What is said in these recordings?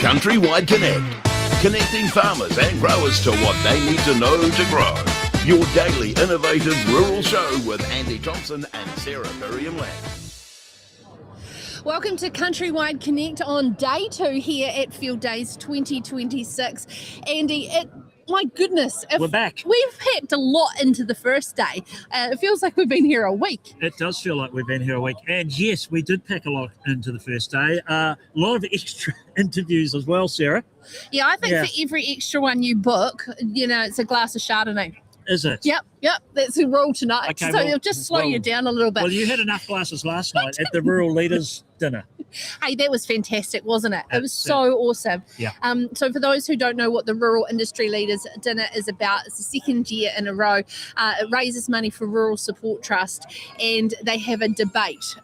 CountryWide Connect, connecting farmers and growers to what they need to know to grow. Your daily innovative rural show with Andy Thompson and Sarah Perriam-Lang. Welcome to CountryWide Connect on day 2 here at Field Days 2026. Andy, my goodness, we're back. We've packed a lot into the first day. It feels like we've been here a week. It does feel like we've been here a week. And yes, we did pack a lot into the first day. A lot of extra interviews as well, Sarah. Yeah, I think for every extra one you book, it's a glass of Chardonnay. Is it? Yep. That's the rule tonight. Okay, so it'll just slow you down a little bit. Well, you had enough glasses last night at the Rural Leaders Dinner. Hey, that was fantastic, wasn't it? It was so awesome. Yeah. So for those who don't know what the Rural Industry Leaders Dinner is about, it's the second year in a row. It raises money for Rural Support Trust, and they have a debate.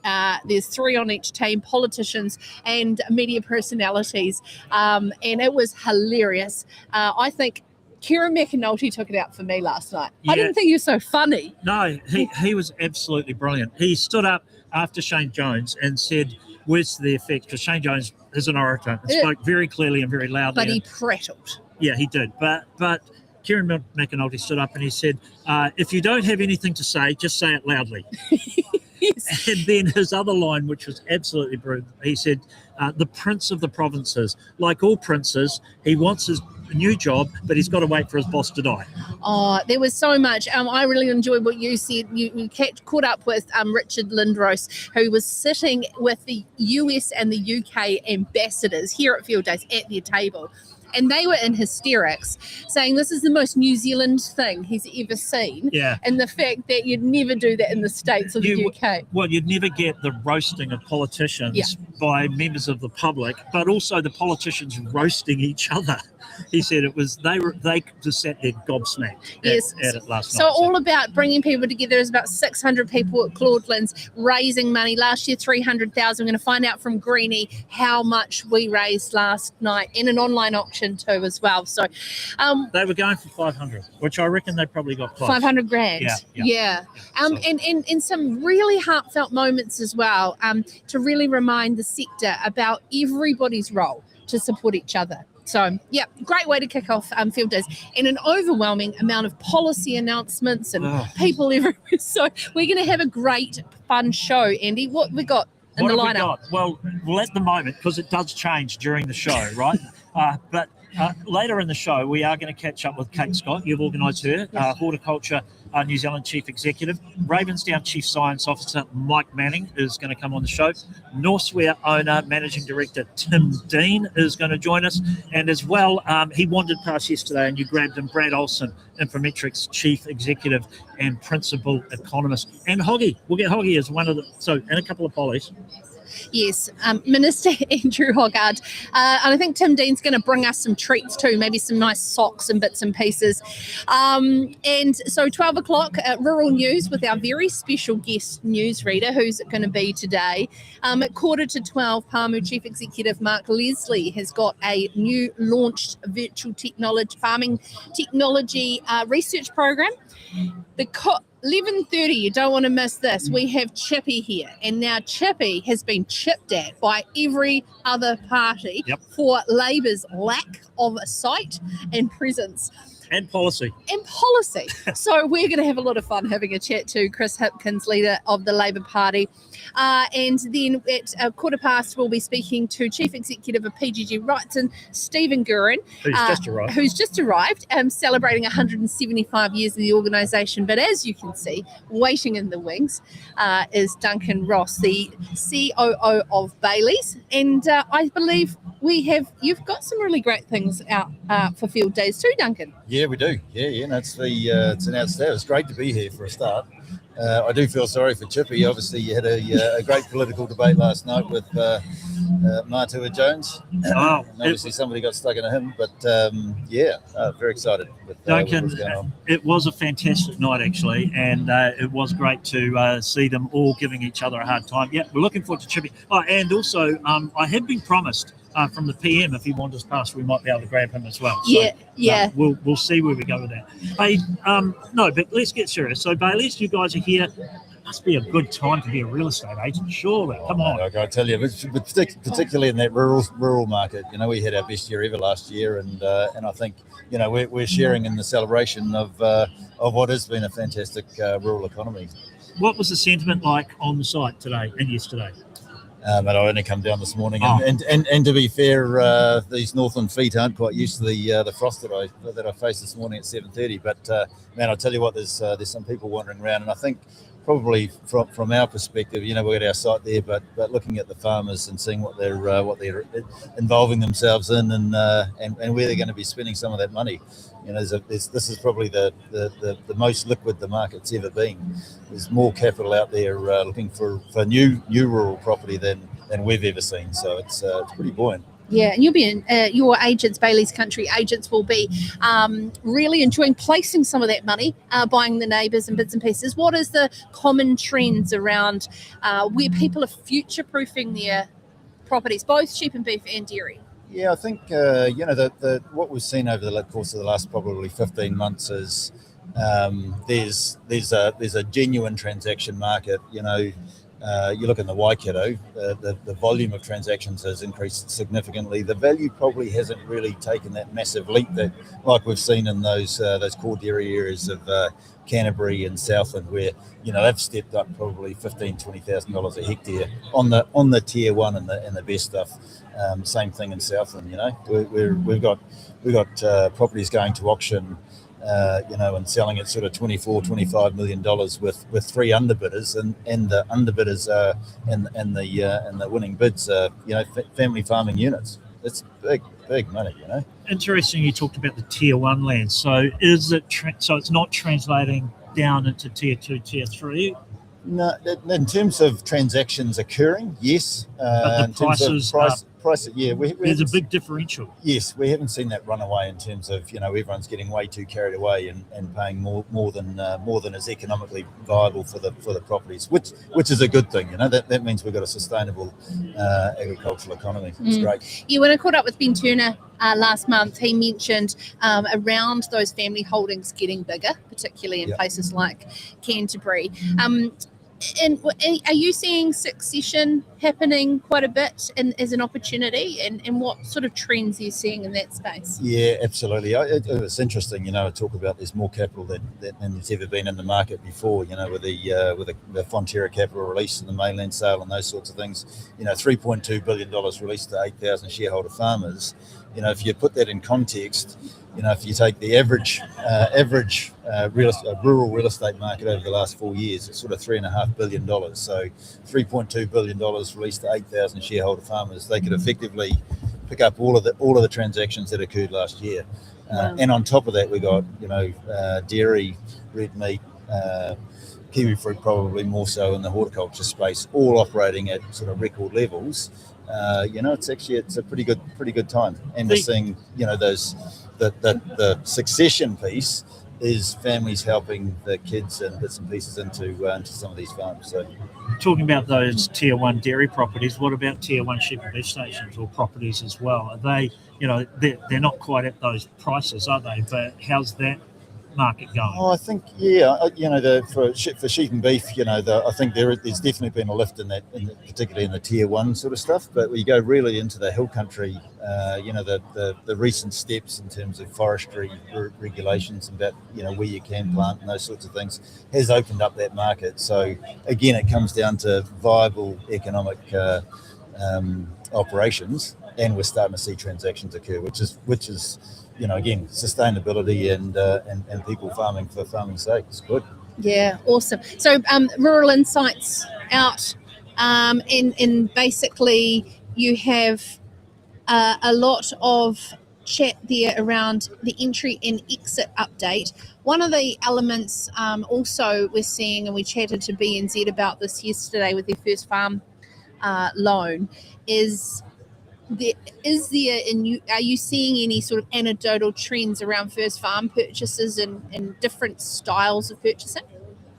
There's 3 on each team, politicians and media personalities, and it was hilarious. I think Kieran McAnulty took it out for me last night. Yeah. I didn't think he was so funny. No, he was absolutely brilliant. He stood up after Shane Jones and said, words to the effect, because Shane Jones is an orator and spoke very clearly and very loudly. But he prattled. Yeah, he did. But Kieran McAnulty stood up and he said, if you don't have anything to say, just say it loudly. Yes. And then his other line, which was absolutely brilliant, he said, the prince of the provinces, like all princes, he wants his new job, but he's got to wait for his boss to die. Oh, there was so much. I really enjoyed what you said. You caught up with Richard Lindros, who was sitting with the US and the UK ambassadors here at Field Days at their table. And they were in hysterics, saying this is the most New Zealand thing he's ever seen. Yeah. And the fact that you'd never do that in the States or the UK. Well, you'd never get the roasting of politicians by members of the public, but also the politicians roasting each other. He said it was they just sat there gobsmacked at it last night. So all about bringing people together. There's about 600 people at Claudelands raising money. Last year, 300,000. We're going to find out from Greenie how much we raised last night in an online auction too as well. So they were going for 500, which I reckon they probably got close. 500 grand. Yeah. And some really heartfelt moments as well to really remind the sector about everybody's role to support each other. So, great way to kick off Field Days, and an overwhelming amount of policy announcements and people everywhere. So we're going to have a great, fun show, Andy. What we got in the lineup? Well, at the moment, because it does change during the show, right? But later in the show, we are going to catch up with Kate Scott. You've organised her, Horticulture New Zealand Chief Executive. Ravensdown Chief Science Officer Mike Manning is going to come on the show. Northswear owner, Managing Director Tim Dean is going to join us. And as well, he wandered past yesterday and you grabbed him, Brad Olson, Infometrics Chief Executive and Principal Economist. And Hoggy, we'll get Hoggy as one of the, and a couple of pollies. Yes, Minister Andrew Hoggard. And I think Tim Dean's going to bring us some treats too, maybe some nice socks and bits and pieces. And so 12 o'clock, Rural News with our very special guest newsreader. Who's it going to be today? At 11:45, Pāmu Chief Executive Mark Leslie has got a new launched virtual farming technology research program. 11:30, you don't want to miss this. We have Chippy here, and now Chippy has been chipped at by every other party for Labour's lack of sight and presence. And policy. So we're going to have a lot of fun having a chat to Chris Hipkins, leader of the Labour Party. And then at 15:15, we'll be speaking to Chief Executive of PGG Wrightson, Stephen Guerin. Who's just arrived, celebrating 175 years of the organisation. But as you can see, waiting in the wings is Duncan Ross, the COO of Bayleys. And I believe you've got some really great things out for Field Days too, Duncan. Yeah, we do. Yeah. That's it's announced there. It's great to be here for a start. I do feel sorry for Chippy. Obviously, you had a great political debate last night with Matua Jones. Obviously, somebody got stuck into him. But very excited with Duncan, what's going on. It was a fantastic night, actually, and it was great to see them all giving each other a hard time. Yeah, we're looking forward to Chippy. And also, I have been promised from the PM, if he wanders past, we might be able to grab him as well. So, we'll see where we go with that. Hey, but let's get serious. So, Bayleys, you guys are here. must be a good time to be a real estate agent, surely. Come on. I tell you, but particularly in that rural market, we had our best year ever last year, and I think we're sharing in the celebration of what has been a fantastic rural economy. What was the sentiment like on the site today and yesterday? And I only come down this morning, and to be fair, these Northland feet aren't quite used to the frost that I faced this morning at 7:30. But man, I'll tell you what, there's some people wandering around, and I think probably from our perspective, we've got our site there, but looking at the farmers and seeing what they're involving themselves in, and where they're going to be spending some of that money. This is probably the most liquid the market's ever been. There's more capital out there looking for new rural property than we've ever seen. So it's pretty buoyant. Yeah, and you'll be in, your agents, Bayleys Country agents, will be really enjoying placing some of that money, buying the neighbours and bits and pieces. What is the common trends around where people are future-proofing their properties, both sheep and beef and dairy? Yeah, I think what we've seen over the course of the last probably 15 months is there's a genuine transaction market. You look in the Waikato, the volume of transactions has increased significantly. The value probably hasn't really taken that massive leap that, like we've seen in those core dairy areas of Canterbury and Southland, where they've stepped up probably $15,000-$20,000 a hectare on the tier one and the best stuff. Same thing in Southland. We've got properties going to auction. And selling at sort of $24-25 million with three underbidders, and the underbidders and the winning bids are family farming units. It's big money. Interesting. You talked about the tier one land. So is it so it's not translating down into tier 2, tier 3? No, in terms of transactions occurring, yes. But the prices, price, yeah. There's a big differential. Yes, we haven't seen that runaway in terms of everyone's getting way too carried away and paying more than is economically viable for the properties, which is a good thing. That means we've got a sustainable agricultural economy. It's great. Yeah, when I caught up with Ben Turner last month, he mentioned around those family holdings getting bigger, particularly in places like Canterbury. And are you seeing succession happening quite a bit as an opportunity, and what sort of trends are you seeing in that space? Yeah, absolutely. It's interesting, to talk about there's more capital than there's ever been in the market before, with the Fonterra capital release and the mainland sale and those sorts of things. $3.2 billion released to 8,000 shareholder farmers. If you put that in context, if you take the average rural real estate market over the last 4 years, it's sort of $3.5 billion. So $3.2 billion released to 8,000 shareholder farmers. They could effectively pick up all of the transactions that occurred last year. And on top of that, we got dairy, red meat, kiwi fruit, probably more so in the horticulture space, all operating at sort of record levels. It's a pretty good time, and we're seeing the succession piece is families helping the kids and bits and pieces into some of these farms. So, talking about those tier one dairy properties, what about tier one sheep and beef stations or properties as well? Are they, they're not quite at those prices, are they? But how's that market going? I think, for sheep and beef, I think there's definitely been a lift in that, particularly in the tier one sort of stuff. But we go really into the hill country, the recent steps in terms of forestry regulations about where you can plant and those sorts of things has opened up that market. So again, it comes down to viable economic operations, and we're starting to see transactions occur, which is again, sustainability and people farming for farming's sake. It's good. Yeah, awesome. So Rural Insights out, and basically you have a lot of chat there around the entry and exit update. One of the elements also we're seeing, and we chatted to BNZ about this yesterday with their first farm loan, are you seeing any sort of anecdotal trends around first farm purchases and different styles of purchasing?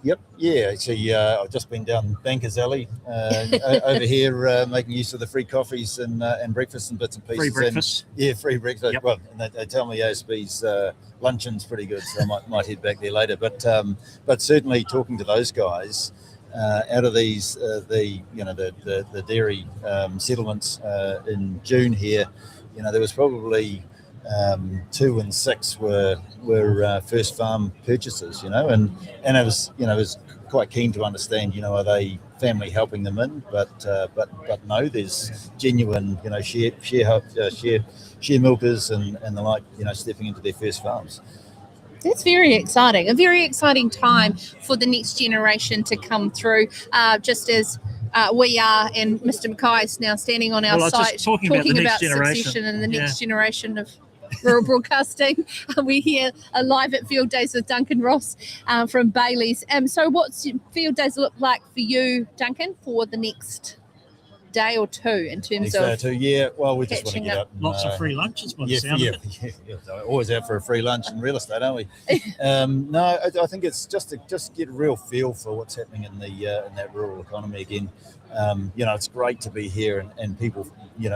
Yep. Yeah. So I've just been down Bankers Alley over here, making use of the free coffees and breakfast and bits and pieces. Free breakfast. Free breakfast. Yep. Well, and they tell me ASB's luncheon's pretty good, so I might head back there later. But certainly talking to those guys, out of these, the dairy settlements in June here, there was probably 2 and 6 were first farm purchases, and I was quite keen to understand, are they family helping them in? But no, there's genuine, share milkers and the like, stepping into their first farms. That's very exciting. A very exciting time for the next generation to come through, just as we are, and Mr. Mackay's now standing on our site talking about succession and the next generation of rural broadcasting. We're here live at Field Days with Duncan Ross from Bayleys. So what's Field Days look like for you, Duncan, for the next day or two in terms of well, we just want to get out and, lots of free lunches by the sound of it. Yeah, always out for a free lunch in real estate, aren't we? No, I think it's just to get a real feel for what's happening in that rural economy again. It's great to be here and people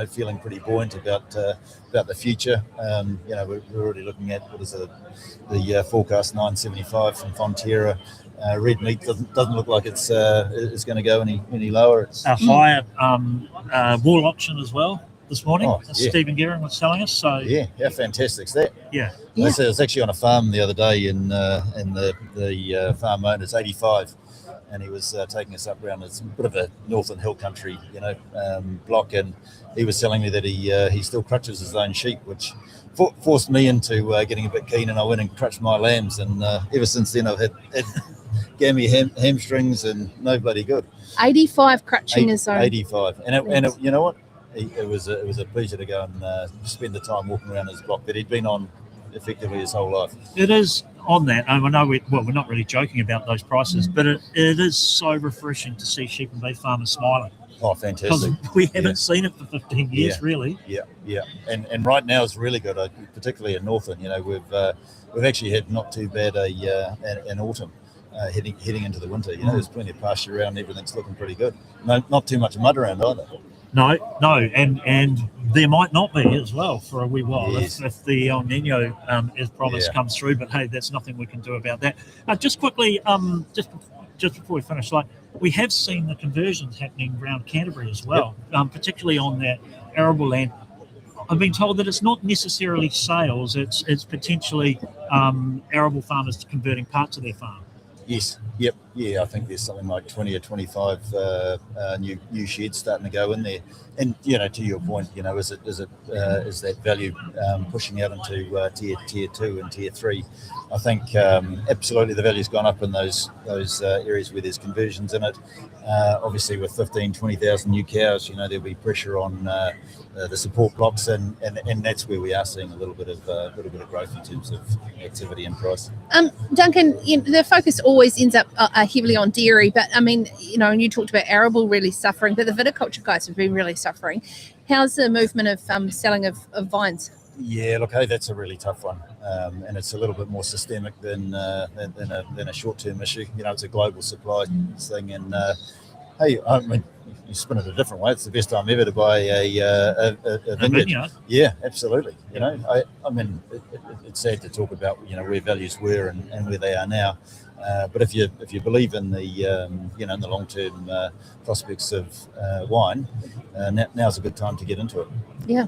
feeling pretty buoyant about the future. We're already looking at what is the forecast 975 from Fonterra. Red meat doesn't look like it's going to go any lower. It's a higher wool auction as well this morning. Oh, yeah. Stephen Guerin was telling us. So how fantastic is that? Yeah. I was actually on a farm the other day, in the farm owner's 85, and he was taking us up around. It's a bit of a northern hill country, block, and he was telling me that he still crutches his own sheep, which forced me into getting a bit keen, and I went and crutched my lambs, and ever since then I've had gave me hamstrings and no bloody good. 85 crutching his own. 85, and you know what? It was a pleasure to go and spend the time walking around his block that he'd been on effectively his whole life. It is on that. I know we're not really joking about those prices, but it is so refreshing to see sheep and beef farmers smiling. Oh, fantastic! Because we haven't seen it for 15 years, really. Yeah. And right now it's really good, particularly in Northern. We've actually had not too bad an autumn. Heading into the winter, there's plenty of pasture around. Everything's looking pretty good. No, not too much mud around either. No, and there might not be as well for a wee while if the El Nino as promised comes through. But hey, that's nothing we can do about that. Just quickly, just before we finish, we have seen the conversions happening around Canterbury as well, particularly on that arable land. I've been told that it's not necessarily sales; it's potentially arable farmers converting parts of their farm. Yes. Yep. Yeah, I think there's something like 20 or 25 new sheds starting to go in there. And to your point, is that value pushing out into tier 2 and tier 3? I think absolutely the value's gone up in those areas where there's conversions in it. Obviously, with 20,000 new cows, there'll be pressure on the support blocks, and that's where we are seeing a little bit of growth in terms of activity and price. Duncan, the focus always ends up heavily on dairy, but I mean, and you talked about arable really suffering, but the viticulture guys have been really suffering. How's the movement of selling of vines? Yeah, look, hey, that's a really tough one, and it's a little bit more systemic than a short-term issue. It's a global supply thing, and hey, I mean, you spin it a different way. It's the best time ever to buy a vineyard. Yeah, absolutely. I mean, it's sad to talk about where values were and where they are now. But if you believe in the in the long-term prospects of wine, now's a good time to get into it. Yeah.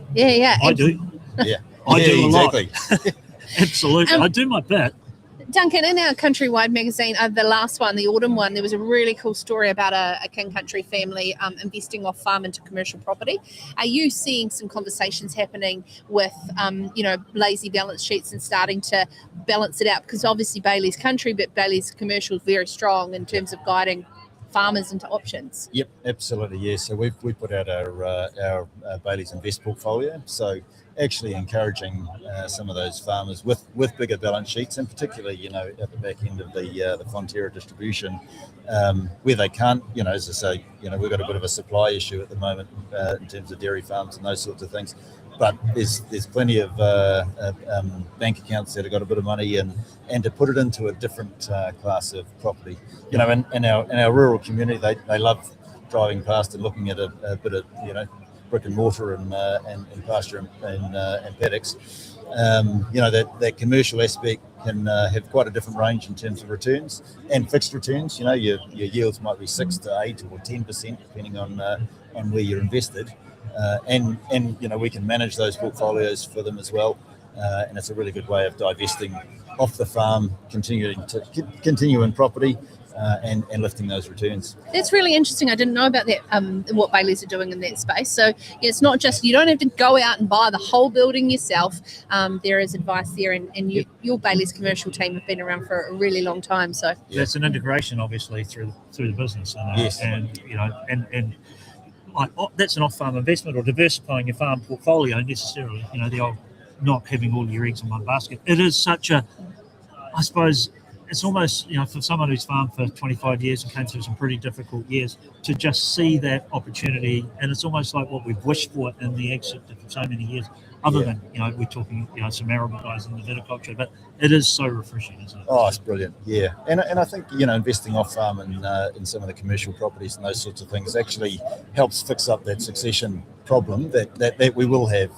I do. Yeah, I do exactly. A lot. Absolutely, I do my bit. Duncan, in our CountryWide magazine, the last one, the autumn one, there was a really cool story about a King Country family investing off farm into commercial property. Are you seeing some conversations happening with, lazy balance sheets and starting to balance it out? Because obviously Bayleys country, but Bayleys commercial is very strong in terms of guiding farmers into options. Yep, absolutely. Yeah. So we put out our Bayleys Invest portfolio. So actually encouraging some of those farmers with bigger balance sheets, and particularly at the back end of the Fonterra distribution, where they can't, as I say, we've got a bit of a supply issue at the moment in terms of dairy farms and those sorts of things. But there's plenty of bank accounts that have got a bit of money, and to put it into a different class of property. In our rural community, they love driving past and looking at a bit of brick and mortar and pasture and paddocks. That commercial aspect can have quite a different range in terms of returns and fixed returns. Your yields might be 6 to 8 or 10% depending on where you're invested, and we can manage those portfolios for them as well, and it's a really good way of divesting off the farm, continue in property. And lifting those returns. That's really interesting. I didn't know about that, what Bayleys are doing in that space. So it's not just, you don't have to go out and buy the whole building yourself. There is advice there, and your Bayleys commercial team have been around for a really long time. So that's an integration, obviously, through the business. Yes. And that's an off-farm investment or diversifying your farm portfolio necessarily. The old not having all your eggs in one basket. It is such a, I suppose, it's almost, for someone who's farmed for 25 years and came through some pretty difficult years, to just see that opportunity, and it's almost like what we've wished for in the ag sector for so many years, other than, we're talking, some arable guys in the viticulture, but it is so refreshing, isn't it? Oh, it's brilliant, yeah. And I think, investing off-farm in some of the commercial properties and those sorts of things actually helps fix up that succession problem that we will have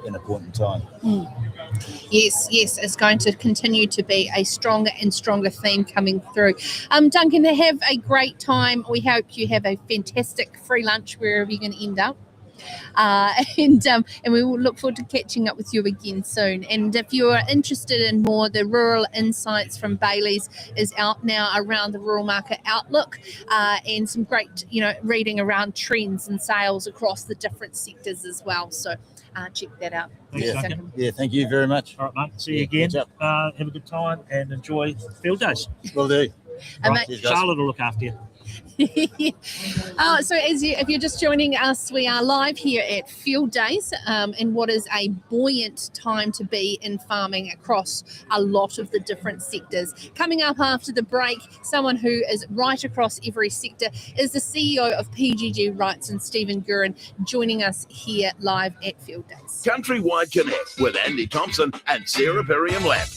in a point in time. Yes, it's going to continue to be a stronger and stronger theme coming through. Duncan, have a great time. We hope you have a fantastic free lunch wherever you're going to end up. And we will look forward to catching up with you again soon. And if you are interested in more, the Rural Insights from Bayleys is out now around the rural market outlook, and some great, reading around trends and sales across the different sectors as well. So check that out. Thanks, Duncan. Yeah, thank you very much. All right, mate. See you again. Have a good time and enjoy field days. Will do. Charlotte will look after you. So if you're just joining us, we are live here at Field Days, in what is a buoyant time to be in farming across a lot of the different sectors. Coming up after the break, someone who is right across every sector is the CEO of PGG Wrightson, Stephen Guerin, joining us here live at Field Days. CountryWide Connect with Andy Thompson and Sarah Perriam-Lapp.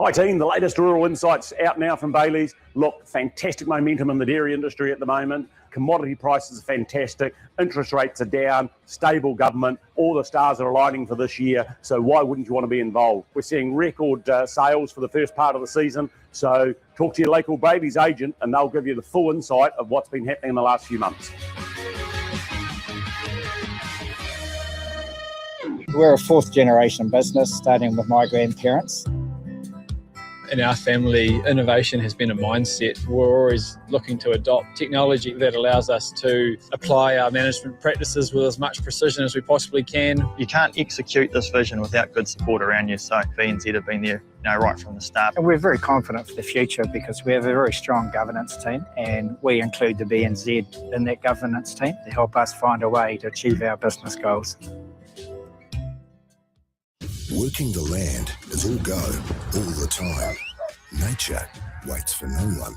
Hi team, the latest rural insights out now from Bayleys. Look, fantastic momentum in the dairy industry at the moment. Commodity prices are fantastic, interest rates are down, stable government, all the stars are aligning for this year, so why wouldn't you want to be involved? We're seeing record sales for the first part of the season, so talk to your local Bayleys agent and they'll give you the full insight of what's been happening in the last few months. We're a fourth generation business, starting with my grandparents. In our family, innovation has been a mindset. We're always looking to adopt technology that allows us to apply our management practices with as much precision as we possibly can. You can't execute this vision without good support around you, so BNZ have been there right from the start. And we're very confident for the future because we have a very strong governance team, and we include the BNZ in that governance team to help us find a way to achieve our business goals. Working the land is all go, all the time. Nature waits for no one.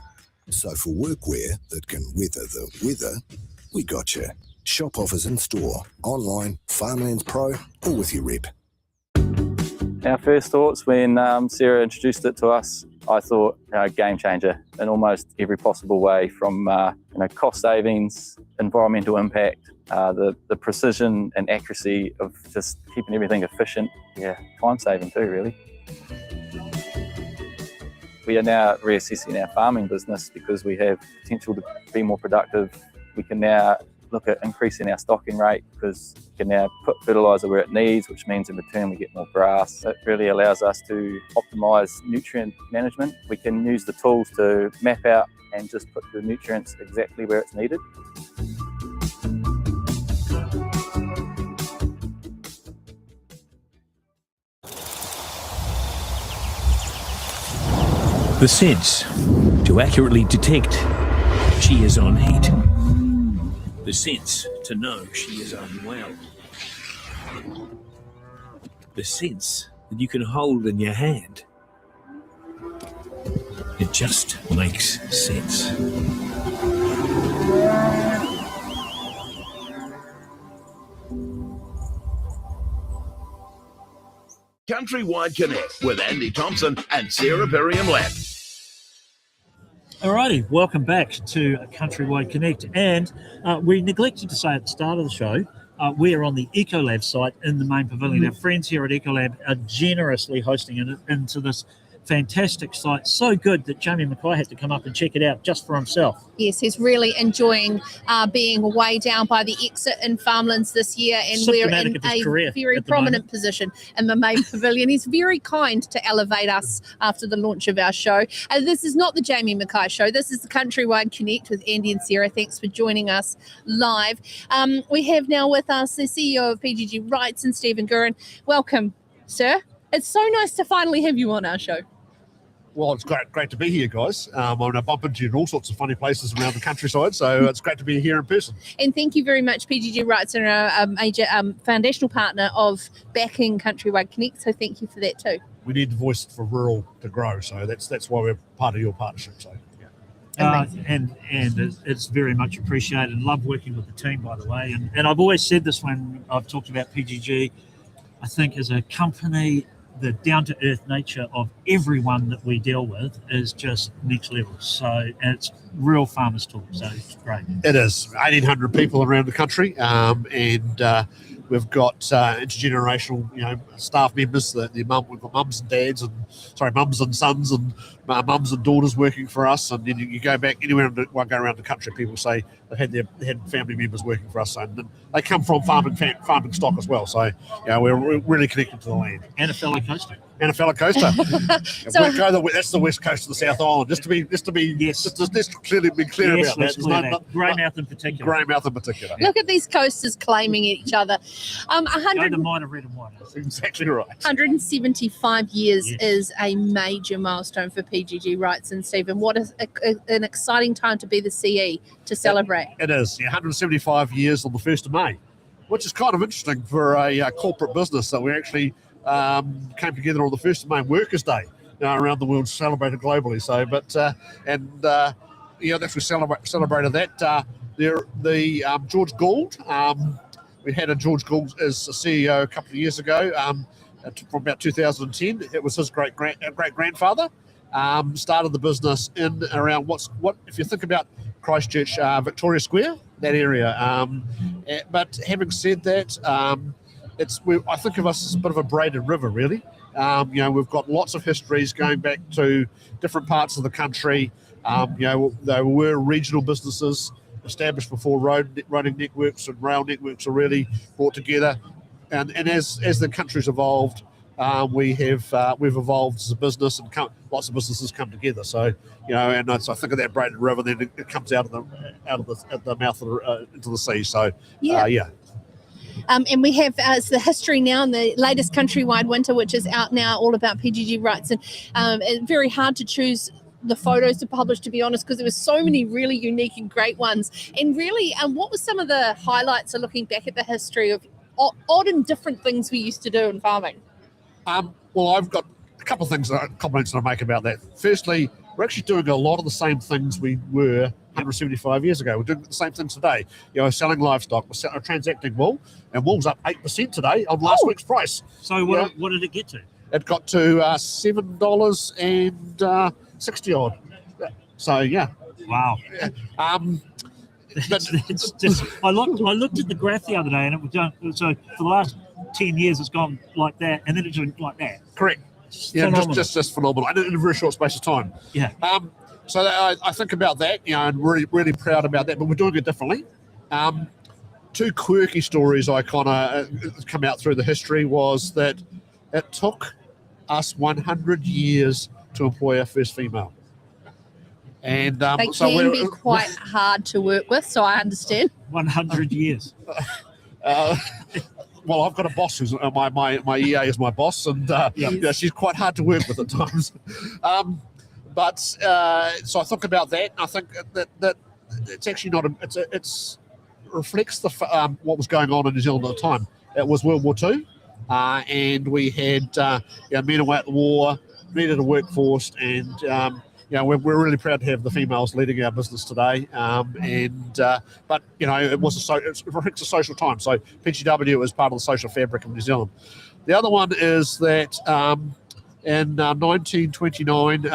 So for workwear that can weather the weather, we got you. Shop offers in store, online, Farmlands Pro, or with your rep. Our first thoughts when Sarah introduced it to us, I thought game changer in almost every possible way, from cost savings, environmental impact, the precision and accuracy of just keeping everything efficient. Time saving too, really. We are now reassessing our farming business because we have potential to be more productive. We can now look at increasing our stocking rate because we can now put fertiliser where it needs, which means in return we get more grass. It really allows us to optimise nutrient management. We can use the tools to map out and just put the nutrients exactly where it's needed. The sense to accurately detect she is on heat. The sense to know she is unwell. The sense that you can hold in your hand. It just makes sense. CountryWide Connect with Andy Thompson and Sarah Perriam-Lapp. Alrighty, welcome back to CountryWide Connect. And we neglected to say at the start of the show, we are on the Ecolab site in the main pavilion. Our friends here at Ecolab are generously hosting it into this fantastic site. So good that Jamie Mackay had to come up and check it out just for himself. Yes, he's really enjoying being way down by the exit in Farmlands this year, and we're in a very prominent position in the main pavilion. He's very kind to elevate us after the launch of our show. This is not the Jamie Mackay show. This is the CountryWide Connect with Andy and Sarah. Thanks for joining us live. We have now with us the CEO of PGG Wrightson, Stephen Guerin. Welcome, sir. It's so nice to finally have you on our show. Well, it's great to be here, guys. I'm going to bump into you in all sorts of funny places around the countryside, so it's great to be here in person. And thank you very much. PGG Wrightson are a major foundational partner of backing CountryWide Connect, so thank you for that too. We need the voice for rural to grow, so that's why we're part of your partnership. So, yeah. And it's very much appreciated, and love working with the team, by the way. And I've always said this when I've talked about PGG. I think as a company, the down-to-earth nature of everyone that we deal with is just next level. So, and it's real farmers talk, so it's great. It is 1,800 people around the country, and we've got intergenerational, staff members. We've got mums and sons, and mums and daughters working for us. And then you go back anywhere, go around the country, people say they've had family members working for us, and they come from farming stock as well. So, we're really connected to the land. And a fellow coaster. That's the west coast of the South Island. Just clearly be clear about that. Greymouth in particular. Look at these coasters claiming each other. The mine of red and white. That's exactly right. 175 years is a major milestone for PGG Wrightson, Stephen. What is an exciting time to be the CE to celebrate. It is. 175 years on the 1st of May, which is kind of interesting for a corporate business that we actually came together on the 1st of May, Workers' Day, around the world, celebrated globally. So, that's we celebrated that. George Gould, we had a George Gould as a CEO a couple of years ago, from about 2010. It was his great grandfather. Started the business in around what if you think about Christchurch, Victoria Square, that area. But having said that, I think of us as a bit of a braided river, really. We've got lots of histories going back to different parts of the country. They were regional businesses established before roading networks and rail networks are really brought together. And as the country's evolved, we've evolved as a business, and lots of businesses come together. So, so I think of that braided river, then it comes out of the mouth of into the sea. So, yeah. And we have the history now and the latest CountryWide Winter, which is out now, all about PGG Wrightson. It's very hard to choose the photos to publish, to be honest, because there were so many really unique and great ones. And really, what were some of the highlights of looking back at the history of odd and different things we used to do in farming? Well, I've got a couple of comments that I make about that. Firstly, we're actually doing a lot of the same things we were 175 years ago. We're doing the same things today. Selling livestock, we're transacting wool, and wool's up 8% today on last week's price. So what did it get to? It got to $7.60 odd. So yeah. Wow. It's just, I looked at the graph the other day, and it was done. So for the last 10 years, it's gone like that, and then it's like that. Correct. Yeah, just phenomenal, and in a very short space of time. Yeah. So I think about that, and really, really proud about that. But we're doing it differently. Two quirky stories I kind of come out through the history was that it took us 100 years to employ our first female. And they can be quite hard to work with, so I understand. 100 years. Well, I've got a boss who's my EA is my boss, and she's quite hard to work with at times. So I think about that, and I think that it's actually not it reflects what was going on in New Zealand at the time. It was World War II, and we had men away at the war, needed a workforce, and we're really proud to have the females leading our business today. But it reflects a social time. So PGW is part of the social fabric of New Zealand. The other one is that In 1929,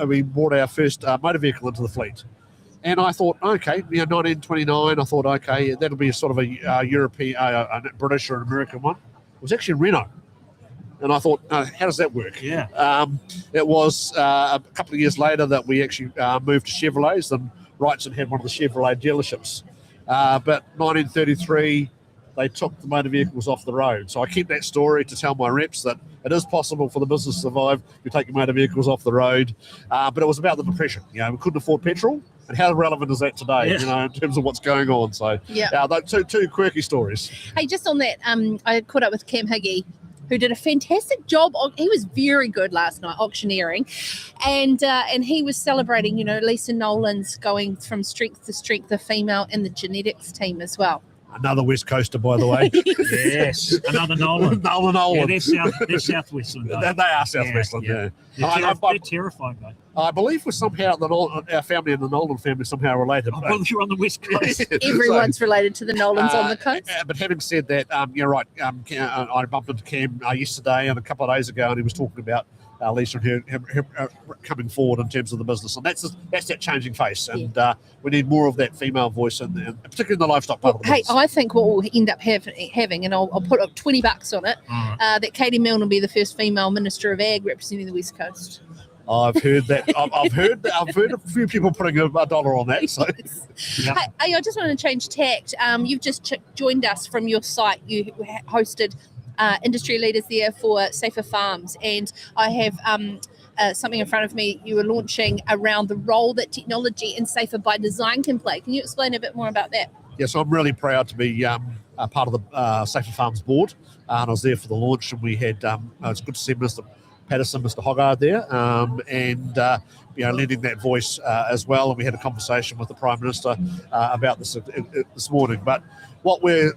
we brought our first motor vehicle into the fleet. And I thought, okay, 1929, I thought, okay, that'll be a sort of a European, a British or an American one. It was actually Renault. And I thought, how does that work? Yeah. It was a couple of years later that we actually moved to Chevrolets, and Wrightson had one of the Chevrolet dealerships. But 1933, they took the motor vehicles off the road. So I keep that story to tell my reps that it is possible for the business to survive if you take your motor vehicles off the road. But it was about the Depression. We couldn't afford petrol. And how relevant is that today, in terms of what's going on? So, those two quirky stories. Hey, just on that, I caught up with Cam Higgy, who did a fantastic job. He was very good last night auctioneering, and he was celebrating, Lisa Nolan's going from strength to strength, the female in the genetics team as well. Another West Coaster, by the way. Yes, another Nolan. Nolan. Yeah, they're Southwestern. They are Southwestern, yeah. They're terrifying, though. I believe we're somehow, our family and the Nolan family somehow related. Well, you're on the West Coast. Everyone's related to the Nolans on the coast. But having said that, you're right. I bumped into Cam yesterday and a couple of days ago, and he was talking about Lisa and her coming forward in terms of the business, and that's that changing face, and we need more of that female voice, and particularly in the livestock part of the business. Hey, I think what we'll end up having, and I'll put up $20 on it, that Katie Milne will be the first female Minister of Ag representing the West Coast. I've heard that. I've heard a few people putting a dollar on that. So, Hey, I just want to change tact. You've just joined us from your site. You hosted industry leaders there for Safer Farms, and I have something in front of me you were launching around the role that technology and Safer by Design can play. Can you explain a bit more about that? Yes, I'm really proud to be a part of the Safer Farms board, and I was there for the launch, and we had it's good to see Mr. Patterson, Mr. Hoggard there, and lending that voice as well. And we had a conversation with the Prime Minister about this morning. But what we've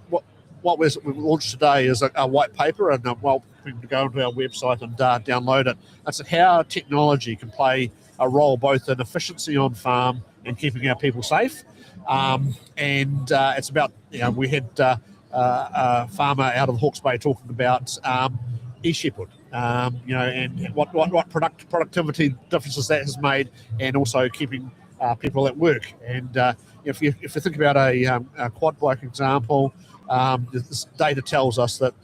launched today is a white paper, and people to go onto our website and download it. It's how technology can play a role both in efficiency on farm and keeping our people safe. And it's about, we had a farmer out of the Hawke's Bay talking about e-shepherd, and what productivity differences that has made, and also keeping people at work. And if you think about a quad bike example, this data tells us that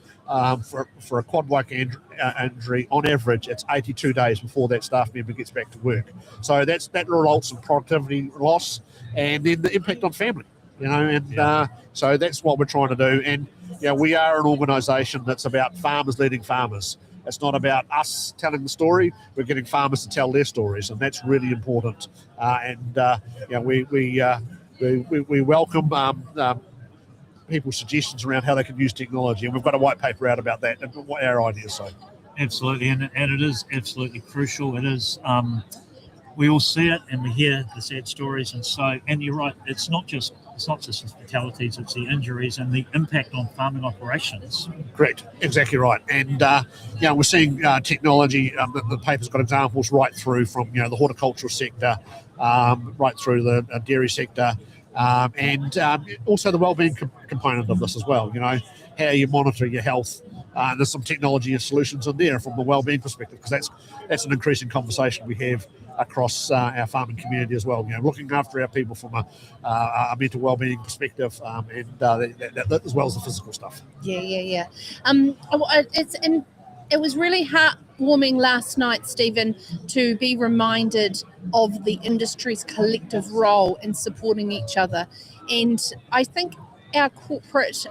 for a quad bike injury, on average, it's 82 days before that staff member gets back to work. So that results in productivity loss, and then the impact on family. So that's what we're trying to do. And we are an organisation that's about farmers leading farmers. It's not about us telling the story. We're getting farmers to tell their stories, and that's really important. We welcome people's suggestions around how they can use technology, and we've got a white paper out about that and what our ideas say. Absolutely, and it is absolutely crucial. It is. We all see it and we hear the sad stories, and you're right. It's not just the fatalities; it's the injuries and the impact on farming operations. Correct, exactly right. And we're seeing technology. The paper's got examples right through from the horticultural sector, right through the dairy sector, and also the wellbeing component of this as well. How you monitor your health. There's some technology and solutions in there from the wellbeing perspective, because that's an increasing conversation we have across our farming community as well. Looking after our people from a mental wellbeing perspective, and that as well as the physical stuff. Yeah. It was really heartwarming last night, Stephen, to be reminded of the industry's collective role in supporting each other. And I think our corporate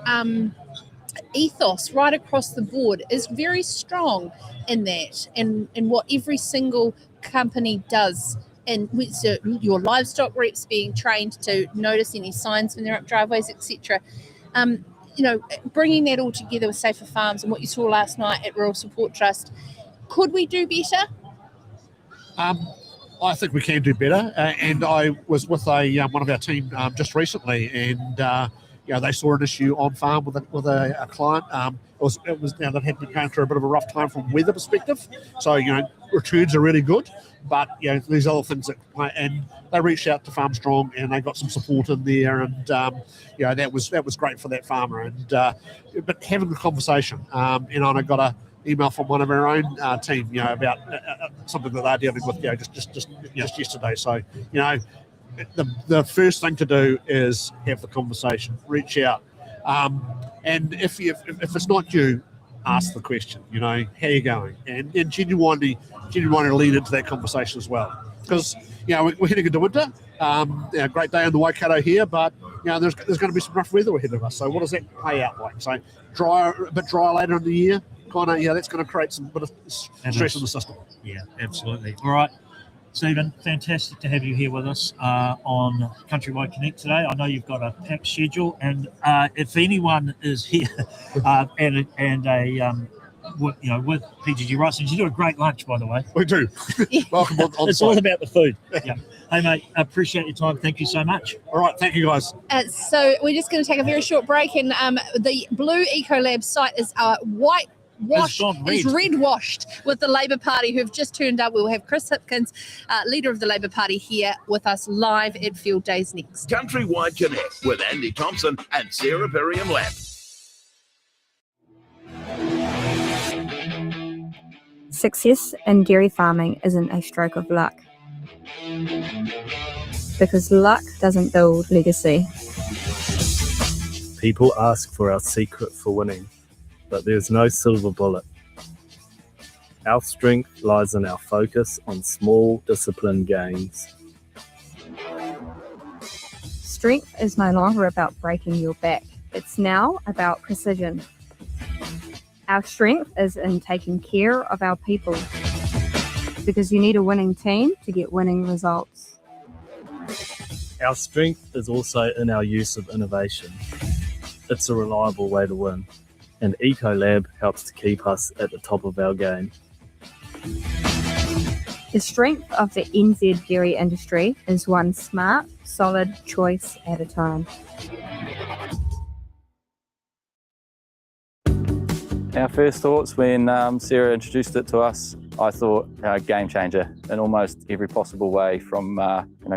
ethos right across the board is very strong in that, and what every single company does. And so your livestock reps being trained to notice any signs when they're up driveways, etc. Bringing that all together with Safer Farms and what you saw last night at Rural Support Trust, could we do better? I think we can do better. And I was with one of our team just recently, and they saw an issue on farm with a client. It was now that had been going through a bit of a rough time from weather perspective. So returns are really good, but these other things and they reached out to Farm Strong and they got some support in there, and that was great for that farmer. And but having the conversation, and I got email from one of our own team, about something that they're dealing with, just yesterday. So, the first thing to do is have the conversation, reach out, and if it's not you, ask the question. How are you going, and genuinely lead into that conversation as well, because we're heading into winter. Great day in the Waikato here, but there's going to be some rough weather ahead of us. So what does that play out like? So a bit drier later in the year, that's going to create some bit of stress in the system. Yeah, absolutely. All right, Stephen, fantastic to have you here with us on CountryWide Connect today. I know you've got a packed schedule, and if anyone is here with PGG Wrightson, you do a great lunch, by the way. We do. Welcome on It's site. all about the food. Yeah. Hey, mate, appreciate your time. Thank you so much. All right, thank you, guys. So we're just going to take a very short break, and the Blue Ecolab site is red washed with the Labour Party who've just turned up. We'll have Chris Hipkins, leader of the Labour Party, here with us live at Field Days next. CountryWide Connect with Andy Thompson and Sarah Perriam-Lapp. Success in dairy farming isn't a stroke of luck, because luck doesn't build legacy. People ask for our secret for winning, but there's no silver bullet. Our strength lies in our focus on small, disciplined gains. Strength is no longer about breaking your back. It's now about precision. Our strength is in taking care of our people, because you need a winning team to get winning results. Our strength is also in our use of innovation. It's a reliable way to win, and Ecolab helps to keep us at the top of our game. The strength of the NZ dairy industry is one smart, solid choice at a time. Our first thoughts when Sarah introduced it to us, I thought game changer in almost every possible way, from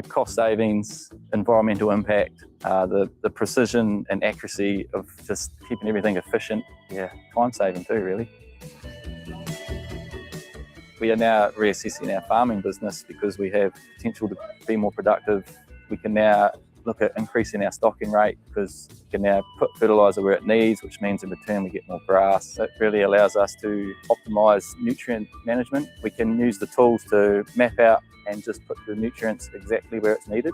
cost savings, environmental impact, the precision and accuracy of just keeping everything efficient. Time saving too, really. We are now reassessing our farming business because we have potential to be more productive. We can now look at increasing our stocking rate because we can now put fertiliser where it needs, which means in return we get more grass. So it really allows us to optimise nutrient management. We can use the tools to map out and just put the nutrients exactly where it's needed.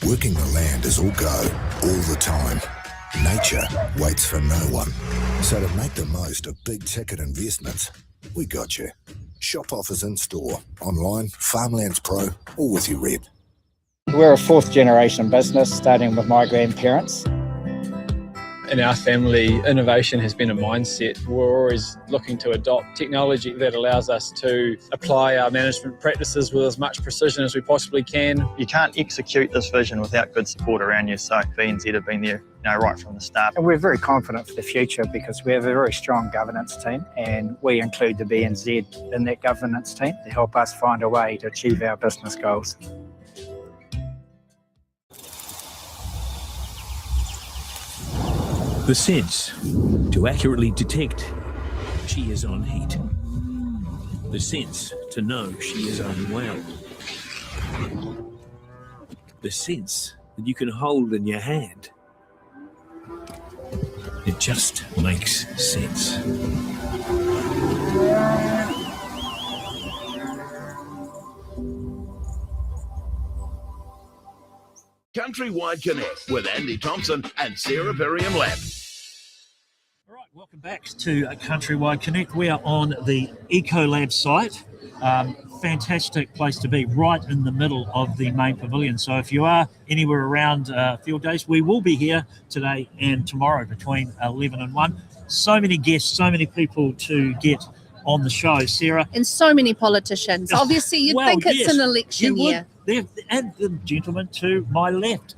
Working the land is all go, all the time. Nature waits for no one. So to make the most of big ticket investments, we got you. Shop offers in store, online, Farmlands Pro, or with your rep. We're a fourth generation business, starting with my grandparents. In our family, innovation has been a mindset. We're always looking to adopt technology that allows us to apply our management practices with as much precision as we possibly can. You can't execute this vision without good support around you, so BNZ have been there right from the start. And we're very confident for the future because we have a very strong governance team, and we include the BNZ in that governance team to help us find a way to achieve our business goals. The sense to accurately detect she is on heat. The sense to know she is unwell. The sense that you can hold in your hand. It just makes sense. CountryWide Connect with Andy Thompson and Sarah Perriam-Lapp. All right, welcome back to CountryWide Connect. We are on the Ecolab site. Fantastic place to be, right in the middle of the main pavilion. So if you are anywhere around Field Days, we will be here today and tomorrow between 11 and 1. So many guests, so many people to get on the show, Sarah. And so many politicians. Obviously, you'd think it's an election year. And the gentleman to my left,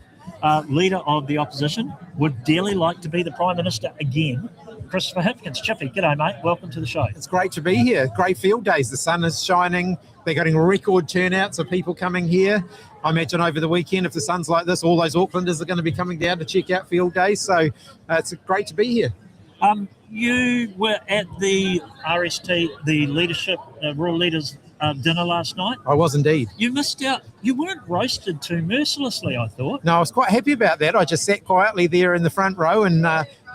leader of the opposition, would dearly like to be the Prime Minister again, Chris Hipkins. Chippy, g'day, mate. Welcome to the show. It's great to be here. Great Field Days. The sun is shining. They're getting record turnouts of people coming here. I imagine over the weekend, if the sun's like this, all those Aucklanders are going to be coming down to check out field days. So it's great to be here. You were at the RST, the leadership, Rural Leaders dinner last night. I was indeed. You missed out. You weren't roasted too mercilessly, I thought. No, I was quite happy about that. I just sat quietly there in the front row and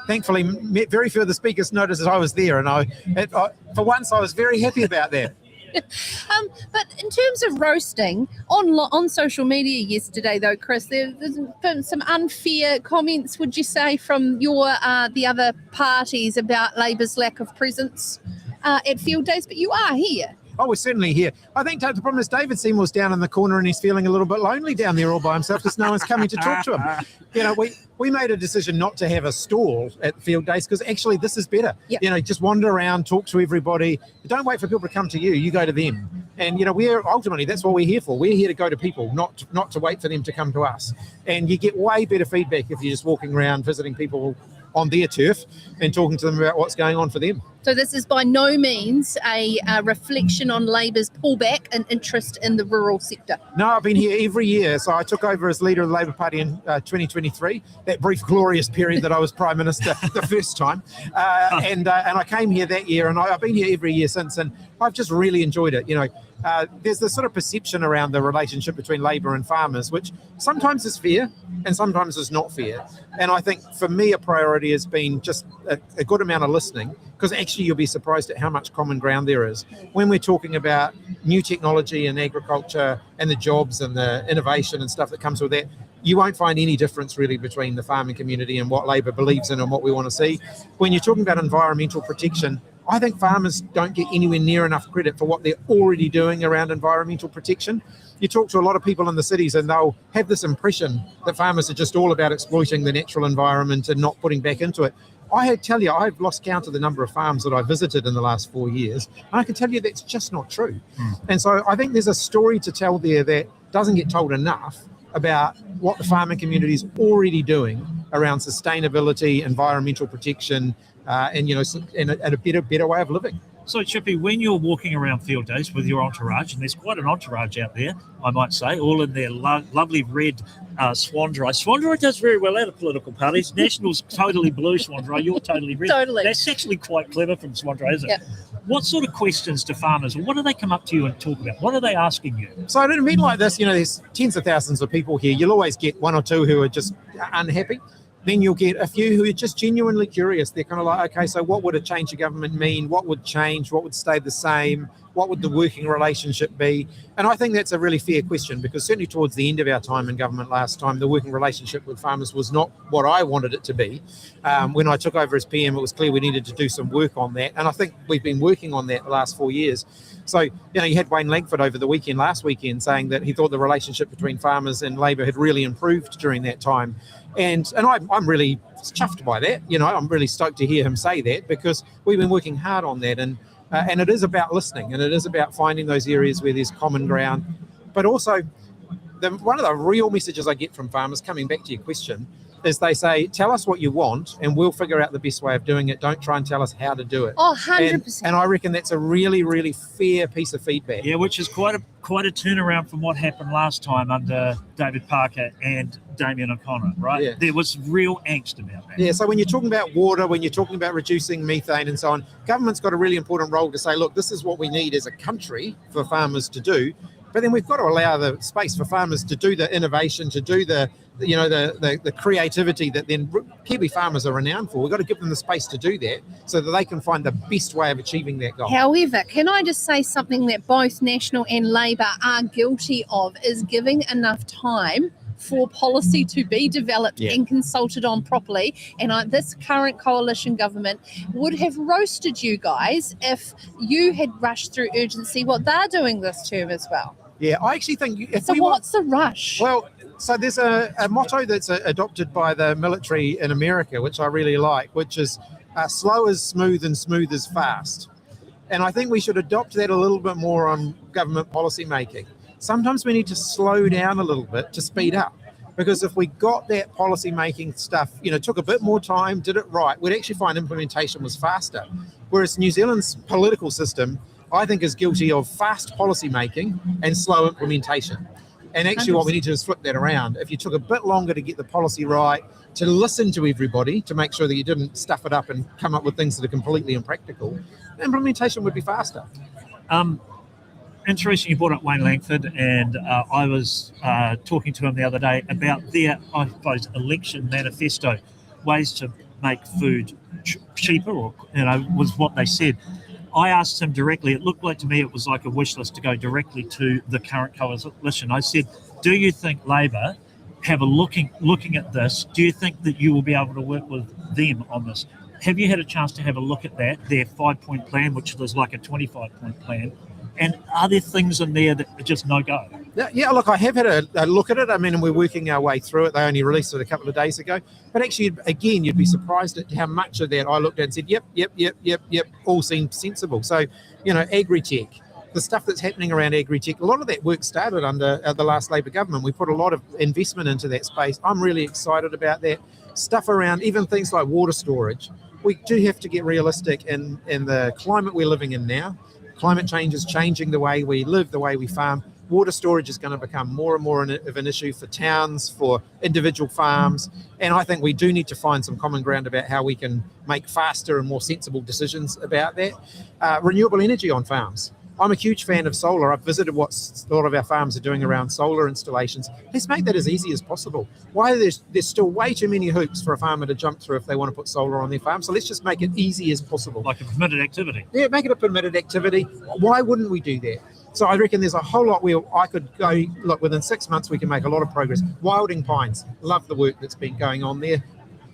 thankfully very few of the speakers noticed that I was there. And for once, I was very happy about that. But in terms of roasting, on social media yesterday, though, Chris, there's been some unfair comments, would you say, from the other parties about Labour's lack of presence at field days, but you are here. Oh, we're certainly here. I think the problem is David Seymour's down in the corner and he's feeling a little bit lonely down there all by himself because no one's coming to talk to him. You know, we made a decision not to have a stall at field days because actually this is better. Yep. You know, just wander around, talk to everybody. Don't wait for people to come to you. You go to them. And, you know, ultimately, that's what we're here for. We're here to go to people, not to wait for them to come to us. And you get way better feedback if you're just walking around visiting people on their turf and talking to them about what's going on for them. So this is by no means a reflection on Labour's pullback and interest in the rural sector. No, I've been here every year. So I took over as leader of the Labour Party in 2023, that brief, glorious period that I was Prime Minister the first time. And I came here that year, and I've been here every year since, and I've just really enjoyed it. You know, there's this sort of perception around the relationship between Labour and farmers, which sometimes is fair and sometimes is not fair. And I think for me, a priority has been just a good amount of listening, because actually you'll be surprised at how much common ground there is. When we're talking about new technology and agriculture and the jobs and the innovation and stuff that comes with that, you won't find any difference really between the farming community and what Labour believes in and what we want to see. When you're talking about environmental protection, I think farmers don't get anywhere near enough credit for what they're already doing around environmental protection. You talk to a lot of people in the cities and they'll have this impression that farmers are just all about exploiting the natural environment and not putting back into it. I tell you, I've lost count of the number of farms that I visited in the last 4 years, and I can tell you that's just not true. And so I think there's a story to tell there that doesn't get told enough about what the farming community is already doing around sustainability, environmental protection, and a better way of living. So, Chippy, when you're walking around field days with your entourage, and there's quite an entourage out there, I might say, all in their lovely red Swanndri. Swanndri does very well out of political parties. National's totally blue Swanndri, you're totally red. Totally. That's actually quite clever from Swanndri, isn't it? Yep. What sort of questions do farmers, or what do they come up to you and talk about? What are they asking you? So at an event like this, you know, there's tens of thousands of people here. You'll always get one or two who are just unhappy. Then you'll get a few who are just genuinely curious. They're kind of like, okay, so what would a change of government mean? What would change? What would stay the same? What would the working relationship be? And I think that's a really fair question, because certainly towards the end of our time in government last time, the working relationship with farmers was not what I wanted it to be. When I took over as PM, it was clear we needed to do some work on that. And I think we've been working on that the last 4 years. So, you know, you had Wayne Langford over the last weekend, saying that he thought the relationship between farmers and Labour had really improved during that time. And I'm really chuffed by that. You know, I'm really stoked to hear him say that, because we've been working hard on that. And it is about listening, and it is about finding those areas where there's common ground. But also, one of the real messages I get from farmers, coming back to your question, is they say, tell us what you want and we'll figure out the best way of doing it. Don't try and tell us how to do it. Oh, 100%. And I reckon that's a really, really fair piece of feedback. Yeah, which is quite a turnaround from what happened last time under David Parker and Damien O'Connor, right? Yeah. There was real angst about that. Yeah, so when you're talking about water, when you're talking about reducing methane and so on, government's got a really important role to say, look, this is what we need as a country for farmers to do. But then we've got to allow the space for farmers to do the innovation, to do the creativity that then Kiwi farmers are renowned for. We've got to give them the space to do that so that they can find the best way of achieving that goal. However, can I just say something that both National and Labour are guilty of, is giving enough time for policy to be developed and consulted on properly. And this current coalition government would have roasted you guys if you had rushed through urgency, what they're doing this term as well. Yeah, I actually think... What's the rush? Well, so there's a motto that's adopted by the military in America, which I really like, which is slow is smooth and smooth is fast. And I think we should adopt that a little bit more on government policy making. Sometimes we need to slow down a little bit to speed up, because if we got that policy making stuff, took a bit more time, did it right, we'd actually find implementation was faster. Whereas New Zealand's political system, I think, is guilty of fast policy making and slow implementation. And actually what we need to do is flip that around. If you took a bit longer to get the policy right, to listen to everybody, to make sure that you didn't stuff it up and come up with things that are completely impractical, the implementation would be faster. Interesting you brought up Wayne Langford, and I was talking to him the other day about their, I suppose, election manifesto, ways to make food cheaper, or was what they said. I asked him directly, it looked like to me it was like a wish list to go directly to the current coalition. I said, do you think Labor have a looking at this, do you think that you will be able to work with them on this? Have you had a chance to have a look at that, their 5-point plan, which was like a 25-point plan? And are there things in there that are just no-go? Yeah, look, I have had a look at it. I mean, we're working our way through it. They only released it a couple of days ago. But actually, again, you'd be surprised at how much of that I looked at and said, yep, all seemed sensible. So, agri-tech, the stuff that's happening around agri-tech, a lot of that work started under the last Labor government. We put a lot of investment into that space. I'm really excited about that. Stuff around even things like water storage. We do have to get realistic in the climate we're living in now. Climate change is changing the way we live, the way we farm. Water storage is going to become more and more of an issue for towns, for individual farms. And I think we do need to find some common ground about how we can make faster and more sensible decisions about that. Renewable energy on farms. I'm a huge fan of solar. I've visited what a lot of our farms are doing around solar installations. Let's make that as easy as possible. Why there's still way too many hoops for a farmer to jump through if they want to put solar on their farm. So let's just make it easy as possible. Like a permitted activity. Yeah, make it a permitted activity. Why wouldn't we do that? So I reckon there's a whole lot where I could go, look, within 6 months, we can make a lot of progress. Wilding pines, love the work that's been going on there.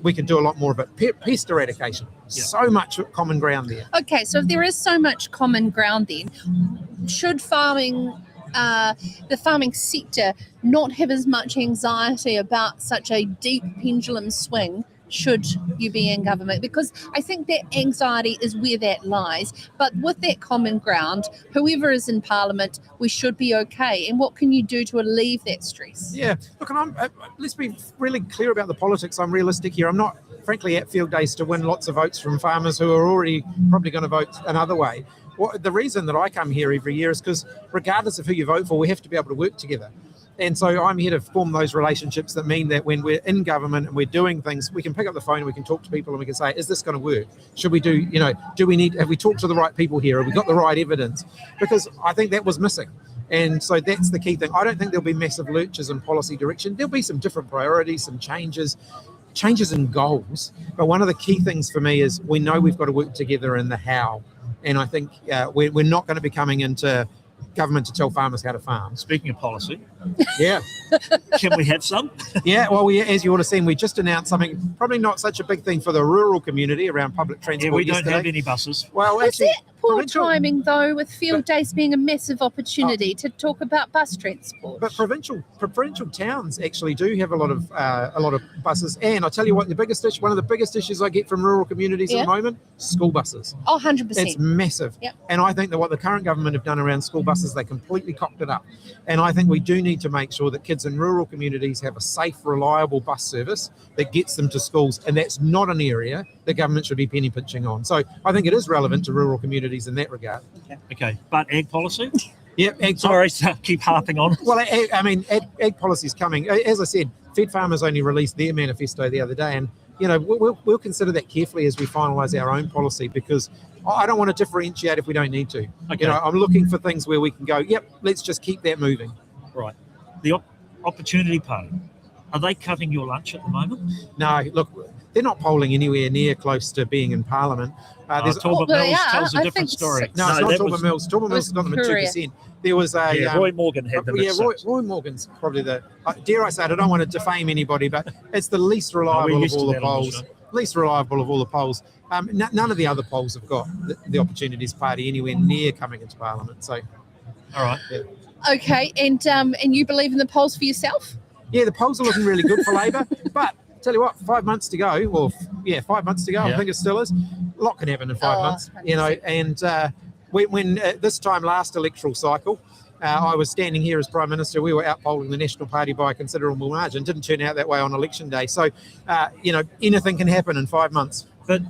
We can do a lot more of it. Pest eradication, so much common ground there. Okay, so if there is so much common ground then, should the farming sector not have as much anxiety about such a deep pendulum swing should you be in government? Because I think that anxiety is where that lies. But with that common ground, whoever is in Parliament, we should be okay. And what can you do to alleviate that stress? Yeah, look, and let's be really clear about the politics. I'm realistic here. I'm not, frankly, at field days to win lots of votes from farmers who are already probably going to vote another way. The reason that I come here every year is because regardless of who you vote for, we have to be able to work together. And so I'm here to form those relationships that mean that when we're in government and we're doing things, we can pick up the phone and we can talk to people and we can say, is this going to work? Should we do, have we talked to the right people here? Have we got the right evidence? Because I think that was missing. And so that's the key thing. I don't think there'll be massive lurches in policy direction. There'll be some different priorities, some changes in goals. But one of the key things for me is we know we've got to work together in the how. And I think we're not going to be coming into government to tell farmers how to farm. Speaking of policy, yeah, can we have some? Yeah, well, as you would have seen, we just announced something, probably not such a big thing for the rural community around public transport. Yeah, we don't have any buses. Well, Is actually, that poor timing though, with field days being a massive opportunity to talk about bus transport? But provincial towns actually do have a lot of buses. And I tell you what, one of the biggest issues I get from rural communities at the moment, school buses. Oh, 100%. It's massive. Yep. And I think that what the current government have done around school buses, they completely cocked it up. And I think we do need to make sure that kids in rural communities have a safe, reliable bus service that gets them to schools. And that's not an area the government should be penny pinching on. So I think it is relevant to rural communities in that regard. Okay, but ag policy? Yeah, sorry to keep harping on. Well, ag policy is coming. As I said, Fed Farmers only released their manifesto the other day, and we'll consider that carefully as we finalise our own policy, because I don't want to differentiate if we don't need to. Okay. I'm looking for things where we can go, yep, let's just keep that moving. Right. The Opportunity Party, are they cutting your lunch at the moment? No, look, they're not polling anywhere near close to being in Parliament. Talbot Mills tells a different story. No, it's not Talbot Mills. Talbot Mills has got them at 2%. There was Roy Morgan had them. Roy Morgan's probably dare I say it, I don't want to defame anybody, but it's the least reliable of all the polls. Least reliable of all the polls. None of the other polls have got the Opportunities Party anywhere near coming into Parliament. So, all right. Yeah. Okay, and you believe in the polls for yourself? Yeah, the polls are looking really good for Labor, but tell you what, 5 months to go, 5 months to go, I think it still is. A lot can happen in 5 months, 100%. And when this time last electoral cycle, I was standing here as Prime Minister, we were out polling the National Party by a considerable margin. Didn't turn out that way on election day. So, anything can happen in 5 months. But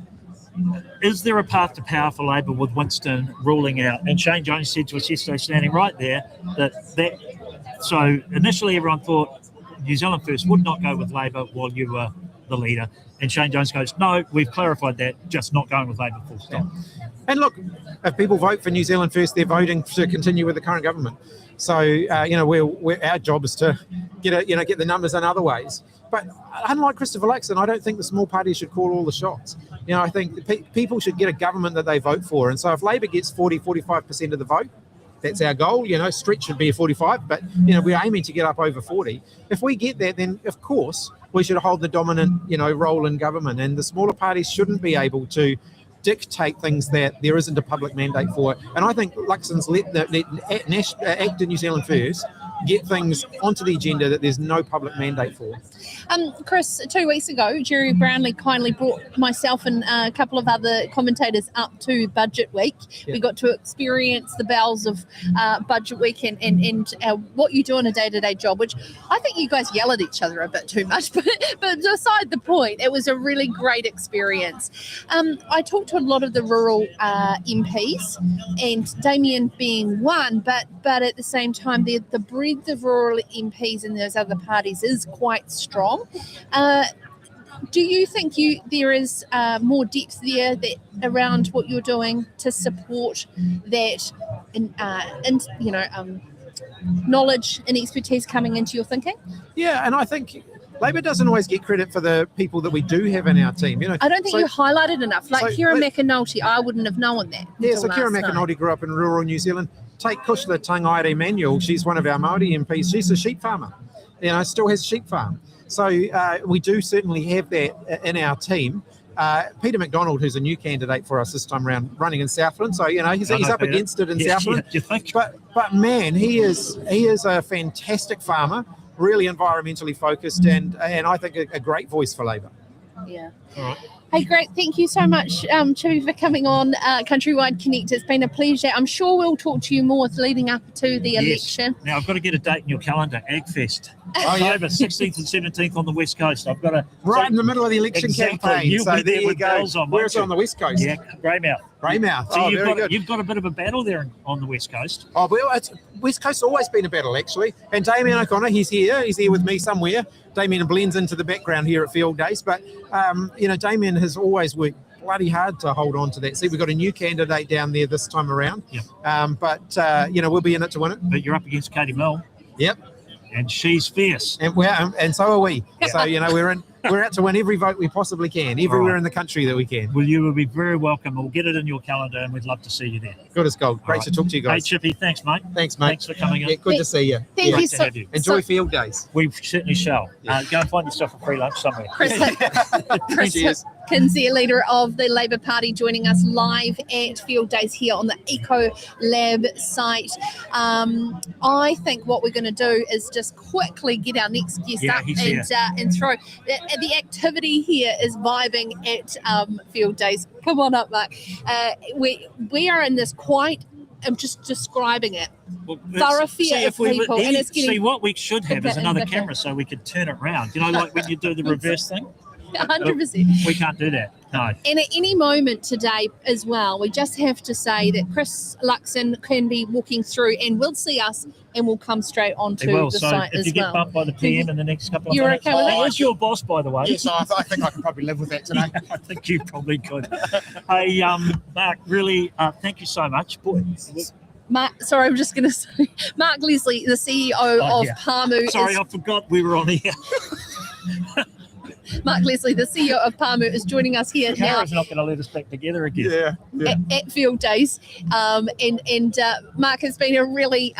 is there a path to power for Labor with Winston ruling out? And Shane Jones said to us yesterday, standing right there, that So initially everyone thought New Zealand First would not go with Labour while you were the leader. And Shane Jones goes, no, we've clarified that, just not going with Labour full stop. And look, if people vote for New Zealand First, they're voting to continue with the current government. So, our job is to get the numbers in other ways. But unlike Christopher Luxon, I don't think the small parties should call all the shots. I think people should get a government that they vote for. And so if Labour gets 45% of the vote, that's our goal. Stretch should be a 45, but, we're aiming to get up over 40. If we get that, then, of course, we should hold the dominant, role in government. And the smaller parties shouldn't be able to dictate things that there isn't a public mandate for. And I think Luxon's let Act in New Zealand First get things onto the agenda that there's no public mandate for. Chris, 2 weeks ago, Jerry Brownlee kindly brought myself and a couple of other commentators up to Budget Week. Yeah. We got to experience the bowels of Budget Week and what you do on a day-to-day job, which I think you guys yell at each other a bit too much, but aside the point, it was a really great experience. I talked to a lot of the rural MPs, and Damien being one, but at the same time, the breadth of rural MPs in those other parties is quite strong. Do you think there is more depth there around what you're doing to support that knowledge and expertise coming into your thinking? Yeah, and I think Labour doesn't always get credit for the people that we do have in our team. I don't think you highlighted enough. Kira McAnulty, I wouldn't have known that. Yeah, so Kira McAnulty grew up in rural New Zealand. Take Kushla Tangaire Manuel, she's one of our Māori MPs. She's a sheep farmer, still has a sheep farm. So we do certainly have that in our team. Peter McDonald, who's a new candidate for us this time around, running in Southland. So, he's up against it in Southland. But man, he is a fantastic farmer, really environmentally focused, and I think a great voice for Labour. Yeah. All right. Hey, great. Thank you so much, Chippy, for coming on CountryWide Connect. It's been a pleasure. I'm sure we'll talk to you more leading up to the election. Now, I've got to get a date in your calendar, AgFest. October 16th and 17th on the West Coast. I've got to... Right in the middle of the election campaign. You'll so be there you go. Where's on the West Coast? Yeah, Greymouth. So you've got a bit of a battle there on the West Coast. Oh, well, West Coast's always been a battle, actually. And Damien O'Connor, he's here with me somewhere. Damien blends into the background here at Field Days. But, Damien has always worked bloody hard to hold on to that. See, we've got a new candidate down there this time around. Yep. We'll be in it to win it. But you're up against Katie Mill. Yep. And she's fierce. And so are we. So, we're out to win every vote we possibly can, everywhere in the country that we can. Well, you will be very welcome. We'll get it in your calendar, and we'd love to see you there. Good as gold. Great to talk to you guys. Hey, Chippy, thanks, mate. Thanks, mate. Thanks for coming in. Yeah, good to see you. Thank you to have you. Enjoy Field Days. We certainly shall. Go and find yourself a free lunch somewhere. Chris Hipkins, the leader of the Labour Party, joining us live at Field Days here on the Eco Lab site. I think what we're going to do is just quickly get our next guest up and throw. The activity here is vibing at Field Days. Come on up, Mark. We are in this I'm just describing it. Thoroughfare of people, and it's getting. See, what we should have is another camera so we could turn it round. Like when you do the reverse thing. 100%. We can't do that. No. And at any moment today as well, we just have to say that Chris Luxon can be walking through and will see us and will come straight onto the site as well. If you get bumped by the PM in the next couple of You're minutes. okay with that? Who's your boss, by the way? Yes, I think I can probably live with that today. Yeah, I think you probably could. Hey, Mark, really, thank you so much. Boy. Mark, sorry, I'm just going to say, Mark Leslie, the CEO of Pāmu. Sorry, I forgot we were on here. Mark Leslie, the CEO of Pāmu, is joining us here now. Kara's not going to let us back together again. At Field Days. And Mark, it's been a really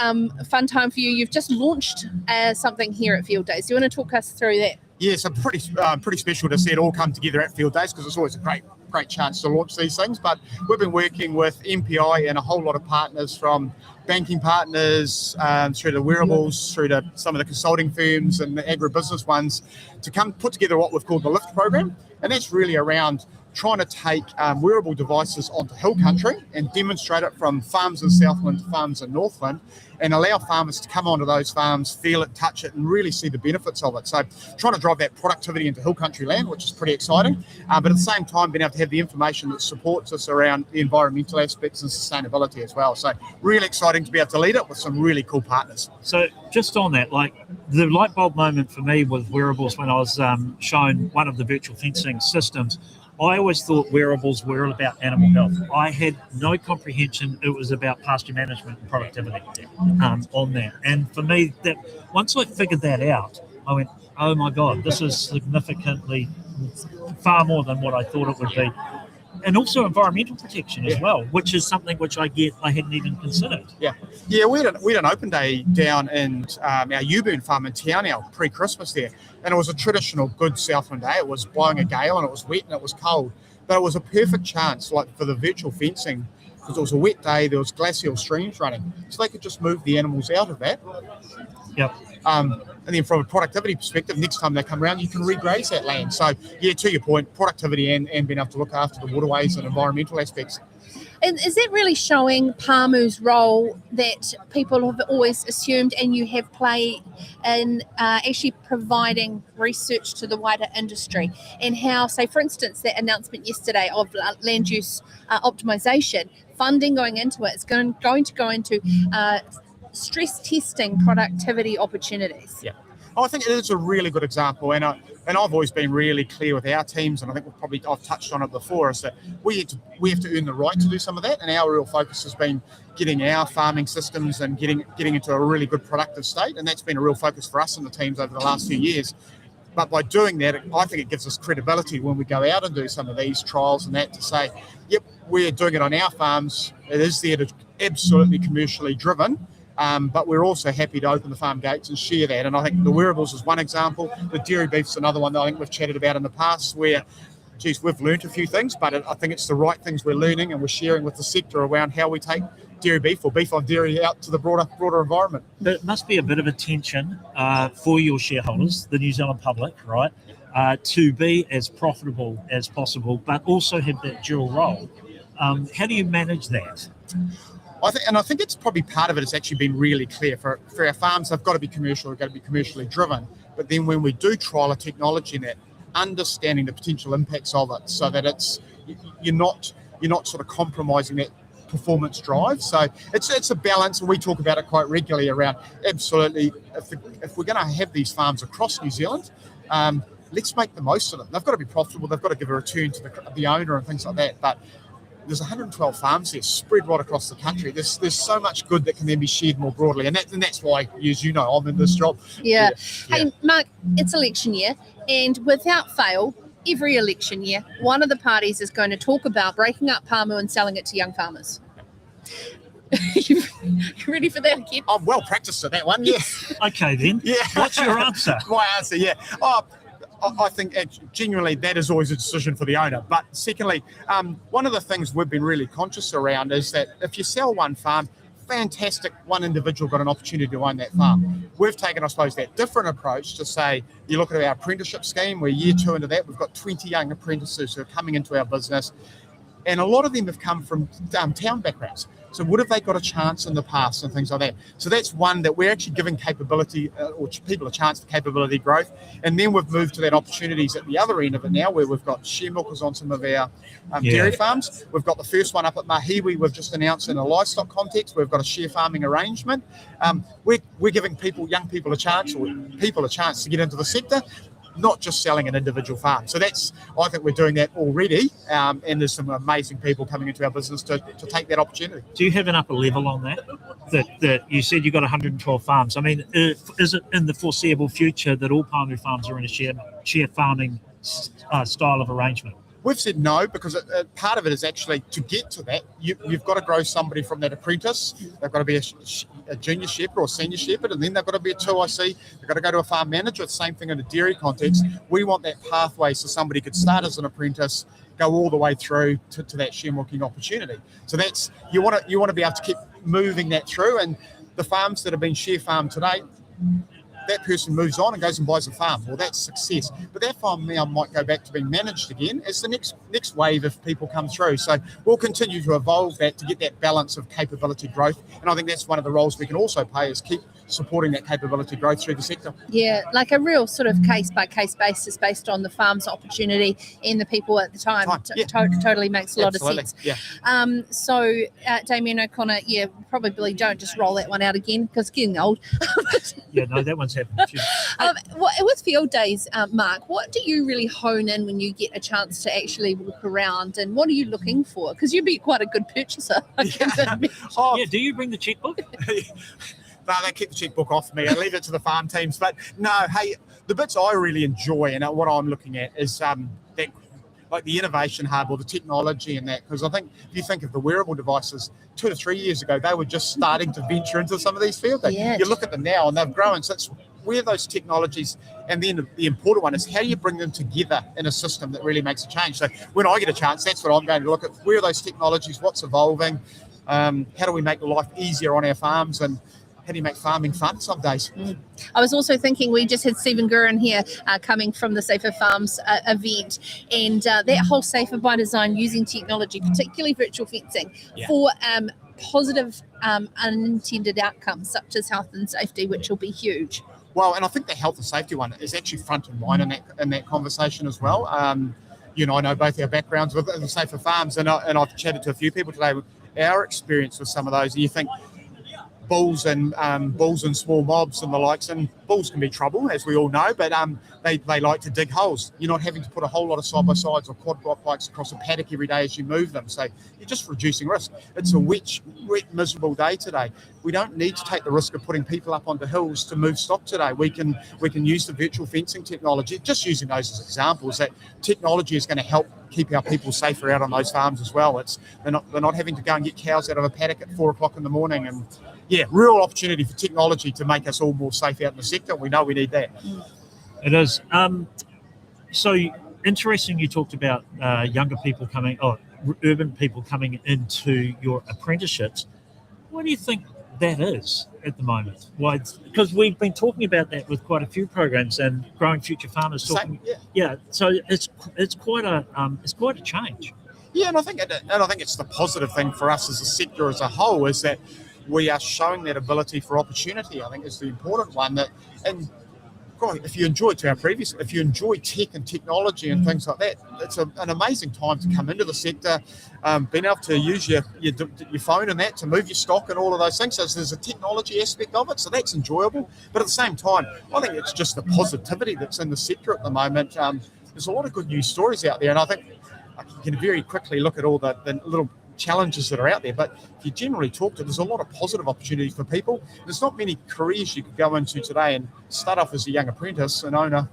fun time for you. You've just launched something here at Field Days. Do you want to talk us through that? Yeah, so pretty special to see it all come together at Field Days, because it's always a great chance to launch these things. But we've been working with MPI and a whole lot of partners, from banking partners through to wearables, through to some of the consulting firms and the agribusiness ones, to come put together what we've called the LIFT program. And that's really around trying to take wearable devices onto hill country and demonstrate it from farms in Southland to farms in Northland, and allow farmers to come onto those farms, feel it, touch it, and really see the benefits of it. So trying to drive that productivity into hill country land, which is pretty exciting, but at the same time being able to have the information that supports us around the environmental aspects and sustainability as well. So really exciting to be able to lead it with some really cool partners. So just on that, like the light bulb moment for me with wearables when I was shown one of the virtual fencing systems, I always thought wearables were about animal health. I had no comprehension it was about pasture management and productivity on that. And for me, that once I figured that out, I went, oh my God, this is significantly far more than what I thought it would be. And also environmental protection as well, which is something which I hadn't even considered. Yeah, we had an open day down in our Uburn farm in Taonau pre-Christmas there, and it was a traditional good Southland day. It was blowing a gale and it was wet and it was cold, but it was a perfect chance, like for the virtual fencing, because it was a wet day, there was glacial streams running, so they could just move the animals out of that. Yep. And then from a productivity perspective, next time they come around, you can regraze that land. So, yeah, to your point, productivity and being able to look after the waterways and environmental aspects. And is that really showing Pāmu's role that people have always assumed and you have played in actually providing research to the wider industry, and how, say, for instance, that announcement yesterday of land use optimisation, funding going into it is going to go into stress testing productivity opportunities. Yeah, I think it is a really good example, and I've always been really clear with our teams, and I think I've touched on it before, is that we have to earn the right to do some of that, and our real focus has been getting our farming systems and getting into a really good productive state, and that's been a real focus for us and the teams over the last few years. But by doing that, I think it gives us credibility when we go out and do some of these trials and that, to say, yep, we're doing it on our farms. It is there to absolutely commercially driven. But we're also happy to open the farm gates and share that. And I think the wearables is one example. The dairy beef's another one that I think we've chatted about in the past, where, geez, we've learnt a few things, but I think it's the right things we're learning and we're sharing with the sector around how we take dairy beef or beef on dairy out to the broader environment. There must be a bit of a tension for your shareholders, the New Zealand public, right, to be as profitable as possible, but also have that dual role. How do you manage that? I think it's probably part of it. It's actually been really clear for our farms. They've got to be commercial. They've got to be commercially driven. But then when we do trial a technology in that, understanding the potential impacts of it, so that you're not sort of compromising that performance drive. So it's a balance, and we talk about it quite regularly around absolutely. If we're going to have these farms across New Zealand, let's make the most of them. They've got to be profitable. They've got to give a return to the owner and things like that. But there's 112 farms there spread right across the country. There's so much good that can then be shared more broadly, and that's why, as you know, I'm in this job. Yeah. Hey, Mark, it's election year, and without fail, every election year, one of the parties is going to talk about breaking up Pāmu and selling it to young farmers. You ready for that again? I'm well practiced at that one. Yeah. Okay then. Yeah. What's your answer? My answer, yeah. I think genuinely that is always a decision for the owner. But secondly, one of the things we've been really conscious around is that if you sell one farm, fantastic, one individual got an opportunity to own that farm. We've taken, I suppose, that different approach to say, you look at our apprenticeship scheme, we're year 2 into that, we've got 20 young apprentices who are coming into our business, and a lot of them have come from town backgrounds. So what have they got a chance in the past and things like that? So that's one that we're actually giving capability or people a chance for capability growth. And then we've moved to that opportunities at the other end of it now, where we've got share milkers on some of our dairy farms. We've got the first one up at Mahiwi we've just announced in a livestock context. We've got a share farming arrangement. We're giving young people a chance to get into the sector, not just selling an individual farm. So I think we're doing that already, and there's some amazing people coming into our business to take that opportunity. Do you have an upper level on that? That you said you've got 112 farms. I mean, is it in the foreseeable future that all Pāmu farms are in a share farming style of arrangement? We've said no, because part of it is actually to get to that, you've got to grow somebody from that apprentice. They've got to be a junior shepherd or senior shepherd, and then they've got to be a 2IC. They've got to go to a farm manager. It's the same thing in a dairy context. We want that pathway so somebody could start as an apprentice, go all the way through to that share milking opportunity. So that's you want to be able to keep moving that through. And the farms that have been share farmed today, that person moves on and goes and buys a farm. Well, that's success. But that farm now might go back to being managed again as the next wave of people come through. So we'll continue to evolve that to get that balance of capability growth. And I think that's one of the roles we can also play, is keep supporting that capability growth through the sector. Yeah, like a real sort of case-by-case basis based on the farm's opportunity and the people at the time. Totally makes a lot of sense. Yeah. So, Damien O'Connor, probably don't just roll that one out again because it's getting old. Yeah, no, that one's happened. With field days, Mark, what do you really hone in when you get a chance to actually walk around, and what are you looking for? Because you'd be quite a good purchaser. Do you bring the checkbook? No, they keep the checkbook off me. I leave it to the farm teams. But no, hey, the bits I really enjoy and what I'm looking at is that, like the innovation hub or the technology and that. Because I think if you think of the wearable devices, 2 to 3 years ago, they were just starting to venture into some of these fields. Yeah. You look at them now and they've grown. So it's where those technologies, and then the important one is how do you bring them together in a system that really makes a change. So when I get a chance, that's what I'm going to look at. Where are those technologies? What's evolving? How do we make life easier on our farms? And how do you make farming fun some days? I was also thinking, we just had Stephen Guerin here coming from the Safer Farms event, and that whole Safer by Design, using technology, particularly virtual fencing, for positive unintended outcomes such as health and safety, which will be huge. Well, and I think the health and safety one is actually front of mind in that conversation as well. I know both our backgrounds with the Safer Farms, and I've chatted to a few people today with our experience with some of those, and you think bulls and small mobs and the likes, and bulls can be trouble, as we all know, but they like to dig holes. You're not having to put a whole lot of side-by-sides or quad bikes across a paddock every day as you move them, so you're just reducing risk. It's a wet, miserable day today. We don't need to take the risk of putting people up onto hills to move stock today. We can use the virtual fencing technology, just using those as examples, that technology is going to help keep our people safer out on those farms as well. They're not having to go and get cows out of a paddock at 4 o'clock in the morning. And real opportunity for technology to make us all more safe out in the sector. We know we need that. It is. So interesting, you talked about younger people urban people coming into your apprenticeships. What do you think that is at the moment? Why? Because we've been talking about that with quite a few programs, and Growing Future Farmers talking. So it's quite a change. Yeah, and I think it's the positive thing for us as a sector as a whole is that we are showing that ability for opportunity. I think is the important one. If you enjoy tech and technology and things like that, it's an amazing time to come into the sector, being able to use your phone and that to move your stock and all of those things. So there's a technology aspect of it, so that's enjoyable. But at the same time, I think it's just the positivity that's in the sector at the moment. There's a lot of good news stories out there, and I think you can very quickly look at all the little challenges that are out there, but if you generally talk to, there's a lot of positive opportunities for people. There's not many careers you could go into today and start off as a young apprentice and own a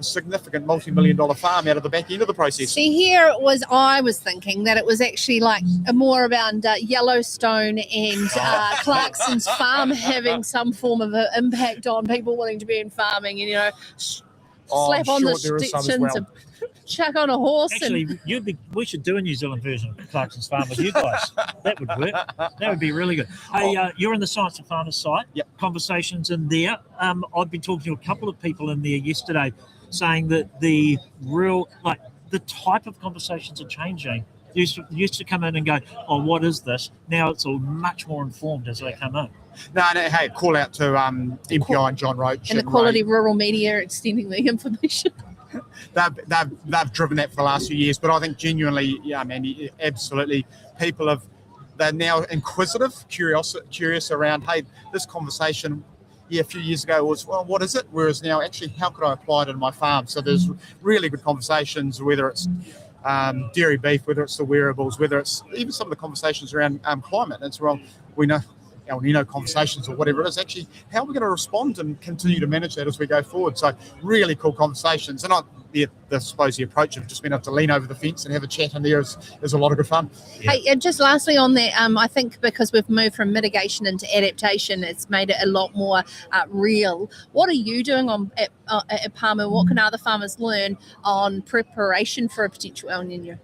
significant multi-million-dollar farm out of the back end of the process. See, I was thinking that it was actually like more around Yellowstone and Clarkson's farm having some form of an impact on people wanting to be in farming, and slap on the Stetsons and chuck on a horse. Actually, we should do a New Zealand version of Clarkson's Farm with you guys. That would work. That would be really good. Hey, you're in the Science of Farmers site. Yep. Conversations in there. I've been talking to a couple of people in there yesterday saying that the type of conversations are changing. Used to come in and go, oh, what is this? Now it's all much more informed as they come in. No, hey, call out to MPI and John Roach. And the quality of rural media extending the information. They've driven that for the last few years, but I think genuinely, man, absolutely, they're now inquisitive, curious around, hey, this conversation, a few years ago was, well, what is it? Whereas now, actually, how could I apply it in my farm? So there's really good conversations, whether it's dairy beef, whether it's the wearables, whether it's even some of the conversations around climate. It's we know El Nino conversations or whatever it is, actually, how are we going to respond and continue to manage that as we go forward? So really cool conversations. And I suppose the approach of just being able to lean over the fence and have a chat in there is a lot of good fun. Yeah. Hey, and just lastly on that, I think because we've moved from mitigation into adaptation, it's made it a lot more real. What are you doing at Pāmu? What can other farmers learn on preparation for a potential El Nino?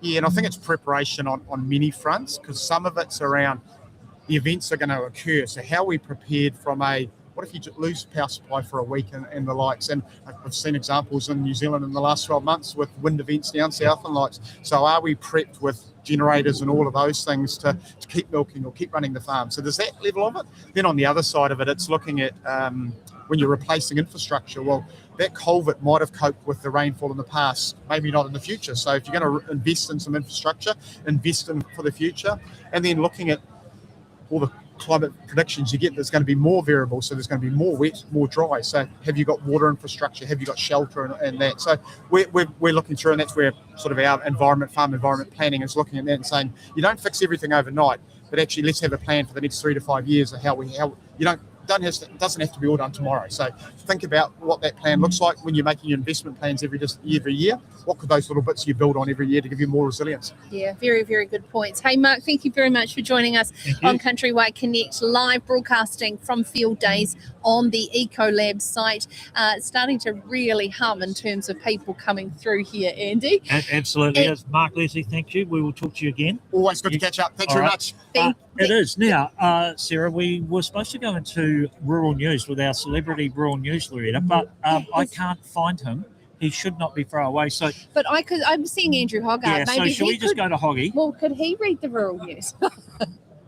Yeah, and I think it's preparation on many fronts, because some of it's around the events are going to occur. So how are we prepared from a What if you lose power supply for a week and the likes? And I've seen examples in New Zealand in the last 12 months with wind events down south and likes. So are we prepped with generators and all of those things to keep milking or keep running the farm? So there's that level of it. Then on the other side of it, it's looking at when you're replacing infrastructure. Well, that culvert might have coped with the rainfall in the past, maybe not in the future. So if you're going to invest in some infrastructure, invest in for the future. And then looking at all the climate predictions you get, there's going to be more variable. So there's going to be more wet, more dry. So have you got water infrastructure? Have you got shelter and that? So we're looking through, and that's where sort of our farm environment planning is looking at that and saying, you don't fix everything overnight, but actually let's have a plan for the next 3 to 5 years of how it doesn't have to be all done tomorrow. So think about what that plan looks like when you're making your investment plans every year. What could those little bits you build on every year to give you more resilience? Yeah, very, very good points. Hey, Mark, thank you very much for joining us on CountryWide Connect, live broadcasting from Field Days on the Ecolab site. Starting to really hum in terms of people coming through here, Andy. Absolutely. As Mark, Leslie, thank you. We will talk to you again. Always good to catch up. Thanks very much. It is. Now, Sarah, we were supposed to go into rural news with our celebrity rural newsletter, but I can't find him. He should not be far away. So, but I'm seeing Andrew Hoggard. Yeah, maybe so should we just go to Hoggy? Well, could he read the rural news?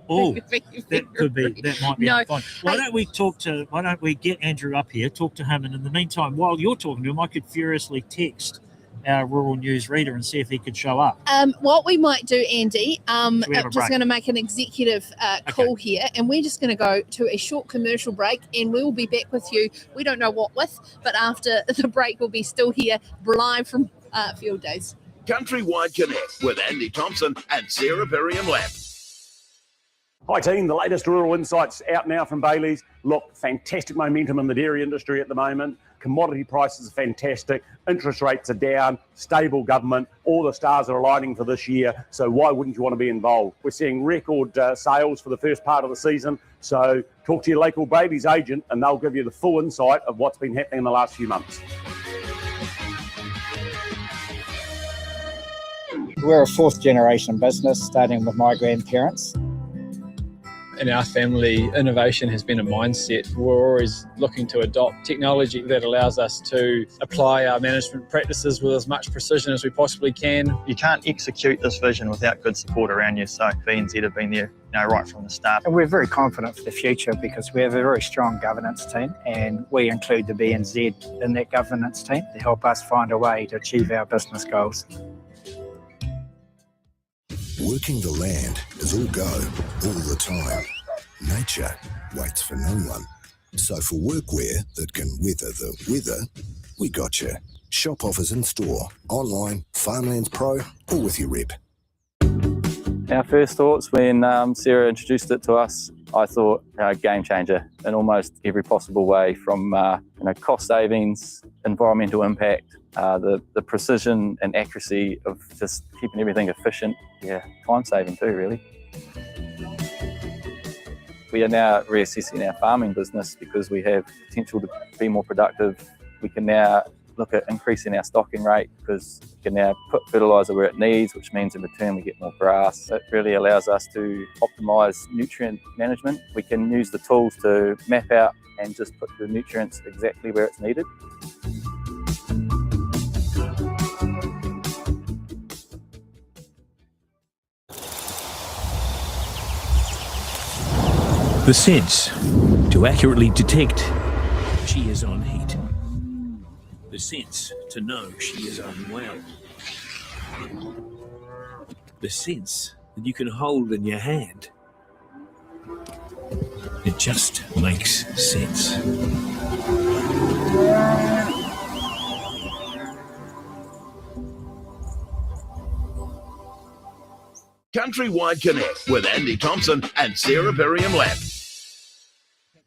Oh, that might be fun. Why don't we get Andrew up here, talk to him, and in the meantime, while you're talking to him, I could furiously text our rural news reader and see if he could show up. What we might do, Andy, I'm just break? going to make an executive call here, and we're just going to go to a short commercial break, and we will be back with you. We don't know what with, but after the break, we'll be still here live from Field Days. CountryWide Connect with Andy Thompson and Sarah Perriam-Lapp. Hi team, the latest rural insights out now from Bayleys. Look, fantastic momentum in the dairy industry at the moment. Commodity prices are fantastic. Interest rates are down. Stable government. All the stars are aligning for this year. So why wouldn't you want to be involved? We're seeing record sales for the first part of the season. So talk to your local Bayleys agent and they'll give you the full insight of what's been happening in the last few months. We're a fourth generation business, starting with my grandparents. In our family, innovation has been a mindset. We're always looking to adopt technology that allows us to apply our management practices with as much precision as we possibly can. You can't execute this vision without good support around you. So BNZ have been there, right from the start. And we're very confident for the future because we have a very strong governance team, and we include the BNZ in that governance team to help us find a way to achieve our business goals. Working the land is all go, all the time. Nature waits for no one. So for workwear that can weather the weather, we got you. Shop offers in store, online, Farmlands Pro, or with your rep. Our first thoughts when Sarah introduced it to us, I thought game changer in almost every possible way, from cost savings, environmental impact, the precision and accuracy of just keeping everything efficient. Yeah, time saving too, really. We are now reassessing our farming business because we have potential to be more productive. We can now look at increasing our stocking rate because we can now put fertiliser where it needs, which means in return we get more grass. It really allows us to optimise nutrient management. We can use the tools to map out and just put the nutrients exactly where it's needed. The sense to accurately detect she is on heat. The sense to know she is unwell. The sense that you can hold in your hand. It just makes sense. CountryWide Connect with Andy Thompson and Sarah Perriam-Lapp.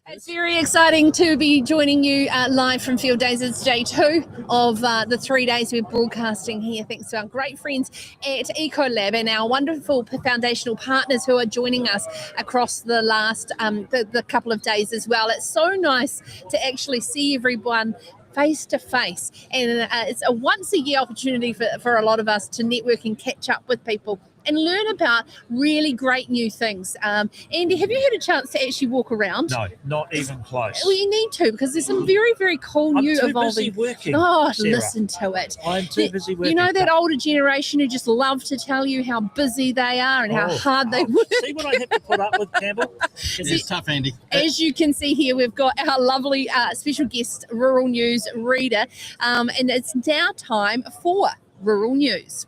It's very exciting to be joining you live from Field Days. It's day 2 of the 3 days we're broadcasting here, thanks to our great friends at Ecolab and our wonderful foundational partners who are joining us across the last the couple of days as well. It's so nice to actually see everyone face to face, and it's a once a year opportunity for a lot of us to network and catch up with people and learn about really great new things. Andy, have you had a chance to actually walk around? No, not even close. Well, you need to, because there's some very, very cool I'm new too evolving. busy working, Oh, Sarah. listen to it. I'm too busy working. You know that older generation who just love to tell you how busy they are and how hard they work. See what I have to put up with, Campbell? It's tough, Andy. As you can see here, we've got our lovely special guest, Rural News reader, and it's now time for Rural News.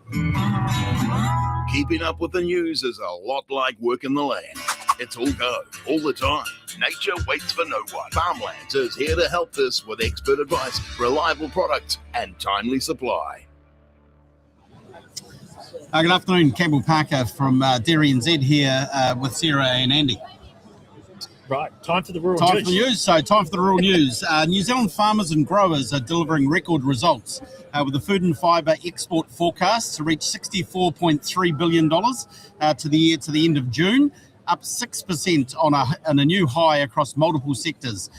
Keeping up with the news is a lot like working the land. It's all go, all the time. Nature waits for no one. Farmlands is here to help this with expert advice, reliable products, and timely supply. Good afternoon, Campbell Parker from Dairy NZ here with Sarah and Andy. Right, time for the rural Time news. for the news. So, time for the rural news. New Zealand farmers and growers are delivering record results with the food and fibre export forecast to reach $64.3 billion to the end of June, up 6% on a new high across multiple sectors.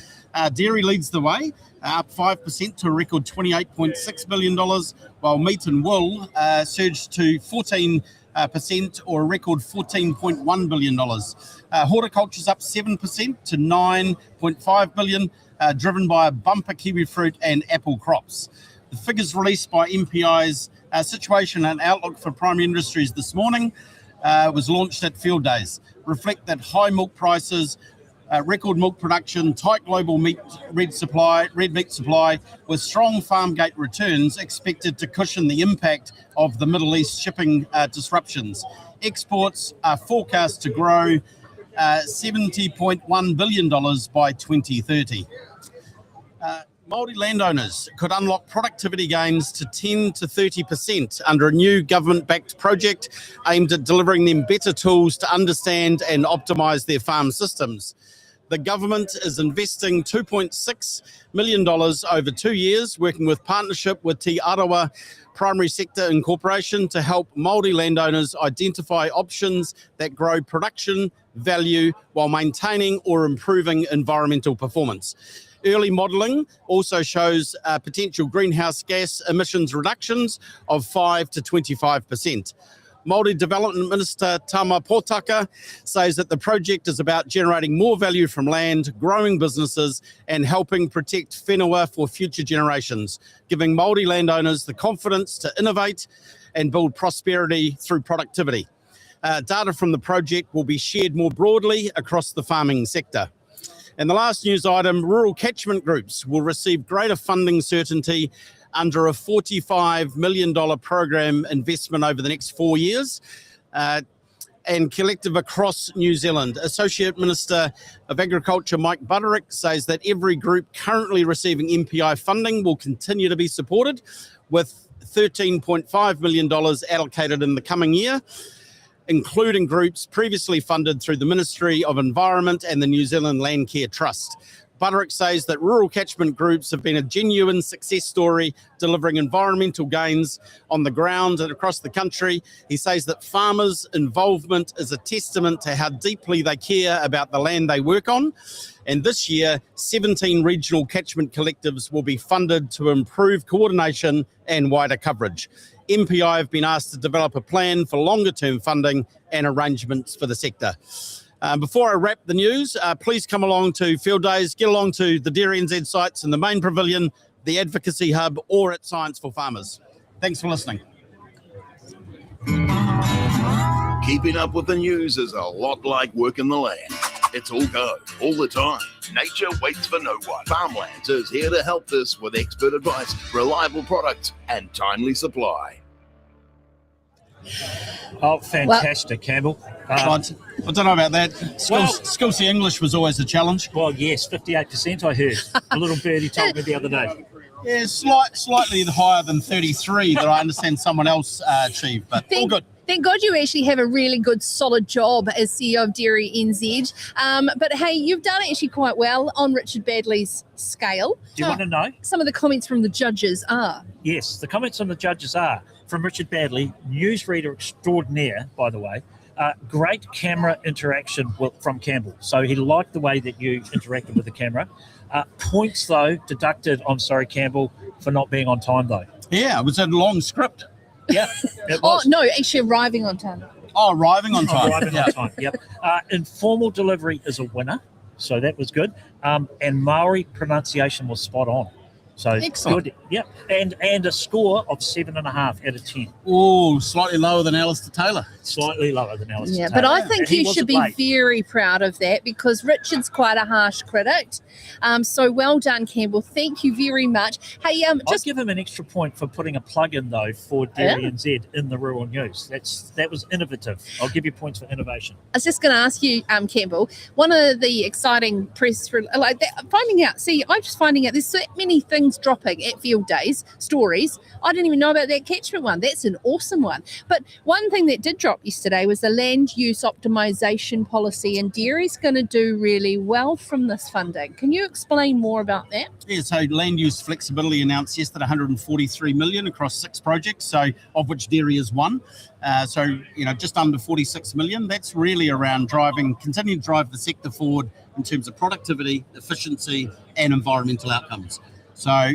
Dairy leads the way, up 5% to a record $28.6 billion, while meat and wool surged to 14% or a record $14.1 billion. Horticulture's up 7% to $9.5 billion, driven by a bumper kiwi fruit and apple crops. The figures released by MPI's Situation and Outlook for Primary Industries this morning was launched at Field Days, reflect that high milk prices, record milk production, tight global red meat supply, with strong farm gate returns expected to cushion the impact of the Middle East shipping disruptions. Exports are forecast to grow $70.1 billion by 2030. Māori landowners could unlock productivity gains to 10 to 30% under a new government-backed project aimed at delivering them better tools to understand and optimise their farm systems. The government is investing $2.6 million over 2 years, working with partnership with Te Arawa Primary Sector Incorporation to help Māori landowners identify options that grow production value while maintaining or improving environmental performance. Early modelling also shows potential greenhouse gas emissions reductions of 5 to 25%. Māori Development Minister Tama Potaka says that the project is about generating more value from land, growing businesses, and helping protect whenua for future generations, giving Māori landowners the confidence to innovate and build prosperity through productivity. Data from the project will be shared more broadly across the farming sector. And the last news item, rural catchment groups will receive greater funding certainty under a $45 million program investment over the next 4 years and collective across New Zealand. Associate Minister of Agriculture Mike Butterick says that every group currently receiving MPI funding will continue to be supported, with $13.5 million allocated in the coming year, including groups previously funded through the Ministry of Environment and the New Zealand Landcare Trust. Butterick says that rural catchment groups have been a genuine success story, delivering environmental gains on the ground and across the country. He says that farmers' involvement is a testament to how deeply they care about the land they work on. And this year, 17 regional catchment collectives will be funded to improve coordination and wider coverage. MPI have been asked to develop a plan for longer-term funding and arrangements for the sector. Before I wrap the news, please come along to Field Days, get along to the Dairy NZ sites in the main pavilion, the Advocacy Hub, or at Science for Farmers. Thanks for listening. Keeping up with the news is a lot like working the land. It's all go, all the time. Nature waits for no one. Farmlands is here to help this with expert advice, reliable products, and timely supply. Oh, fantastic, Campbell. I don't know about that. School C English was always a challenge. Well, yes, 58% I heard. A little birdie told me the other day. Yeah, slightly higher than 33 that I understand someone else achieved, but all good. Thank God you actually have a really good, solid job as CEO of Dairy NZ. But hey, you've done it actually quite well on Richard Badley's scale. Do you want to know? Some of the comments from the judges are. Yes, the comments from the judges are from Richard Badley, newsreader extraordinaire, by the way. Great camera interaction from Campbell. So he liked the way that you interacted with the camera. Points, though, deducted, I'm sorry, Campbell, for not being on time, though. Yeah, it was a long script. Yeah, it was. Oh, no, actually arriving on time. Oh, arriving on time. Arriving on time, yep. Informal delivery is a winner, so that was good. And Maori pronunciation was spot on. So Excellent. Good. Yep. And a score of 7.5 out of 10. Oh, slightly lower than Alistair Taylor. Slightly lower than Alistair Yeah, Taylor. but I think He you should wasn't be late. very proud of that because Richard's quite a harsh critic. So well done, Campbell. Thank you very much. Hey, I'll just give him an extra point for putting a plug in though for Dairy NZ in the rural news. That was innovative. I'll give you points for innovation. I was just going to ask you, Campbell, one of the exciting press, like that, I'm just finding out there's so many things dropping at field days, stories. I didn't even know about that catchment one. That's an awesome one. But one thing that did drop yesterday was the land use optimisation policy, and dairy's going to do really well from this funding. Can you explain more about that? Yeah, so land use flexibility announced yesterday 143 million across 6 projects, so of which dairy is one. So, just under 46 million. That's really around continue to drive the sector forward in terms of productivity, efficiency, and environmental outcomes. So,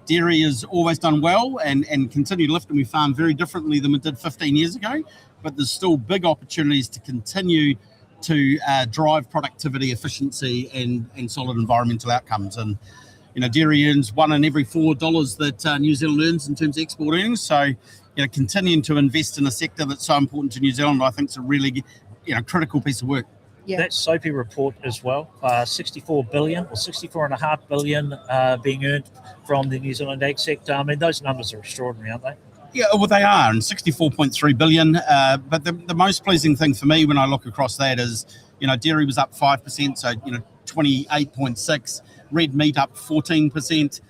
dairy has always done well and continue to lift, and we farm very differently than we did 15 years ago, but there's still big opportunities to continue to drive productivity, efficiency, and solid environmental outcomes. And, dairy earns $1 in every $4 that New Zealand earns in terms of export earnings. So, continuing to invest in a sector that's so important to New Zealand, I think is a really, critical piece of work. Yeah. That SOAPI report as well, 64 billion or 64.5 billion being earned from the New Zealand ag sector. I mean, those numbers are extraordinary, aren't they? Yeah, well, they are, and 64.3 billion. But the most pleasing thing for me when I look across that is, dairy was up 5%, so 28.6. Red meat up 14%.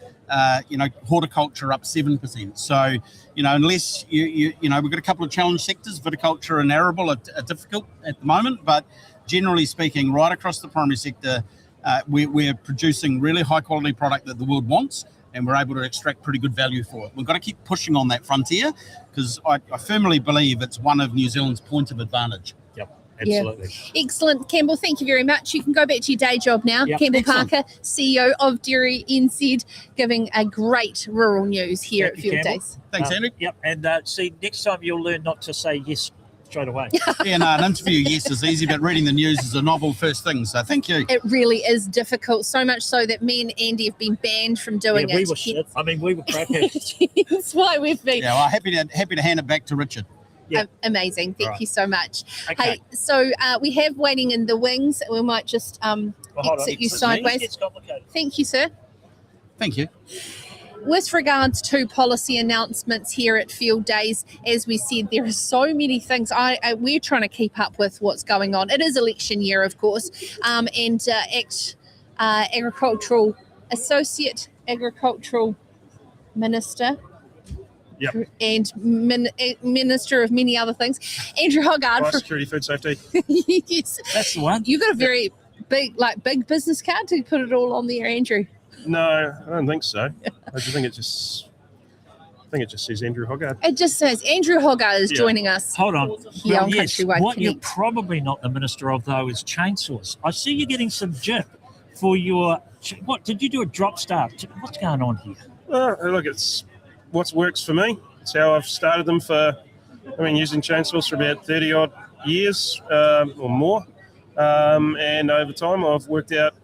Horticulture up 7%. So, unless we've got a couple of challenge sectors, viticulture and arable are difficult at the moment, but generally speaking, right across the primary sector, we're producing really high quality product that the world wants, and we're able to extract pretty good value for it. We've got to keep pushing on that frontier because I firmly believe it's one of New Zealand's points of advantage. Yep, absolutely. Yeah. Excellent, Campbell. Thank you very much. You can go back to your day job now. Yep. Campbell Excellent. Parker, CEO of Dairy NZ, giving a great rural news here Thank at you, Field Campbell. Days. Thanks, Andrew. Yep, and see, next time you'll learn not to say yes straight away. Yeah, no, an interview, yes, is easy, but reading the news is a novel first thing. So thank you. It really is difficult, so much so that me and Andy have been banned from doing Yeah, we it. were shit. I mean, we were crackheads. That's why we've been Yeah, well, happy to hand it back to Richard. Yeah. amazing. Thank Right. you so much. Okay. Hey, so we have waiting in the wings. We might just Well, hold on. exit you It sideways. gets complicated. Thank you, sir. Thank you. With regards to policy announcements here at Field Days, as we said, there are so many things. We're trying to keep up with what's going on. It is election year, of course, and Agricultural Associate Agricultural Minister. Yep. And Minister of many other things, Andrew Hoggard. Biosecurity, food safety. Yes, that's the one. You got a very big business card to put it all on there, Andrew. No, I don't think so. I just think it just says Andrew Hoggard. It just says Andrew Hoggard is Yeah. joining us. Hold on. Here on yes, CountryWide what you're Connect. probably not the minister of, though, is chainsaws. I see you getting some jip for your... What, did you do a drop start? What's going on here? Look, it's what works for me. It's how I've started them using chainsaws for about 30 odd years or more. And over time, I've worked out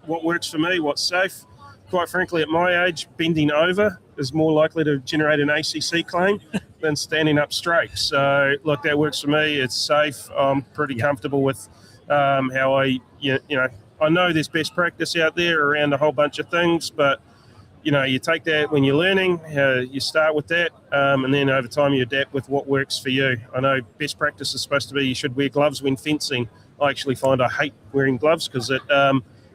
what works for me, what's safe. Quite frankly, at my age, bending over is more likely to generate an ACC claim than standing up straight. So, look, that works for me. It's safe. I'm pretty comfortable with how I know there's best practice out there around a whole bunch of things, but, you take that when you're learning, you start with that, and then over time you adapt with what works for you. I know best practice is supposed to be you should wear gloves when fencing. I actually find I hate wearing gloves because it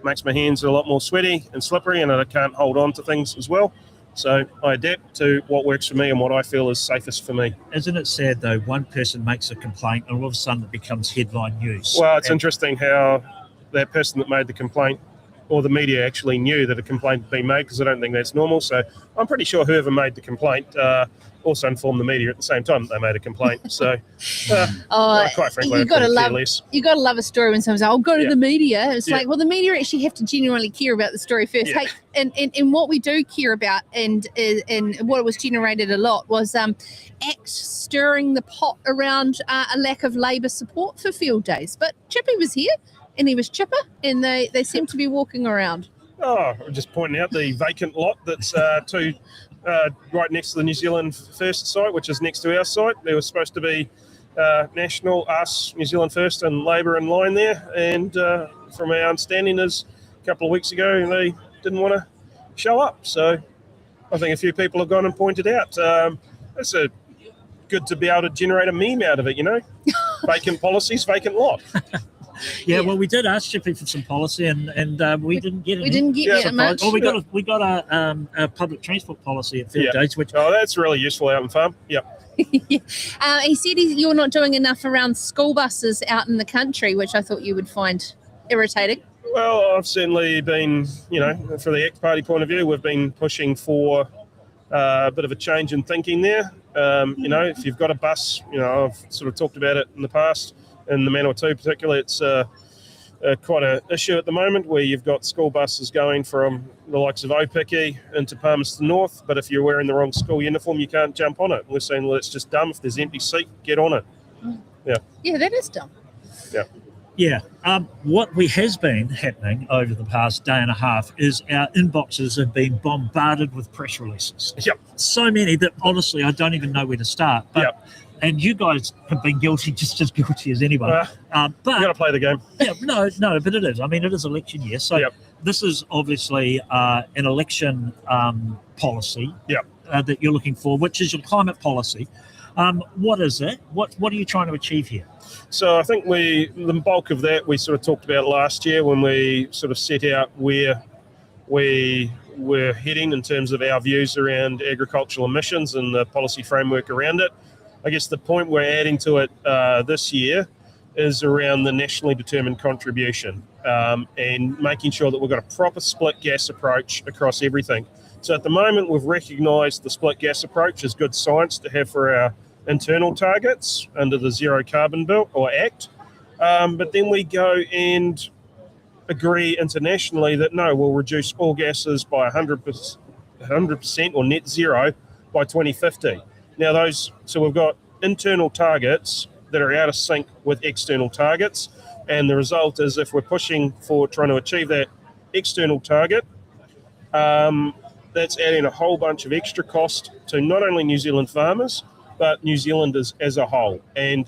makes my hands a lot more sweaty and slippery, and I can't hold on to things as well. So I adapt to what works for me and what I feel is safest for me. Isn't it sad, though, one person makes a complaint and all of a sudden it becomes headline news? Well, it's interesting how that person that made the complaint or the media actually knew that a complaint had been made, because I don't think that's normal. So I'm pretty sure whoever made the complaint also informed the media at the same time that they made a complaint. So quite frankly, you got to love love a story when someone's like, "I'll go to the media." It's Yeah. like, well, the media actually have to genuinely care about the story first. Yeah. Hey, and what we do care about, and what was generated a lot was ACT stirring the pot around a lack of Labor support for field days. But Chippy was here, and he was chipper, and they seem to be walking around. Oh, I'm just pointing out the vacant lot that's right next to the New Zealand First site, which is next to our site. There was supposed to be National, us, New Zealand First, and Labor in line there. And from our understanding is a couple of weeks ago, they didn't want to show up. So I think a few people have gone and pointed out. It's good to be able to generate a meme out of it, Vacant policies, vacant lot. Yeah, well, we did ask Chippy for some policy, and we didn't get it. We didn't get that much. Well, we got a public transport policy at field days, which that's really useful out in farm. Yeah. He said you're not doing enough around school buses out in the country, which I thought you would find irritating. Well, I've certainly been, for the ACT Party point of view, we've been pushing for a bit of a change in thinking there. If you've got a bus, I've sort of talked about it in the past. In the Manawatu particularly, it's quite an issue at the moment where you've got school buses going from the likes of Opiki into Palmerston North, but if you're wearing the wrong school uniform, you can't jump on it. We're saying, well, it's just dumb. If there's an empty seat, get on it. Yeah, that is dumb. Yeah. What has been happening over the past day and a half is our inboxes have been bombarded with press releases. Yep. So many that honestly I don't even know where to start. But, and you guys have been guilty, just as guilty as anyone. But you got to play the game. Yeah, no, but it is. I mean, it is election year, so this is obviously an election policy that you're looking for, which is your climate policy. What is it? What are you trying to achieve here? So I think the bulk of that we sort of talked about last year when we sort of set out where we were heading in terms of our views around agricultural emissions and the policy framework around it. I guess the point we're adding to it this year is around the nationally determined contribution and making sure that we've got a proper split gas approach across everything. So at the moment, we've recognised the split gas approach as good science to have for our internal targets under the Zero Carbon Bill or Act. But then we go and agree internationally that no, we'll reduce all gases by 100% or net zero by 2050. Now so we've got internal targets that are out of sync with external targets, and the result is if we're pushing for trying to achieve that external target, that's adding a whole bunch of extra cost to not only New Zealand farmers, but New Zealanders as a whole. And,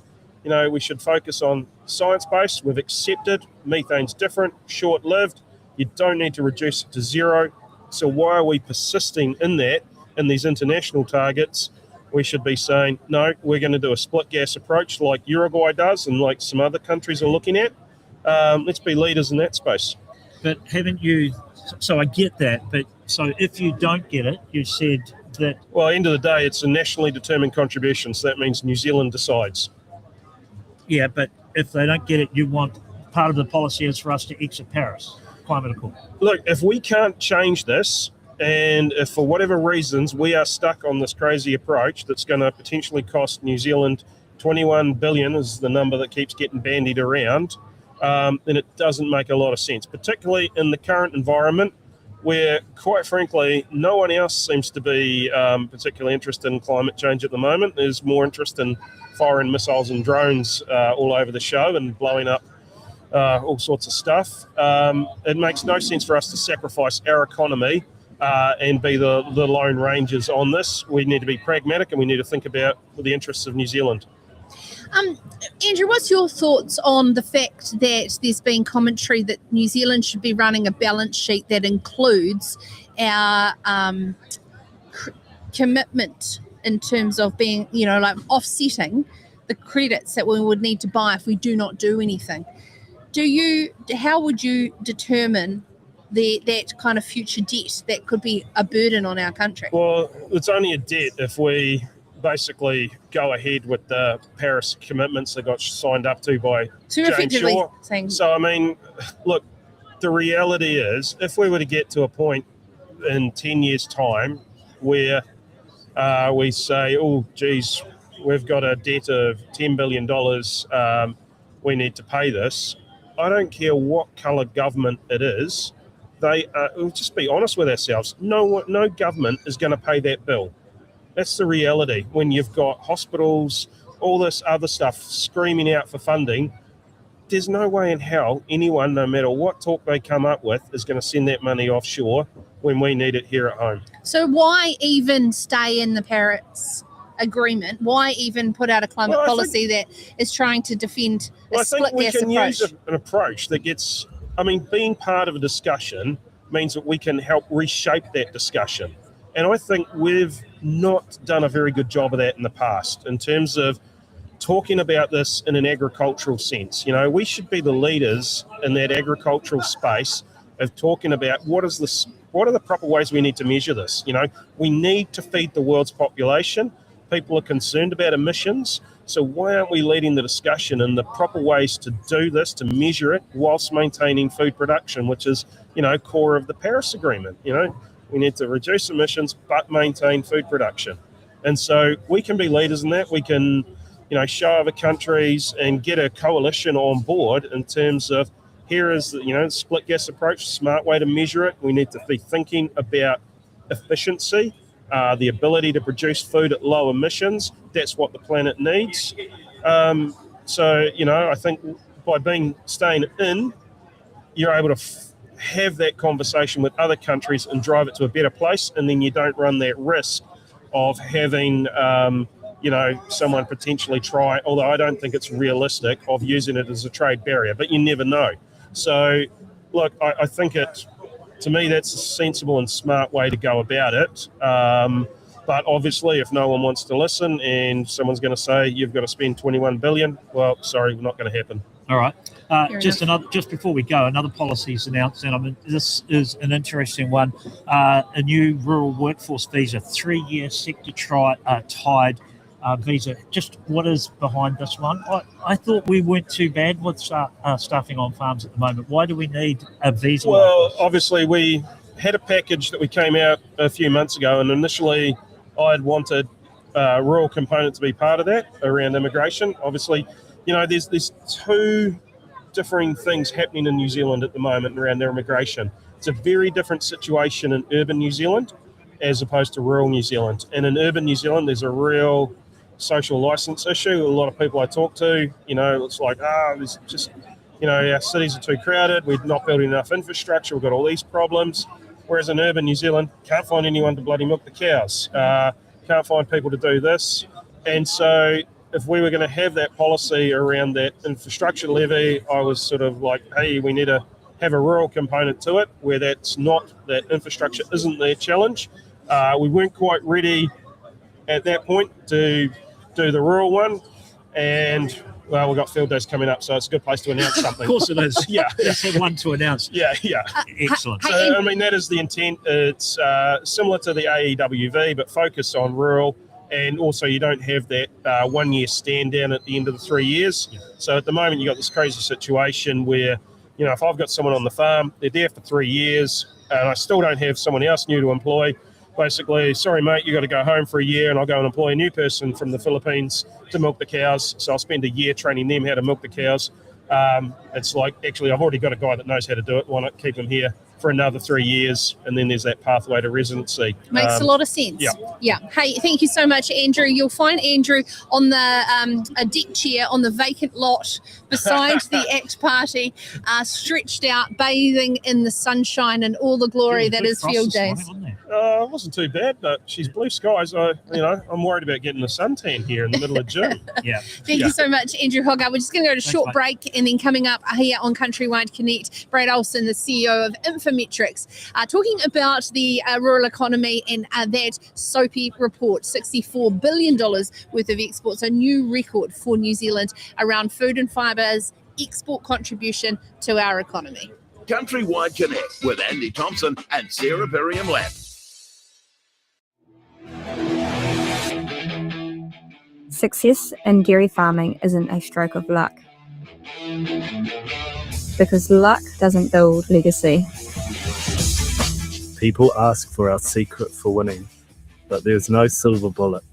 we should focus on science-based. We've accepted methane's different, short-lived. You don't need to reduce it to zero. So why are we persisting in that in these international targets? We should be saying, no, we're going to do a split gas approach like Uruguay does and like some other countries are looking at. Let's be leaders in that space. But haven't you, so I get that, but so if you don't get it, you said that... Well, at the end of the day, it's a nationally determined contribution, so that means New Zealand decides. Yeah, but if they don't get it, you want, part of the policy is for us to exit Paris Climate Accord. Look, if we can't change this, and if for whatever reasons we are stuck on this crazy approach that's going to potentially cost New Zealand 21 billion is the number that keeps getting bandied around, then it doesn't make a lot of sense, particularly in the current environment where, quite frankly, no one else seems to be particularly interested in climate change at the moment. There's more interest in firing missiles and drones all over the show and blowing up all sorts of stuff. It makes no sense for us to sacrifice our economy and be the lone rangers on this. We need to be pragmatic and we need to think about the interests of New Zealand. Andrew, what's your thoughts on the fact that there's been commentary that New Zealand should be running a balance sheet that includes our commitment in terms of being, like offsetting the credits that we would need to buy if we do not do anything? How would you determine that kind of future debt that could be a burden on our country? Well, it's only a debt if we basically go ahead with the Paris commitments that got signed up to by Jane Shaw. So, I mean, look, the reality is, if we were to get to a point in 10 years' time where we say, oh, geez, we've got a debt of $10 billion, we need to pay this, I don't care what colour government it is, we'll just be honest with ourselves, no government is going to pay that bill. That's the reality. When you've got hospitals, all this other stuff screaming out for funding, there's no way in hell anyone, no matter what talk they come up with, is going to send that money offshore when we need it here at home. So why even stay in the Paris Agreement? Why even put out a climate policy that is trying to defend a split gas approach? I think we can use an approach that gets, being part of a discussion means that we can help reshape that discussion. And I think we've not done a very good job of that in the past in terms of talking about this in an agricultural sense. We should be the leaders in that agricultural space of talking about what are the proper ways we need to measure this. We need to feed the world's population. People are concerned about emissions. So why aren't we leading the discussion in the proper ways to do this, to measure it, whilst maintaining food production, which is, core of the Paris Agreement. We need to reduce emissions but maintain food production. And so we can be leaders in that. We can, show other countries and get a coalition on board in terms of here is, split gas approach, smart way to measure it. We need to be thinking about efficiency, the ability to produce food at low emissions. That's what the planet needs. I think by staying in, you're able to have that conversation with other countries and drive it to a better place, and then you don't run that risk of having someone potentially try, although I don't think it's realistic, of using it as a trade barrier, but you never know. So look, I think to me that's a sensible and smart way to go about it, but obviously if no one wants to listen and someone's going to say you've got to spend 21 billion, well, sorry, not going to happen. All right. Just before we go, another policy is announced, and this is an interesting one. A new rural workforce visa, 3-year sector tied visa. Just what is behind this one? I thought we weren't too bad with staffing on farms at the moment. Why do we need a visa? Well, obviously we had a package that we came out a few months ago, and initially I had wanted a rural component to be part of that around immigration. Obviously, there's two differing things happening in New Zealand at the moment around their immigration. It's a very different situation in urban New Zealand as opposed to rural New Zealand. And in urban New Zealand, there's a real social license issue. A lot of people I talk to, it's like, there's just, our cities are too crowded. We're not building enough infrastructure. We've got all these problems. Whereas in urban New Zealand, can't find anyone to bloody milk the cows. Can't find people to do this. And so if we were going to have that policy around that infrastructure levy, I was sort of like, hey, we need to have a rural component to it where that infrastructure isn't their challenge. We weren't quite ready at that point to do the rural one. And, well, we've got field days coming up, so it's a good place to announce something. Of course it is. Yeah. That's the one to announce. Yeah. Excellent. So, that is the intent. It's similar to the AEWV, but focused on rural. And also you don't have that 1-year stand down at the end of the 3 years. Yeah. So at the moment you've got this crazy situation where, if I've got someone on the farm, they're there for 3 years and I still don't have someone else new to employ. Basically, sorry, mate, you got to go home for a year and I'll go and employ a new person from the Philippines to milk the cows. So I'll spend a year training them how to milk the cows. It's like, actually, I've already got a guy that knows how to do it. Why not keep him here for another 3 years? And then there's that pathway to residency. Makes a lot of sense. Yeah. Hey, thank you so much, Andrew. You'll find Andrew on the a deck chair on the vacant lot beside the ACT Party, stretched out, bathing in the sunshine and all the glory that is field days. It wasn't too bad, but she's blue skies. I'm worried about getting a suntan here in the middle of June. Yeah. Thank you so much, Andrew Hoggard. We're just going to go to a short break, and then coming up here on CountryWide Connect, Brad Olsen, the CEO of Infometrics, talking about the rural economy and that soapy report, $64 billion worth of exports, a new record for New Zealand around food and fibres export contribution to our economy. CountryWide Connect with Andy Thompson and Sarah Perriam-Lapp. Success in dairy farming isn't a stroke of luck. because luck doesn't build legacy. People ask for our secret for winning, but there's no silver bullet.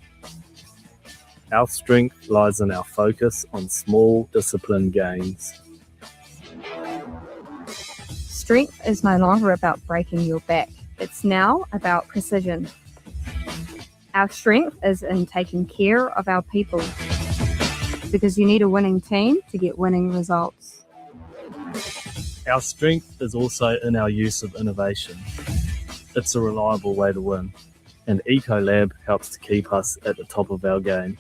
Our strength lies in our focus on small, disciplined gains. Strength is no longer about breaking your back. It's now about precision. Our strength is in taking care of our people, because you need a winning team to get winning results. Our strength is also in our use of innovation. It's a reliable way to win, and Ecolab helps to keep us at the top of our game.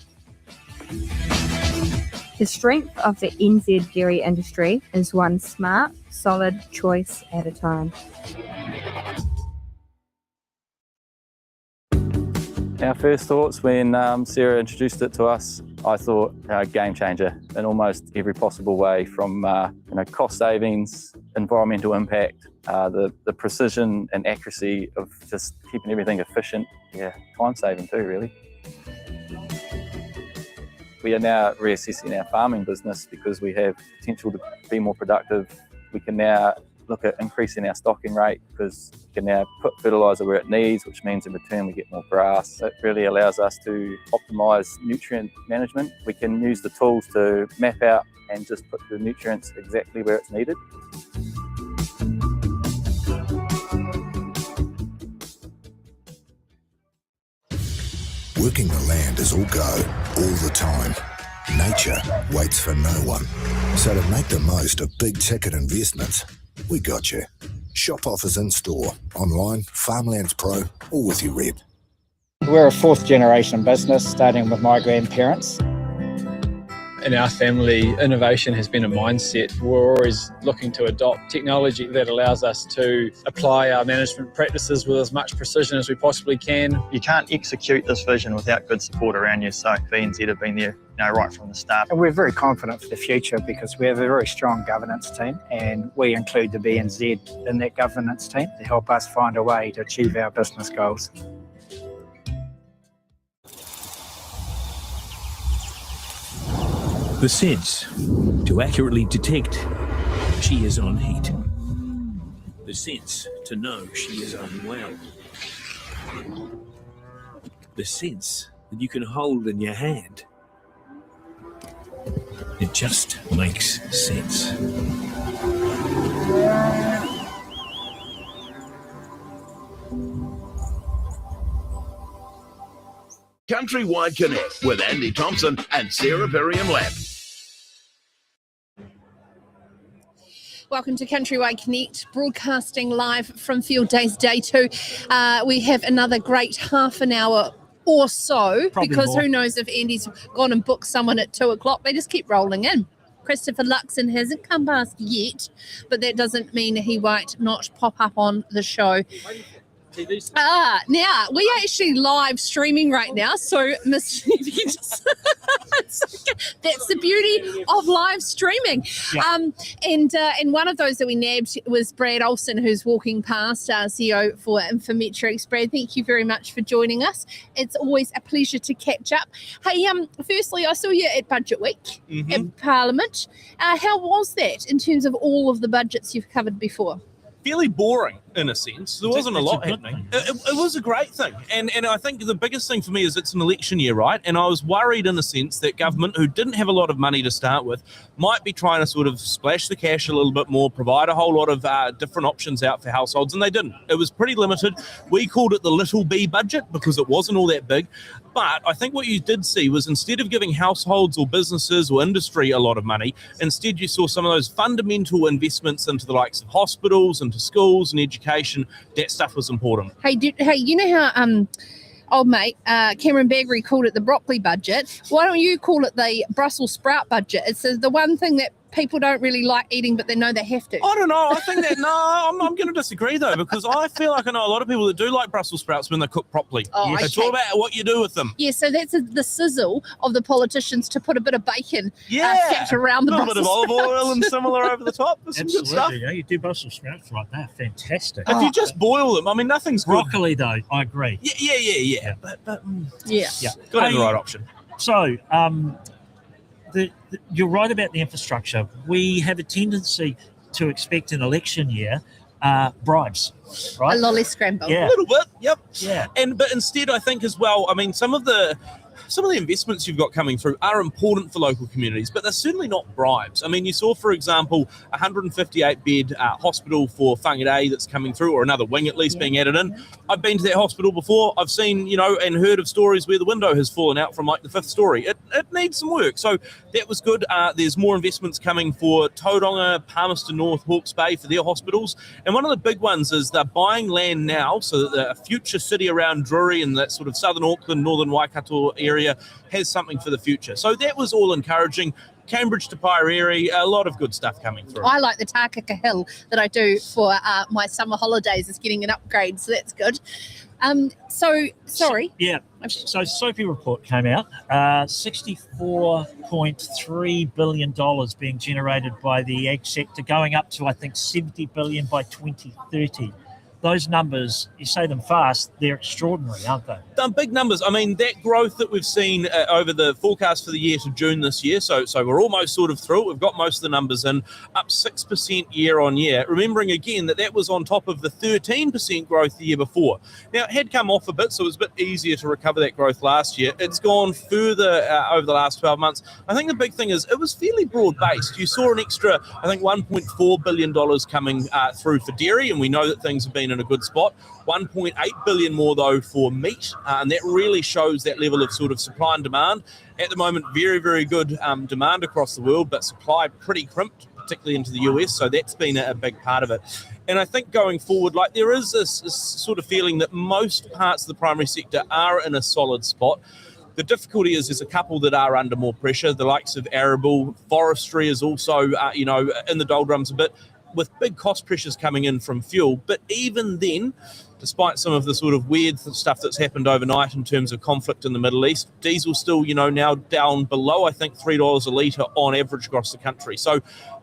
The strength of the NZ dairy industry is one smart, solid choice at a time. Our first thoughts when Sarah introduced it to us, I thought game changer in almost every possible way, from cost savings, environmental impact, the precision and accuracy of just keeping everything efficient. Time saving too, really. We are now reassessing our farming business because we have potential to be more productive. We can now look at increasing our stocking rate because we can now put fertiliser where it needs, which means in return we get more grass. It really allows us to optimise nutrient management. We can use the tools to map out and just put the nutrients exactly where it's needed. Working the land is all go, all the time. Nature waits for no one. So to make the most of big ticket investments, we got you. Shop offers in store, online, Farmlands Pro, or with your rep. We're a fourth generation business, starting with my grandparents. In our family, innovation has been a mindset. We're always looking to adopt technology that allows us to apply our management practices with as much precision as we possibly can. You can't execute this vision without good support around you, so BNZ have been there right from the start. And we're very confident for the future because we have a very strong governance team, and we include the BNZ in that governance team to help us find a way to achieve our business goals. The sense to accurately detect she is on heat. The sense to know she is unwell. The sense that you can hold in your hand. It just makes sense. CountryWide Connect with Andy Thompson and Sarah Perriam-Lapp. Welcome to CountryWide Connect, broadcasting live from Field Days Day 2. We have another great half an hour or so, Probably because more. who knows if Andy's gone and booked someone at 2 o'clock. They just keep rolling in. Christopher Luxon hasn't come past yet, but that doesn't mean he might not pop up on the show. Now we are actually live streaming right now, so Miss that's the beauty of live streaming. Yeah. And one of those that we nabbed was Brad Olsen, who's walking past, our CEO for Infometrics. Brad, thank you very much for joining us. It's always a pleasure to catch up. Hey, firstly, I saw you at Budget Week at Parliament. How was that in terms of all of the budgets you've covered before? Fairly boring in a sense. There wasn't a lot happening. It was a great thing. And I think the biggest thing for me is it's an election year, right? And I was worried in a sense that government, who didn't have a lot of money to start with, might be trying to sort of splash the cash a little bit more, provide a whole lot of different options out for households, and they didn't. It was pretty limited. We called it the little B budget because it wasn't all that big. But I think what you did see was, instead of giving households or businesses or industry a lot of money, instead you saw some of those fundamental investments into the likes of hospitals, into schools and education. That stuff was important. Hey, you know how old mate Cameron Baggery called it the broccoli budget? Why don't you call it the Brussels sprout budget? It's the one thing that people don't really like eating, but they know they have to. I don't know. I think that, I'm going to disagree, though, because I feel like I know a lot of people that do like Brussels sprouts when they're cooked properly. Oh, It's okay. all about what you do with them. Yeah, so that's the sizzle of the politicians to put a bit of bacon fat around the a little bit of Brussels olive sprouts. oil and similar over the top. There's some good stuff. Absolutely, yeah, you do Brussels sprouts like that, fantastic. If you just boil them, I mean, nothing's broccoli though. I agree. Yeah. But yeah, got to have the right option. So, you're right about the infrastructure. We have a tendency to expect an election year bribes, right? A lolly scramble. Yeah. A little bit, yep. Yeah. But instead, I think as well, I mean, some of the investments you've got coming through are important for local communities, but they're certainly not bribes. I mean, you saw, for example, a 158-bed hospital for Whangarei that's coming through, or another wing at least being added in. I've been to that hospital before. I've seen, and heard of stories where the window has fallen out from like the 5th story. It needs some work. So that was good. There's more investments coming for Tauranga, Palmerston North, Hawke's Bay for their hospitals. And one of the big ones is they're buying land now so that a future city around Drury and that sort of southern Auckland, northern Waikato area has something for the future. So that was all encouraging. Cambridge to Pyreary, a lot of good stuff coming through. I like the Tākaka Hill that I do for my summer holidays is getting an upgrade, so that's good. So Soapy report came out. $64.3 billion being generated by the ag sector, going up to I think $70 billion by 2030. Those numbers, you say them fast, they're extraordinary, aren't they? They're big numbers. I mean, that growth that we've seen over the forecast for the year to June this year, so we're almost sort of through it. We've got most of the numbers in, up 6% year on year. Remembering again that was on top of the 13% growth the year before. Now, it had come off a bit, so it was a bit easier to recover that growth last year. It's gone further over the last 12 months. I think the big thing is it was fairly broad-based. You saw an extra, I think, $1.4 billion coming through for dairy, and we know that things have been in a good spot. 1.8 billion more though for meat, and that really shows that level of sort of supply and demand. At the moment, very, very good demand across the world, but supply pretty crimped, particularly into the US, so that's been a big part of it. And I think going forward, like there is this sort of feeling that most parts of the primary sector are in a solid spot. The difficulty is there's a couple that are under more pressure, the likes of arable. Forestry is also, in the doldrums a bit, with big cost pressures coming in from fuel. But even then, despite some of the sort of weird stuff that's happened overnight in terms of conflict in the Middle East, diesel still, now down below, I think, $3 a litre on average across the country. So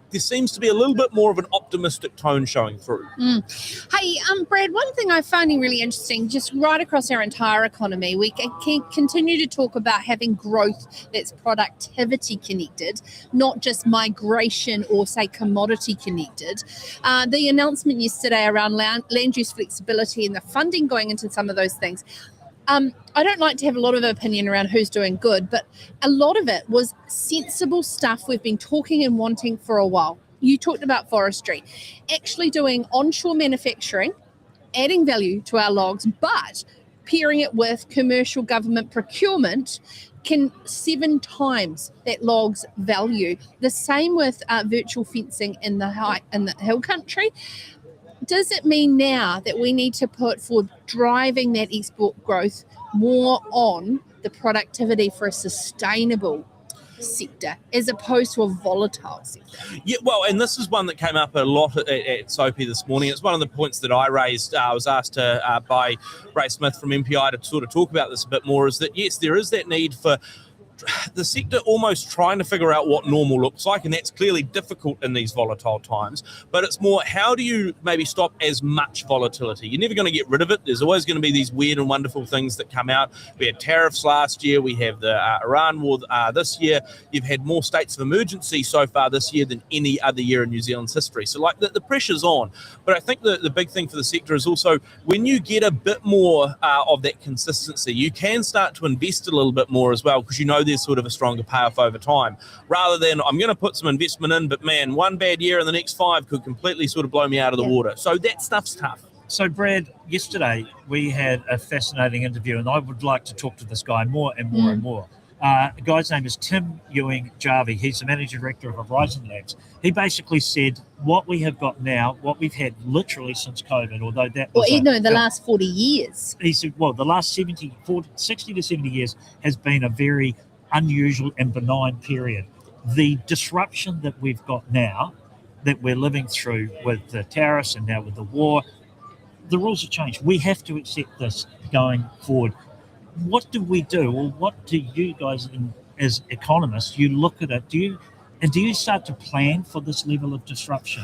there seems to be a little bit more of an optimistic tone showing through. Hey, Brad, one thing I find really interesting, just right across our entire economy, we can continue to talk about having growth that's productivity connected, not just migration or, say, commodity connected. The announcement yesterday around land use flexibility and the funding going into some of those things, I don't like to have a lot of opinion around who's doing good, but a lot of it was sensible stuff we've been talking and wanting for a while. You talked about forestry, actually doing onshore manufacturing, adding value to our logs, but pairing it with commercial government procurement can 7 times that log's value. The same with virtual fencing in the hill country. Does it mean now that we need to put forward driving that export growth more on the productivity for a sustainable sector as opposed to a volatile sector? Yeah, well, and this is one that came up a lot at Soapy this morning. It's one of the points that I raised. I was asked by Ray Smith from MPI to sort of talk about this a bit more, is that, yes, there is that need for the sector almost trying to figure out what normal looks like, and that's clearly difficult in these volatile times. But it's more, how do you maybe stop as much volatility? You're never going to get rid of it. There's always going to be these weird and wonderful things that come out. We had tariffs last year. We have the Iran war this year. You've had more states of emergency so far this year than any other year in New Zealand's history. So like the pressure's on. But I think the big thing for the sector is also when you get a bit more of that consistency, you can start to invest a little bit more as well, because you know there's sort of a stronger payoff over time, rather than I'm going to put some investment in, but man, one bad year in the next 5 could completely sort of blow me out of the water. So that stuff's tough. So Brad, yesterday we had a fascinating interview, and I would like to talk to this guy more and more and more. The guy's name is Tim Ewing-Jarvie. He's the managing director of Wrightson Labs. He basically said what we have got now, what we've had literally since COVID, although that was the last 40 years. He said, well, the last 60 to 70 years has been a very unusual and benign period. The disruption that we've got now, that we're living through with the tariffs and now with the war, the rules have changed. We have to accept this going forward. What do we do, or what do you guys, as economists, you look at it? Do you start to plan for this level of disruption?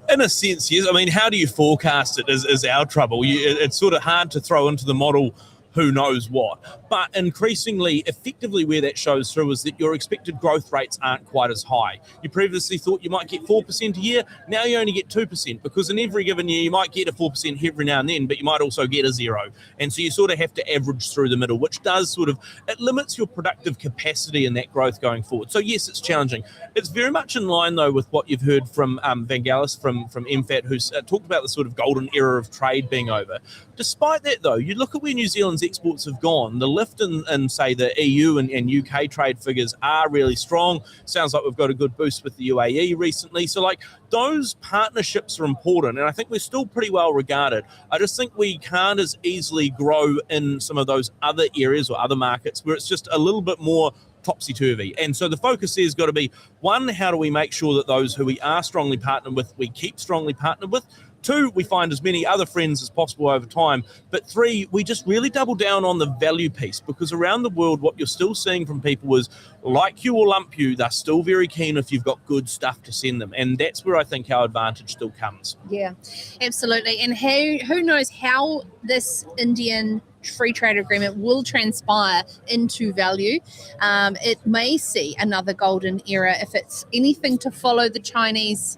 In a sense, yes. I mean, how do you forecast it is our trouble. It's sort of hard to throw into the model who knows what. But increasingly, effectively where that shows through is that your expected growth rates aren't quite as high. You previously thought you might get 4% a year, now you only get 2%, because in every given year you might get a 4% every now and then, but you might also get a 0. And so you sort of have to average through the middle, which does sort of, it limits your productive capacity in that growth going forward. So yes, it's challenging. It's very much in line though with what you've heard from Vangelis from MFAT, who's talked about the sort of golden era of trade being over. Despite that though, you look at where New Zealand's exports have gone, the lift in say the EU and UK trade figures are really strong. Sounds like we've got a good boost with the UAE recently. So like those partnerships are important, and I think we're still pretty well regarded. I just think we can't as easily grow in some of those other areas or other markets where it's just a little bit more topsy-turvy. And so the focus here has got to be, one, how do we make sure that those who we are strongly partnered with, we keep strongly partnered with? 2, we find as many other friends as possible over time. But 3, we just really double down on the value piece, because around the world, what you're still seeing from people is, like you or lump you, they're still very keen if you've got good stuff to send them. And that's where I think our advantage still comes. Yeah, absolutely. And who knows how this Indian free trade agreement will transpire into value. It may see another golden era if it's anything to follow the Chinese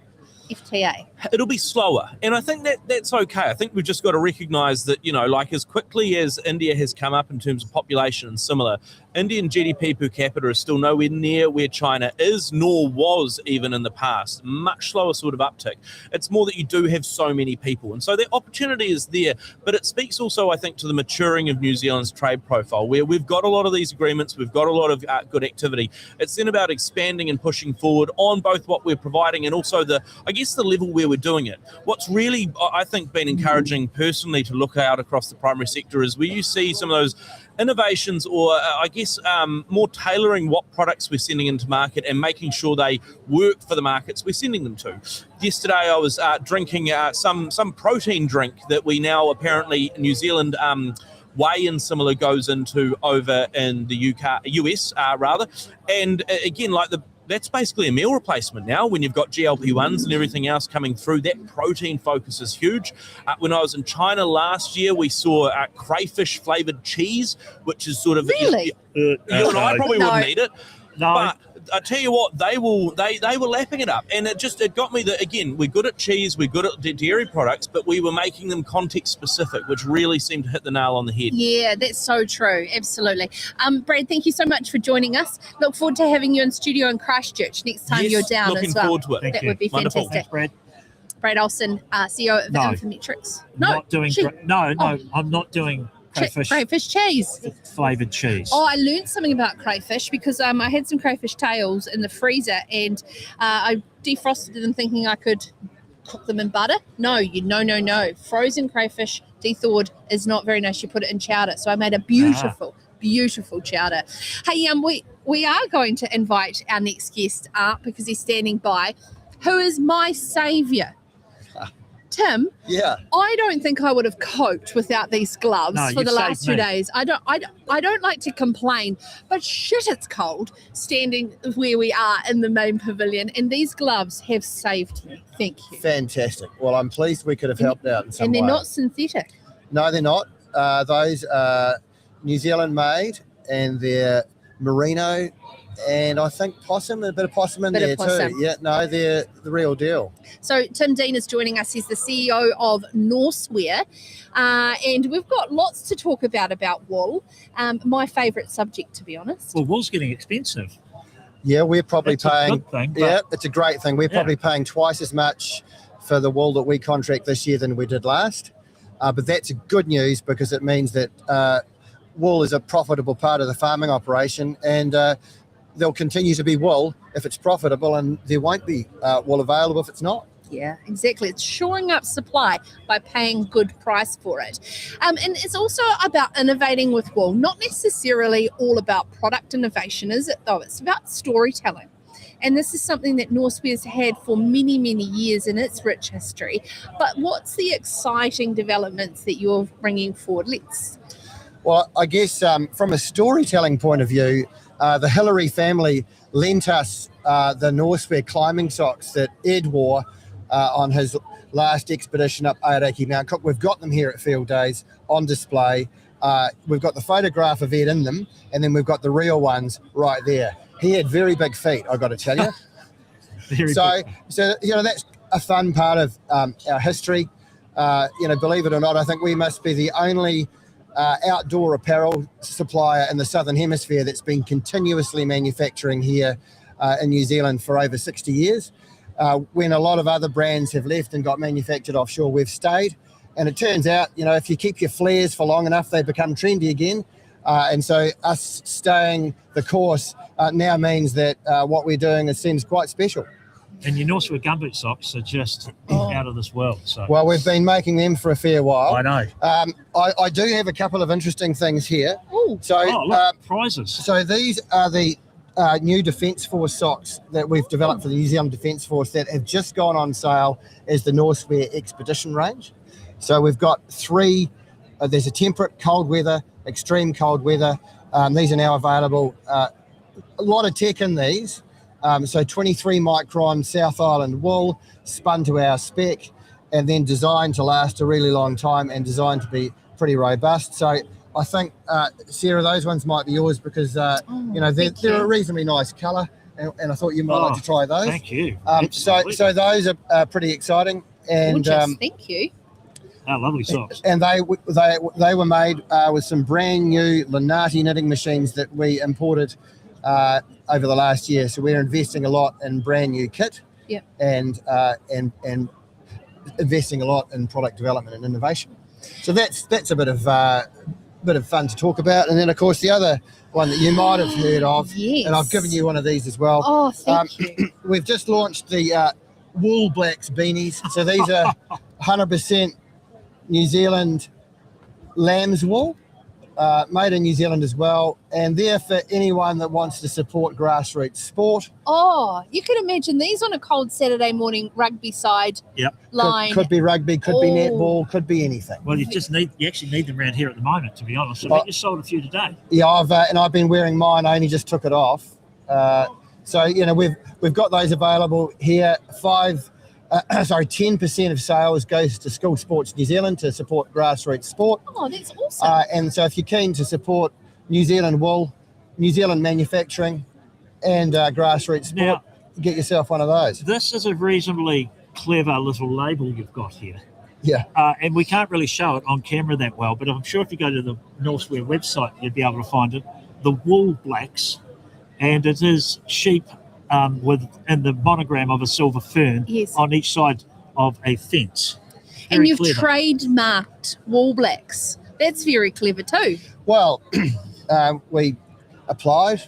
FTA. It'll be slower, and I think that's okay. I think we've just got to recognise that, you know, like as quickly as India has come up in terms of population and similar, Indian GDP per capita is still nowhere near where China is, nor was even in the past. Much slower sort of uptick. It's more that you do have so many people, and so the opportunity is there, but it speaks also, I think, to the maturing of New Zealand's trade profile, where we've got a lot of these agreements, we've got a lot of good activity. It's then about expanding and pushing forward on both what we're providing and also the level where we're doing it. What's really, I think, been encouraging personally to look out across the primary sector is where you see some of those innovations or more tailoring what products we're sending into market and making sure they work for the markets we're sending them to. Yesterday I was drinking some protein drink that we now apparently New Zealand whey and similar goes into over in the US, and again, like that's basically a meal replacement now when you've got GLP-1s and everything else coming through. That protein focus is huge. When I was in China last year, we saw crayfish flavoured cheese, which is sort of... Really? You and I probably wouldn't eat it. No. But I tell you what, they were lapping it up, and it got me that, again, we're good at cheese, we're good at dairy products, but we were making them context specific, which really seemed to hit the nail on the head. Yeah, that's so true. Absolutely. Brad, thank you so much for joining us. Look forward to having you in studio in Christchurch next time you're down looking as well. Forward to it. That would be Wonderful. fantastic. Thanks, Brad. Brad Olsen, CEO of Infometrics. I'm not doing crayfish cheese. Flavoured cheese. Oh, I learned something about crayfish because I had some crayfish tails in the freezer and I defrosted them thinking I could cook them in butter. No. Frozen crayfish de-thawed is not very nice. You put it in chowder. So I made a beautiful chowder. Hey, we are going to invite our next guest up because he's standing by, who is my saviour. Tim, yeah, I don't think I would have coped without these gloves for the last 2 days. I don't like to complain, but shit, it's cold standing where we are in the main pavilion, and these gloves have saved me. Thank you. Fantastic. Well, I'm pleased we could have helped out in some way. And they're not synthetic. No, they're not. Those are New Zealand made, and they're merino. And I think a bit of possum in there too. Yeah, no, they're the real deal. So Tim Dean is joining us. He's the CEO of Norsewear. And we've got lots to talk about wool. My favourite subject, to be honest. Well, wool's getting expensive. Yeah, we're probably paying... a good thing, yeah, it's a great thing. We're probably paying twice as much for the wool that we contract this year than we did last. But that's good news because it means that wool is a profitable part of the farming operation, and there'll continue to be wool if it's profitable, and there won't be wool available if it's not. Yeah, exactly. It's shoring up supply by paying good price for it. And it's also about innovating with wool, not necessarily all about product innovation, is it though? It's about storytelling. And this is something that Norsewear's had for many, many years in its rich history. But what's the exciting developments that you're bringing forward? Well, I guess from a storytelling point of view, the Hillary family lent us the Norsewear climbing socks that Ed wore on his last expedition up Aoraki Mount Cook. We've got them here at Field Days on display. We've got the photograph of Ed in them, and then we've got the real ones right there. He had very big feet, I've got to tell you. So that's a fun part of our history. Believe it or not, I think we must be the only outdoor apparel supplier in the Southern Hemisphere that's been continuously manufacturing here in New Zealand for over 60 years. When a lot of other brands have left and got manufactured offshore, we've stayed. And it turns out, if you keep your flares for long enough, they become trendy again. And so us staying the course now means that what we're doing seems quite special. And your North Shore gumboot socks are just out of this world. So. Well, we've been making them for a fair while. I know. I do have a couple of interesting things here. Ooh. Look, prizes. So these are the new Defence Force socks that we've developed for the New Zealand Defence Force that have just gone on sale as the Northwear Expedition range. So we've got 3. There's a temperate, cold weather, extreme cold weather. These are now available. A lot of tech in these. So 23 micron South Island wool, spun to our spec, and then designed to last a really long time and designed to be pretty robust. So I think, Sarah, those ones might be yours because, they're a reasonably nice colour, and I thought you might like to try those. Thank you. So those are pretty exciting. And thank you. Oh, lovely socks. And they were made with some brand new Linati knitting machines that we imported over the last year. So we're investing a lot in brand new kit, and investing a lot in product development and innovation. So that's a bit of fun to talk about. And then of course the other one that you might have heard of, and I've given you one of these as well. Oh, thank you. We've just launched the Wool Blacks beanies. So these are 100% New Zealand lamb's wool. Made in New Zealand as well, and they're for anyone that wants to support grassroots sport. Oh, you can imagine these on a cold Saturday morning rugby side line. Could be rugby, could be netball, could be anything. Well, you actually need them around here at the moment, to be honest. I think you sold a few today. Yeah, I've been wearing mine. I only just took it off. So we've got those available here. 10% of sales goes to School Sports New Zealand to support grassroots sport. Oh, that's awesome. And so if you're keen to support New Zealand wool, New Zealand manufacturing, and grassroots sport, get yourself one of those. This is a reasonably clever little label you've got here. Yeah. And we can't really show it on camera that well, but I'm sure if you go to the Northwear website, you'd be able to find it. The Wool Blacks, and it is sheep and the monogram of a silver fern on each side of a fence. And you've trademarked Wool Blacks. That's very clever too. Well, we applied.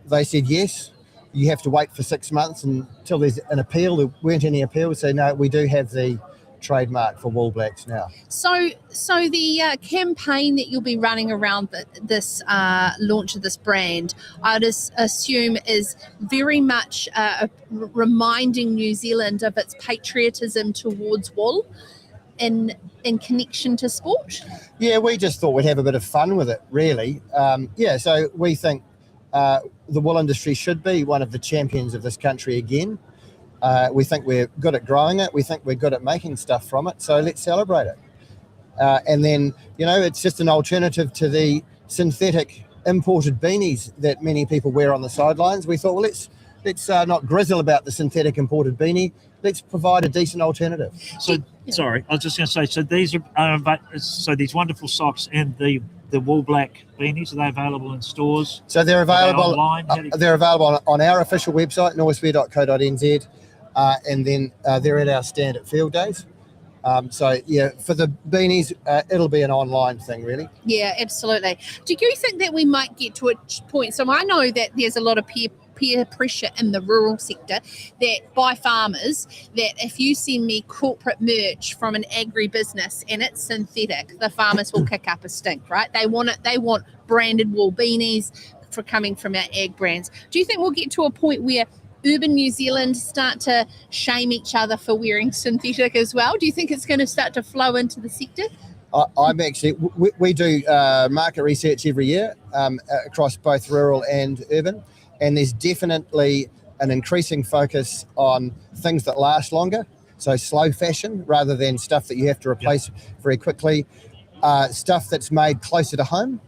They said yes. You have to wait for 6 months until there's an appeal. There weren't any appeals, so no, we do have the trademark for Wool Blacks now. So the campaign that you'll be running around this launch of this brand, I'd assume is very much reminding New Zealand of its patriotism towards wool in connection to sport. Yeah, we just thought we'd have a bit of fun with it, really. So we think the wool industry should be one of the champions of this country again. We think we're good at growing it. We think we're good at making stuff from it. So let's celebrate it. And then, it's just an alternative to the synthetic imported beanies that many people wear on the sidelines. We thought, well, let's not grizzle about the synthetic imported beanie. Let's provide a decent alternative. So, sorry, I was just going to say, so these are, these wonderful socks and the wool black beanies, are they available in stores? So they're available online. They're available on our official website, northwear.co.nz. And then they're at our stand at Field Days. For the beanies, it'll be an online thing, really. Yeah, absolutely. Do you think that we might get to a point? So I know that there's a lot of peer pressure in the rural sector that by farmers, that if you send me corporate merch from an agri-business and it's synthetic, the farmers will kick up a stink, right? They want it. They want branded wool beanies for coming from our ag brands. Do you think we'll get to a point where urban New Zealand start to shame each other for wearing synthetic as well? Do you think it's going to start to flow into the sector? I'm actually, we do market research every year across both rural and urban, and there's definitely an increasing focus on things that last longer, so slow fashion rather than stuff that you have to replace very quickly. stuff that's made closer to home.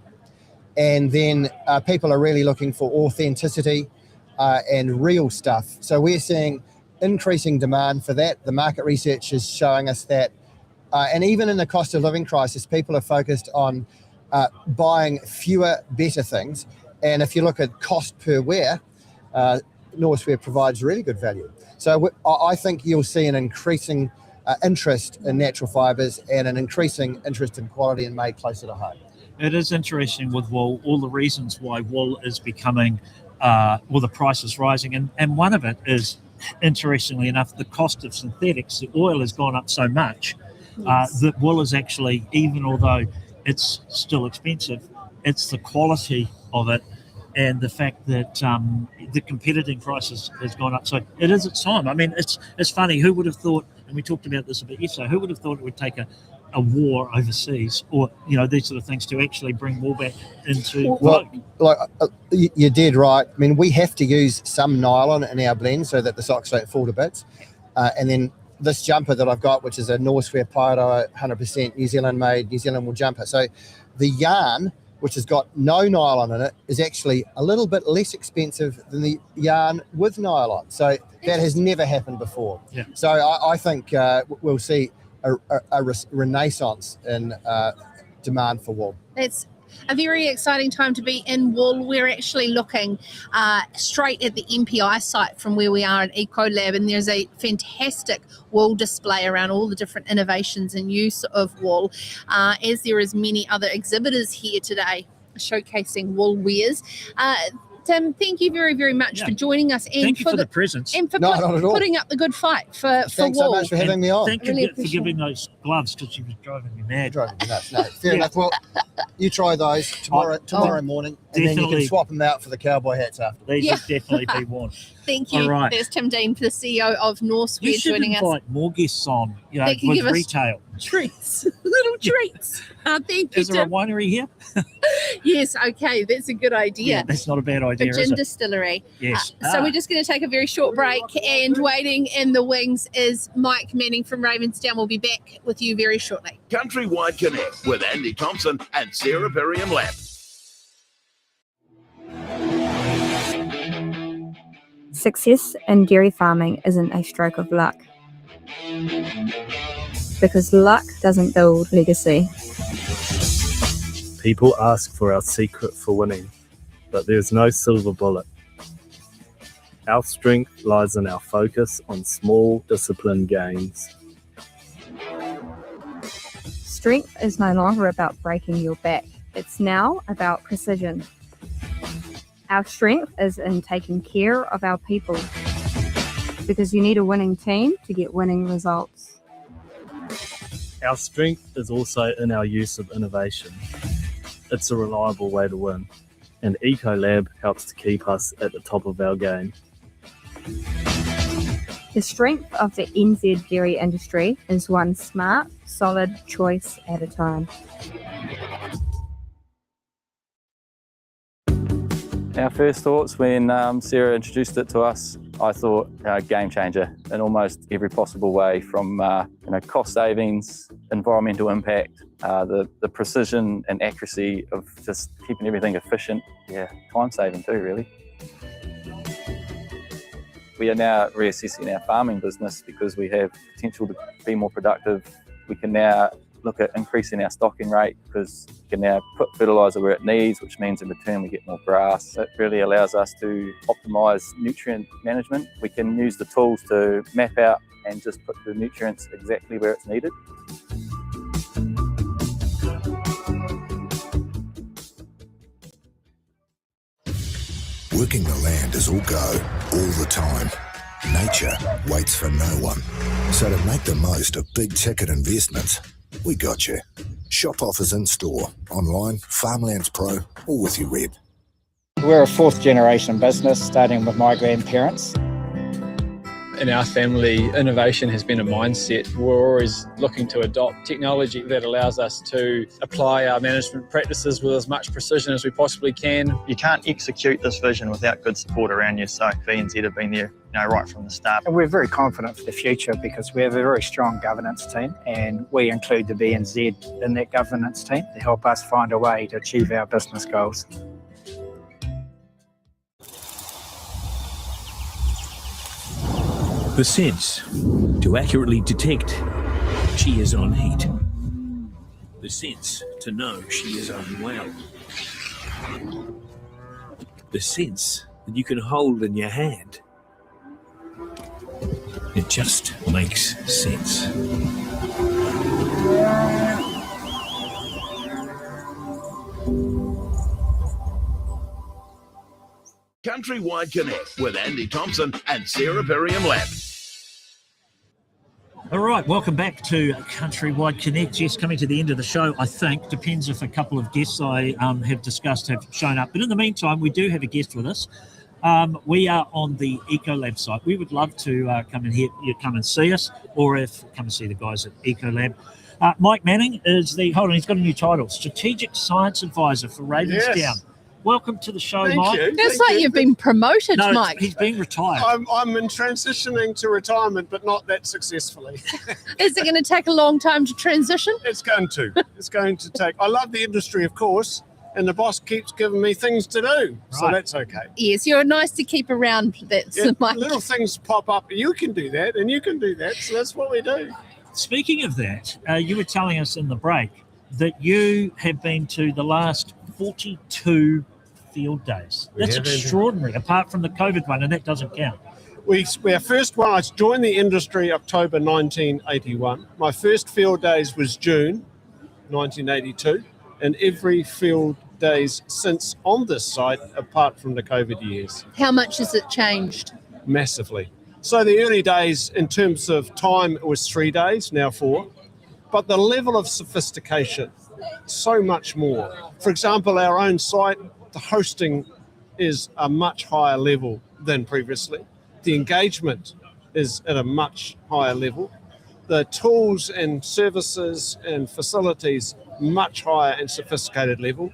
And then people are really looking for authenticity and real stuff. So we're seeing increasing demand for that. The market research is showing us that. And even in the cost of living crisis, people are focused on buying fewer, better things. And if you look at cost per wear, Northware provides really good value. So I think you'll see an increasing interest in natural fibres and an increasing interest in quality and made closer to home. It is interesting with wool, all the reasons why wool is becoming, the price is rising. And one of it is, interestingly enough, the cost of synthetics. The oil has gone up so much that wool is actually, even although it's still expensive, it's the quality of it and the fact that the competitive prices has gone up. So it is its time. I mean, it's funny. Who would have thought, and we talked about this a bit yesterday, who would have thought it would take a war overseas or, these sort of things to actually bring wool back into you did right. I mean, we have to use some nylon in our blend so that the socks don't fall to bits. And then this jumper that I've got, which is a Northware Pāmu 100% New Zealand made, New Zealand wool jumper. So the yarn, which has got no nylon in it, is actually a little bit less expensive than the yarn with nylon. So that has never happened before. Yeah. So I think we'll see a renaissance in demand for wool. It's a very exciting time to be in wool. We're actually looking straight at the MPI site from where we are at Ecolab, and there's a fantastic wool display around all the different innovations and use of wool, as there is many other exhibitors here today showcasing wool wares. Tim, thank you very, very much for joining us. And thank you for the presents. And for putting up the good fight for Thanks wool. so much for having me on. Thank you for giving those gloves because you was driving me mad. Driving me nuts. No, fair enough. Well, you try those tomorrow morning, and then you can swap them out for the cowboy hats after. These will definitely be worn. Thank you. All right. There's Tim Dean, the CEO of Northware, You should joining us. invite more guests on, They can with give us retail. Treats, little treats. Thank you, Is there a Tim. winery here? Yes, okay, that's a good idea. Yeah, that's not a bad idea, For is gin it? distillery. Yes. So we're just going to take a very short break, and waiting in the wings is Mike Manning from Ravenstown. We'll be back with you very shortly. CountryWide Connect with Andy Thompson and Sarah Perriam-Lapp. Success in dairy farming isn't a stroke of luck, because luck doesn't build legacy. People ask for our secret for winning, but there's no silver bullet. Our strength lies in our focus on small, disciplined gains. Strength is no longer about breaking your back. It's now about precision. Our strength is in taking care of our people, because you need a winning team to get winning results. Our strength is also in our use of innovation. It's a reliable way to win, and Ecolab helps to keep us at the top of our game. The strength of the NZ dairy industry is one smart, solid choice at a time. Our first thoughts when Sarah introduced it to us, I thought game changer in almost every possible way, from cost savings, environmental impact, the precision and accuracy of just keeping everything efficient, time saving too, really. We are now reassessing our farming business because we have potential to be more productive. We can now look at increasing our stocking rate because we can now put fertiliser where it needs, which means in return we get more grass. It really allows us to optimise nutrient management. We can use the tools to map out and just put the nutrients exactly where it's needed. Working the land is all go, all the time. Nature waits for no one. So to make the most of big ticket investments, we got you. Shop offers in store, online, Farmlands Pro, or with your rep. We're a fourth generation business, starting with my grandparents. In our family, innovation has been a mindset. We're always looking to adopt technology that allows us to apply our management practices with as much precision as we possibly can. You can't execute this vision without good support around you, so BNZ have been there right from the start. And we're very confident for the future because we have a very strong governance team, and we include the BNZ in that governance team to help us find a way to achieve our business goals. The sense to accurately detect she is on heat. The sense to know she is unwell. The sense that you can hold in your hand. It just makes sense. CountryWide Connect with Andy Thompson and Sarah Perriam-Lapp. All right, welcome back to CountryWide Connect. Yes, coming to the end of the show, I think. Depends if a couple of guests I have discussed have shown up. But in the meantime, we do have a guest with us. We are on the Ecolab site. We would love to come and see us, or come and see the guys at Ecolab. Mike Manning is he's got a new title, Strategic Science Advisor for Ravensdown. Yes. Welcome to the show, Thank Mike. you. It's like you've been promoted, No, Mike. he's been retired. I'm in transitioning to retirement, but not that successfully. Is it going to take a long time to transition? It's going to. It's going to take. I love the industry, of course, and the boss keeps giving me things to do, so that's okay. Yes, you're nice to keep around. That's Mike. Little things pop up. You can do that, and you can do that, so that's what we do. Speaking of that, you were telling us in the break that you have been to the last 42 field days. That's extraordinary, apart from the COVID one, and that doesn't count. Our first one, I joined the industry October 1981. My first field days was June 1982, and every field days since on this site, apart from the COVID years. How much has it changed? Massively. So the early days, in terms of time, it was 3 days, now 4. But the level of sophistication, so much more. For example, our own site, the hosting is a much higher level than previously. The engagement is at a much higher level. The tools and services and facilities, much higher and sophisticated level.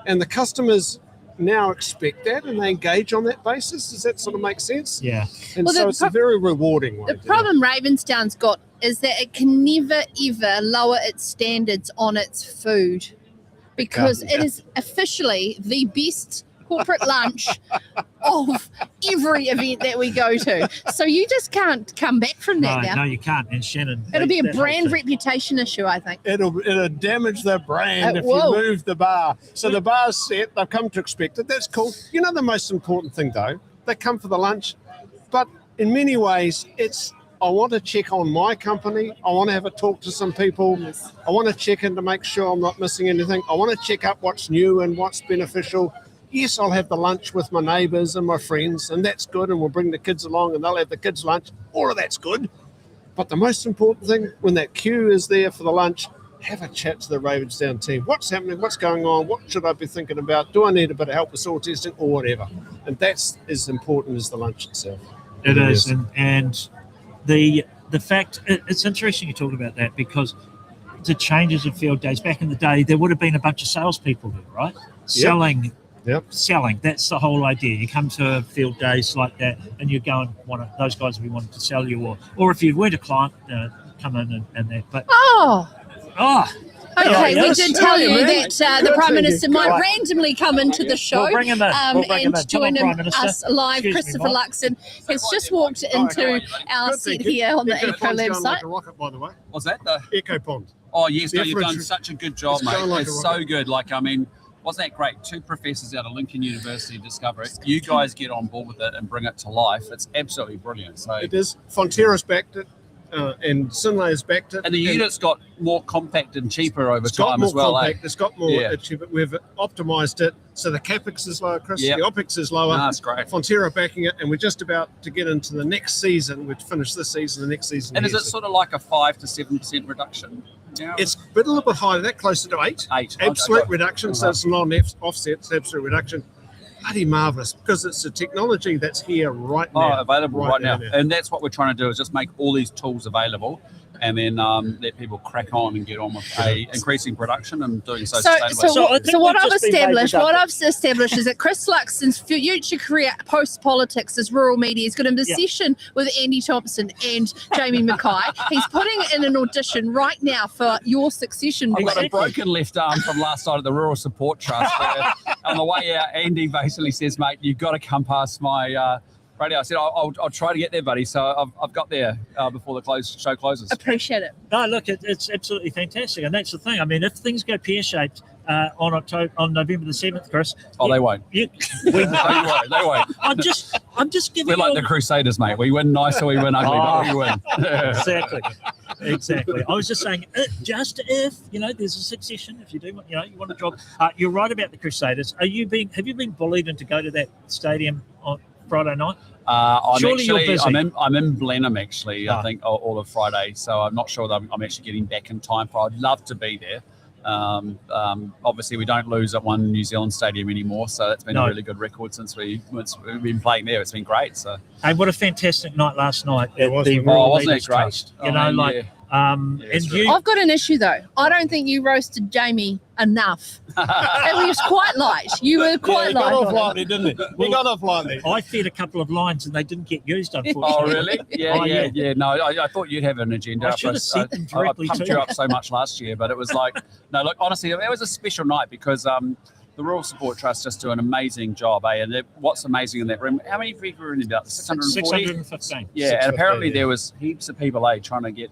And the customers now expect that and they engage on that basis. Does that sort of make sense? Yeah. And so it's a very rewarding one. The problem Ravensdown's got is that it can never, ever lower its standards on its food, because it is officially the best corporate lunch of every event that we go to. So you just can't come back from that now. No, you can't. And Shannon, it'll be a brand reputation issue, I think. It'll damage the brand if will. you move the bar. So the bar's set, they've come to expect it. That's cool. You know the most important thing though, they come for the lunch, but in many ways I want to check on my company. I want to have a talk to some people. Yes. I want to check in to make sure I'm not missing anything. I want to check up what's new and what's beneficial. Yes, I'll have the lunch with my neighbours and my friends, and that's good, and we'll bring the kids along and they'll have the kids' lunch. All of that's good. But the most important thing, when that queue is there for the lunch, have a chat to the Ravensdown team. What's happening? What's going on? What should I be thinking about? Do I need a bit of help with soil testing or whatever? And that's as important as the lunch itself. It is. And the fact, it's interesting you talk about that, because the changes in field days, back in the day, there would have been a bunch of salespeople there, right? Selling. Selling. That's the whole idea. You come to field days like that and you go and those guys will be wanting to sell you, or if you weren't a client, come in and that. But Okay, we did tell you that the Prime Minister might Right. randomly come into the show We'll bring him in. We'll bring him in. and join Come on, Prime Minister. us live. Excuse me, Christopher Mike. Luxon has just walked into our seat here on the Ecolab site. Like a rocket, by the way. What's that? The Eco Pond. Oh, yes, no, The you've done difference- such a good job, It's mate. going like It's a so rocket. good. Like, I mean, wasn't that great? 2 professors out of Lincoln University discover it. You guys get on board with it and bring it to life. It's absolutely brilliant. So It is. Fonterra's backed it, and Sinlay's backed it. And the unit's got more compact and cheaper over It's got time more as well. compact. It's got more. Yeah. We've optimised it so the capex is lower, Chris. Yep. The OPEX is lower. No, that's great. Fonterra backing it, and we're just about to get into the next season. We've finished this season. The next season. And is here, it so- sort of like a 5 to 7% reduction? Yeah. It's a little bit higher than that, closer to 8. 8. Absolute Okay. reduction, so it's not an offset, it's absolute reduction. bloody marvellous because it's a technology that's here right now. Available right now. now. And that's what we're trying to do, is just make all these tools available, and then let people crack on and get on with increasing production and doing so sustainably. So what I've established is that Chris Luxon's future career post politics as rural media is going to be a session with Andy Thompson and Jamie Mackay. He's putting in an audition right now for your succession. I've got a broken left arm from last night at the Rural Support Trust. Where on the way out, Andy basically says, "Mate, you've got to come past my radio." I said, I'll try to get there, buddy. So I've got there before the show closes. Appreciate it. No, look, it's absolutely fantastic, and that's the thing. I mean, if things go pear-shaped on November the 7th, Chris. They won't. They won't. I'm just giving. We're like the Crusaders, mate. We win nice or we win ugly, but we win. Exactly. I was just saying, just if there's a succession, if you do, you want a job. You're right about the Crusaders. Have you been bullied into go to that stadium on Friday night? I'm in Blenheim actually. I think all of Friday, so I'm not sure that I'm actually getting back in time for. I'd love to be there. Obviously, we don't lose at one New Zealand stadium anymore, so that's been a really good record since we've been playing there. It's been great. So, hey, what a fantastic night last night! Wasn't it great? I've got an issue though. I don't think you roasted Jamie enough. It was quite light. You were quite light. He got off lightly, didn't he? He got off lightly. I fed a couple of lines and they didn't get used, unfortunately. Oh, really? Yeah. No, I thought you'd have an agenda. I should have sent them directly I pumped you up so much last year, but it was like, no, look, honestly, it was a special night because the Rural Support Trust just do an amazing job, and what's amazing in that room, how many people were in about 640? 615. Yeah, and apparently there was heaps of people trying to get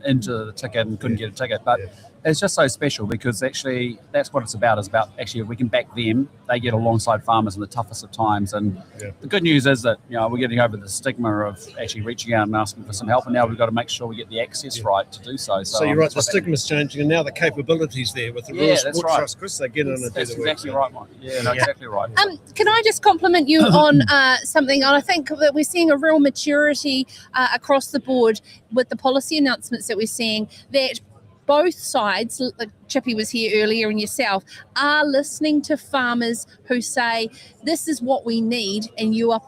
into the ticket and couldn't get a ticket, but it's just so special because actually that's what it's about. It's about actually if we can back them, they get alongside farmers in the toughest of times. And the good news is that we're getting over the stigma of actually reaching out and asking for some help, and now we've got to make sure we get the access right to do do so. So you're right, the stigma's changing, and now the capability's there with the Rural Support Trust, Chris. They get in and do the work. That's exactly right, Mike. Exactly right. Can I just compliment you on something? And I think that we're seeing a real maturity across the board with the policy announcements that we're seeing, that both sides, like Chippy was here earlier and yourself, are listening to farmers who say, this is what we need, and you are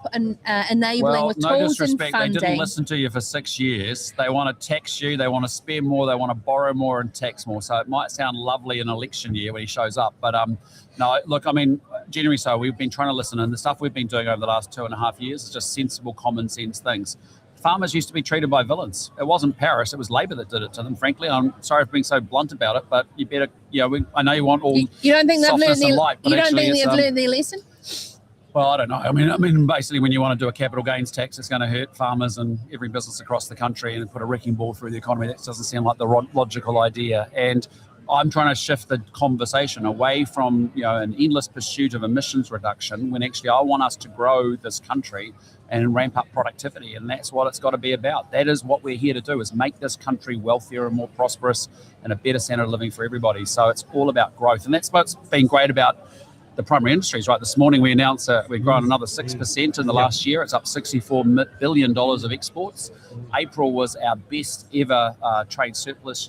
enabling with tools and funding. They didn't listen to you for 6 years. They want to tax you, they want to spend more, they want to borrow more and tax more. So it might sound lovely in election year when he shows up, but no, look, I mean, generally so, we've been trying to listen, and the stuff we've been doing over the last 2.5 years is just sensible, common sense things. Farmers used to be treated by villains. It wasn't Paris, it was Labor that did it to them, frankly. I'm sorry for being so blunt about it, but you better, I know you want all you don't think they've learned learned their lesson? Well, I don't know. I mean, basically, when you want to do a capital gains tax, it's going to hurt farmers and every business across the country and put a wrecking ball through the economy. That doesn't seem like the logical idea. And I'm trying to shift the conversation away from, an endless pursuit of emissions reduction, when actually I want us to grow this country and ramp up productivity. And that's what it's got to be about. That is what we're here to do, is make this country wealthier and more prosperous and a better standard of living for everybody. So it's all about growth. And that's what's been great about the primary industries, right? This morning we announced that we've grown another 6% in the last year. It's up $64 billion of exports. April was our best ever trade surplus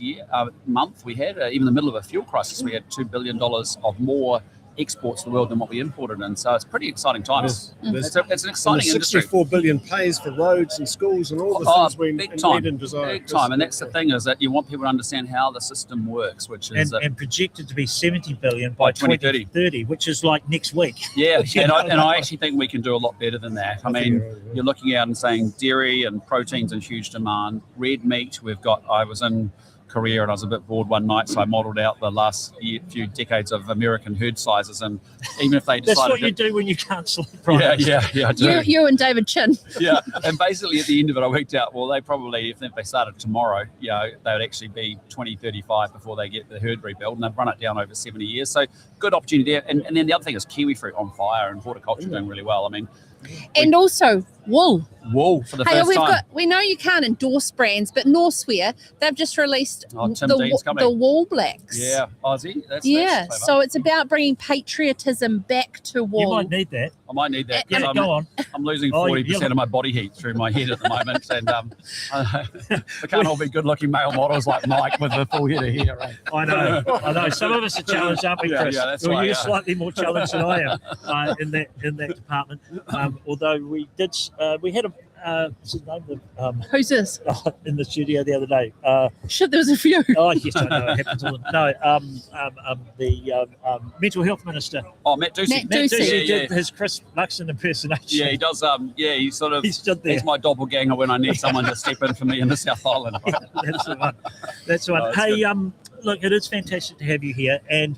month we had. Even in the middle of a fuel crisis, we had $2 billion of more exports to the world than what we imported in. So it's pretty exciting times. It's an exciting industry. 64 billion pays for roads and schools and all the things we need and desire. Big time. And that's the thing, is that you want people to understand how the system works, which is and projected to be 70 billion by 2030, which is like next week. Yeah, and I actually think we can do a lot better than that. I mean, you're looking out and saying dairy and proteins in huge demand. Red meat, I was in Korea and I was a bit bored one night, so I modelled out the last few decades of American herd sizes, and even if they decided... That's what you do when you can't sleep. Yeah, I do. You and David Chin. Yeah, and basically at the end of it, I worked out, well, they probably, if they started tomorrow, they would actually be 2035 before they get the herd rebuilt, and they've run it down over 70 years. So good opportunity there. And then the other thing is kiwi fruit on fire, and horticulture doing really well. I mean... And also wool. Wool for the first time. We know you can't endorse brands, but Northswear, they've just released the Wool Blacks. Yeah, Aussie. That's so it's about bringing patriotism back to wool. You might need that. I might need that. Yeah, go on. I'm losing Oh, 40% of my body heat through my head at the moment, and we can't all be good-looking male models like Mike with a full head of hair. Right? I know. Some of us are challenged, aren't we, Chris? Yeah, that's well, right. you're slightly more challenged than I am in that department. Although we had a what's his name? Who's this? In the studio the other day. Shit, there was a few. Oh yes, I know. It happens all the the mental health minister. Oh, Matt Ducey. Matt Ducey. did his Chris Luxon impersonation. Yeah, he does. He sort of. He stood there. He's my doppelganger when I need someone to step in for me in the South Island. Yeah, that's the one. That's the one. Oh, hey, look, it is fantastic to have you here, and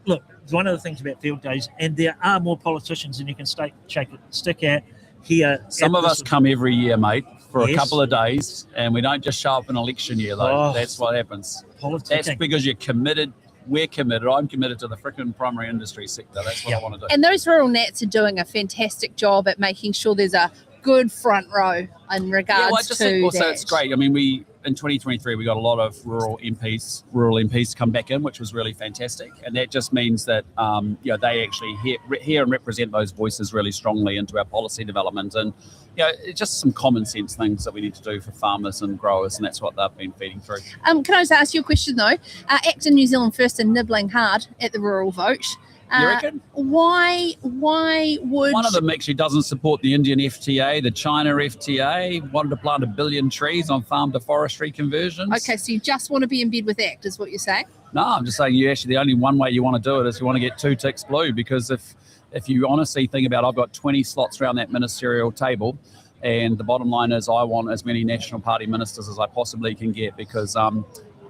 look, one of the things about field days, and there are more politicians than you can stick at here. Some of us come every year, mate, for a Yes. couple of days, and we don't just show up in election year, though. Oh. That's what happens. Politicking. That's because you're committed. We're committed. I'm committed to the frickin' primary industry sector. That's what I want to do. And those rural nats are doing a fantastic job at making sure there's a good front row in regards Yeah, well, I just to think also that. it's great. I mean, in 2023 we got a lot of rural MPs come back in, which was really fantastic, and that just means that they actually hear and represent those voices really strongly into our policy development, and it's just some common sense things that we need to do for farmers and growers, and that's what they've been feeding through. Can I just ask you a question though? Acting New Zealand First and nibbling hard at the rural vote. You reckon? Why would One of them actually doesn't support the Indian FTA, the China FTA, wanted to plant 1 billion trees on farm to forestry conversions. Okay, so you just want to be in bed with ACT, is what you're saying? No, I'm just saying you actually, the only one way you want to do it is you want to get 2 ticks blue, because if you honestly think about it, I've got 20 slots around that ministerial table, and the bottom line is I want as many National Party ministers as I possibly can get, because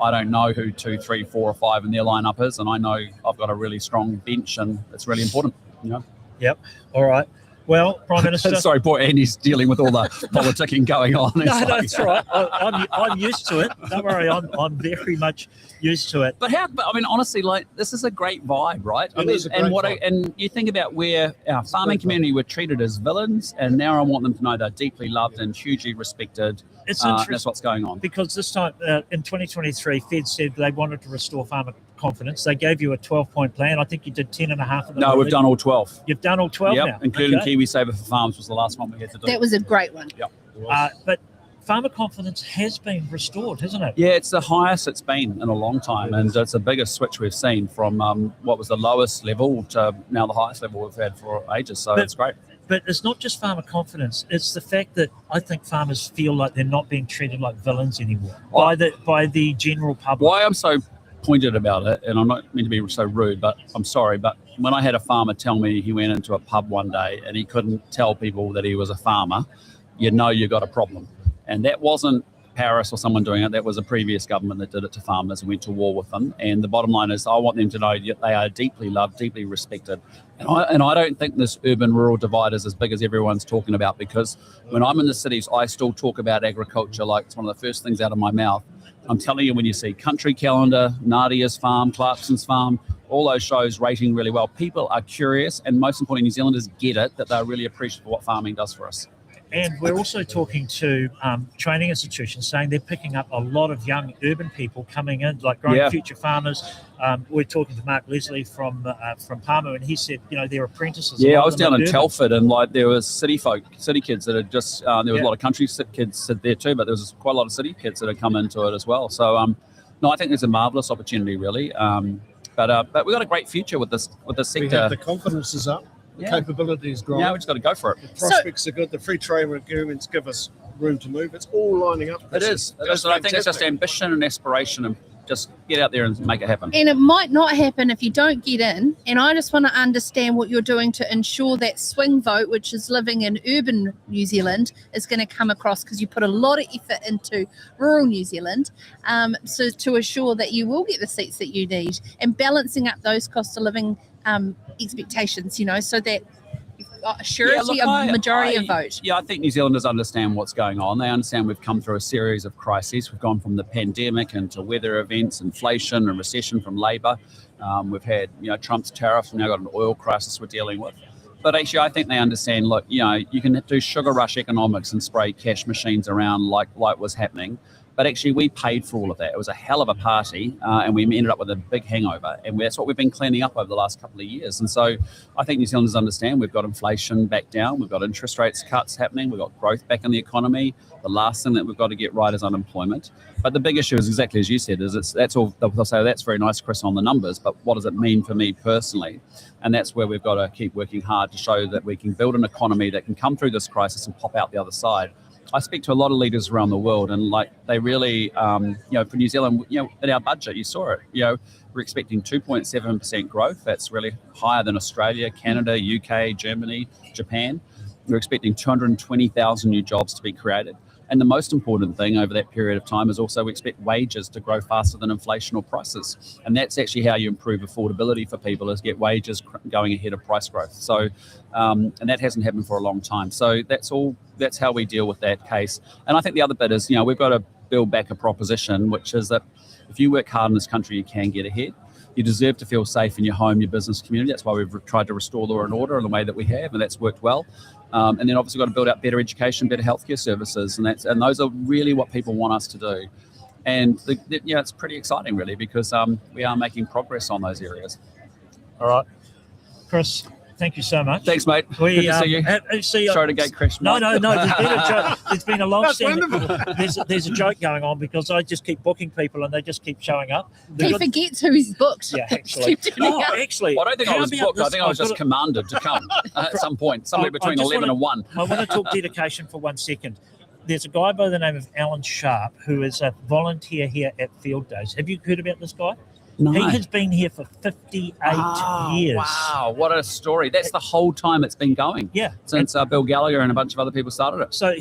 I don't know who 2, 3, 4 or 5 in their lineup is, and I know I've got a really strong bench, and it's really important. Yep. All right. Well, Prime Minister. Sorry, poor Andy's dealing with all the politicking going on. No, that's all right. I'm used to it. Don't worry, I'm very much used to it. But honestly, this is a great vibe, right? It is a great vibe. And you think about where our farming community were treated as villains, and now I want them to know they're deeply loved and hugely respected. It's interesting. That's what's going on. Because this time in 2023, Fed said they wanted to restore farmer confidence. They gave you a 12-point plan. I think you did 10 and a half of them. No, we've done all 12. You've done all 12 yep, now? including Okay. KiwiSaver for Farms was the last one we had to do. That was a great one. Yep. But farmer confidence has been restored, hasn't it? Yeah, it's the highest it's been in a long time, and it's the biggest switch we've seen from what was the lowest level to now the highest level we've had for ages, so it's great. But it's not just farmer confidence. It's the fact that I think farmers feel like they're not being treated like villains anymore by the general public. Why I'm so pointed about it, and I'm not meant to be so rude, but I'm sorry, but when I had a farmer tell me he went into a pub one day and he couldn't tell people that he was a farmer, you know you got a problem. And that wasn't Paris or someone doing it. That was a previous government that did it to farmers and went to war with them. And the bottom line is I want them to know that they are deeply loved, deeply respected. And I don't think this urban-rural divide is as big as everyone's talking about, because when I'm in the cities, I still talk about agriculture like it's one of the first things out of my mouth. I'm telling you, when you see Country Calendar, Nadia's Farm, Clarkson's Farm, all those shows rating really well, people are curious, and most importantly, New Zealanders get it, that they're really appreciative of what farming does for us. And we're also talking to training institutions saying they're picking up a lot of young urban people coming in, like growing future farmers. We're talking to Mark Leslie from Pāmu, and he said, they're apprentices. Yeah, I was down in Telford, and there was city kids that had just, there was a lot of country kids there too, but there was quite a lot of city kids that had come into it as well. So, no, I think there's a marvellous opportunity, really. But we've got a great future with this sector. We have the confidence is up. The capability is growing. Yeah, we just got to go for it. The prospects are good. The free trade agreements give us room to move. It's all lining up. It is. I think it's just ambition and aspiration, and just get out there and make it happen. And it might not happen if you don't get in. And I just want to understand what you're doing to ensure that swing vote, which is living in urban New Zealand, is going to come across, because you put a lot of effort into rural New Zealand, so to assure that you will get the seats that you need, and balancing up those cost of living expectations, so that you've got a surety of majority of vote. Yeah, I think New Zealanders understand what's going on. They understand we've come through a series of crises. We've gone from the pandemic into weather events, inflation and recession from Labour. We've had, Trump's tariffs. We've now got an oil crisis we're dealing with. But actually, I think they understand, look, you can do sugar rush economics and spray cash machines around like was happening. But actually, we paid for all of that. It was a hell of a party, and we ended up with a big hangover. And that's what we've been cleaning up over the last couple of years. And so I think New Zealanders understand we've got inflation back down, we've got interest rates cuts happening, we've got growth back in the economy. The last thing that we've got to get right is unemployment. But the big issue is exactly as you said, that's all. They'll say, that's very nice, Chris, on the numbers, but what does it mean for me personally? And that's where we've got to keep working hard to show that we can build an economy that can come through this crisis and pop out the other side. I speak to a lot of leaders around the world, and they really, for New Zealand, in our budget, you saw it. We're expecting 2.7% growth. That's really higher than Australia, Canada, UK, Germany, Japan. We're expecting 220,000 new jobs to be created. And the most important thing over that period of time is also we expect wages to grow faster than inflation or prices. And that's actually how you improve affordability for people, is get wages going ahead of price growth. So, and that hasn't happened for a long time. So that's how we deal with that case. And I think the other bit is, we've got to build back a proposition, which is that if you work hard in this country, you can get ahead. You deserve to feel safe in your home, your business community. That's why we've tried to restore law and order in the way that we have, and that's worked well. And then obviously got to build out better education, better healthcare services, and those are really what people want us to do. And it's pretty exciting, really, because we are making progress on those areas. All right, Chris. Thank you so much. Thanks, mate. Good to see you. Sorry to gate crash. No. There's been a long standing. There's a joke going on because I just keep booking people and they just keep showing up. He forgets who he's booked. Yeah, actually. Actually, well, I don't think I was booked. I think I was just commanded to come at some point, somewhere between 11 and 1. I want to talk dedication for 1 second. There's a guy by the name of Alan Sharp who is a volunteer here at Field Days. Have you heard about this guy? No. He has been here for 58 years. Wow, what a story. That's the whole time it's been going. Yeah. Since Bill Gallagher and a bunch of other people started it. So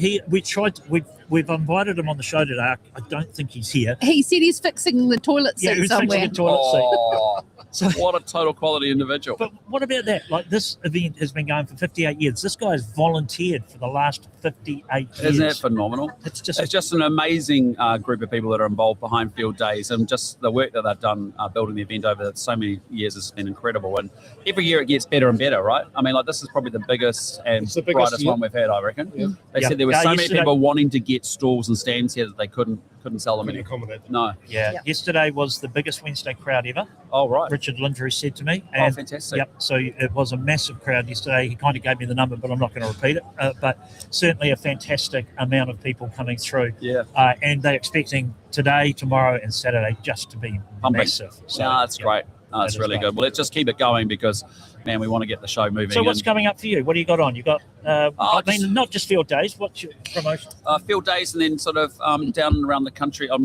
we've invited him on the show today. I don't think he's here. He said he's fixing the toilet seat he's somewhere. Fixing a toilet seat. So, what a total quality individual. But what about that? This event has been going for 58 years. This guy has volunteered for the last 58 years. Isn't that phenomenal? It's just an amazing group of people that are involved behind Field Days, and just the work that they've done building the event over so many years has been incredible. And every year it gets better and better, right? I mean, this is probably the biggest and brightest one we've had, I reckon. Yeah. They said there were so many people wanting to get stalls and stands here that they couldn't sell them anymore. No. Yeah. Yesterday was the biggest Wednesday crowd ever. Oh, right. Richard Lindry said to me. And, fantastic. Yep. So it was a massive crowd yesterday. He kind of gave me the number, but I'm not going to repeat it. But certainly a fantastic amount of people coming through. Yeah. And they're expecting today, tomorrow, and Saturday just to be massive. So, that's great. No, it's really good. Well, let's just keep it going because, man, we want to get the show moving. So what's coming up for you? What do you got on? You got, not just Field Days. What's your promotion? Field Days, and then sort of down and around the country. I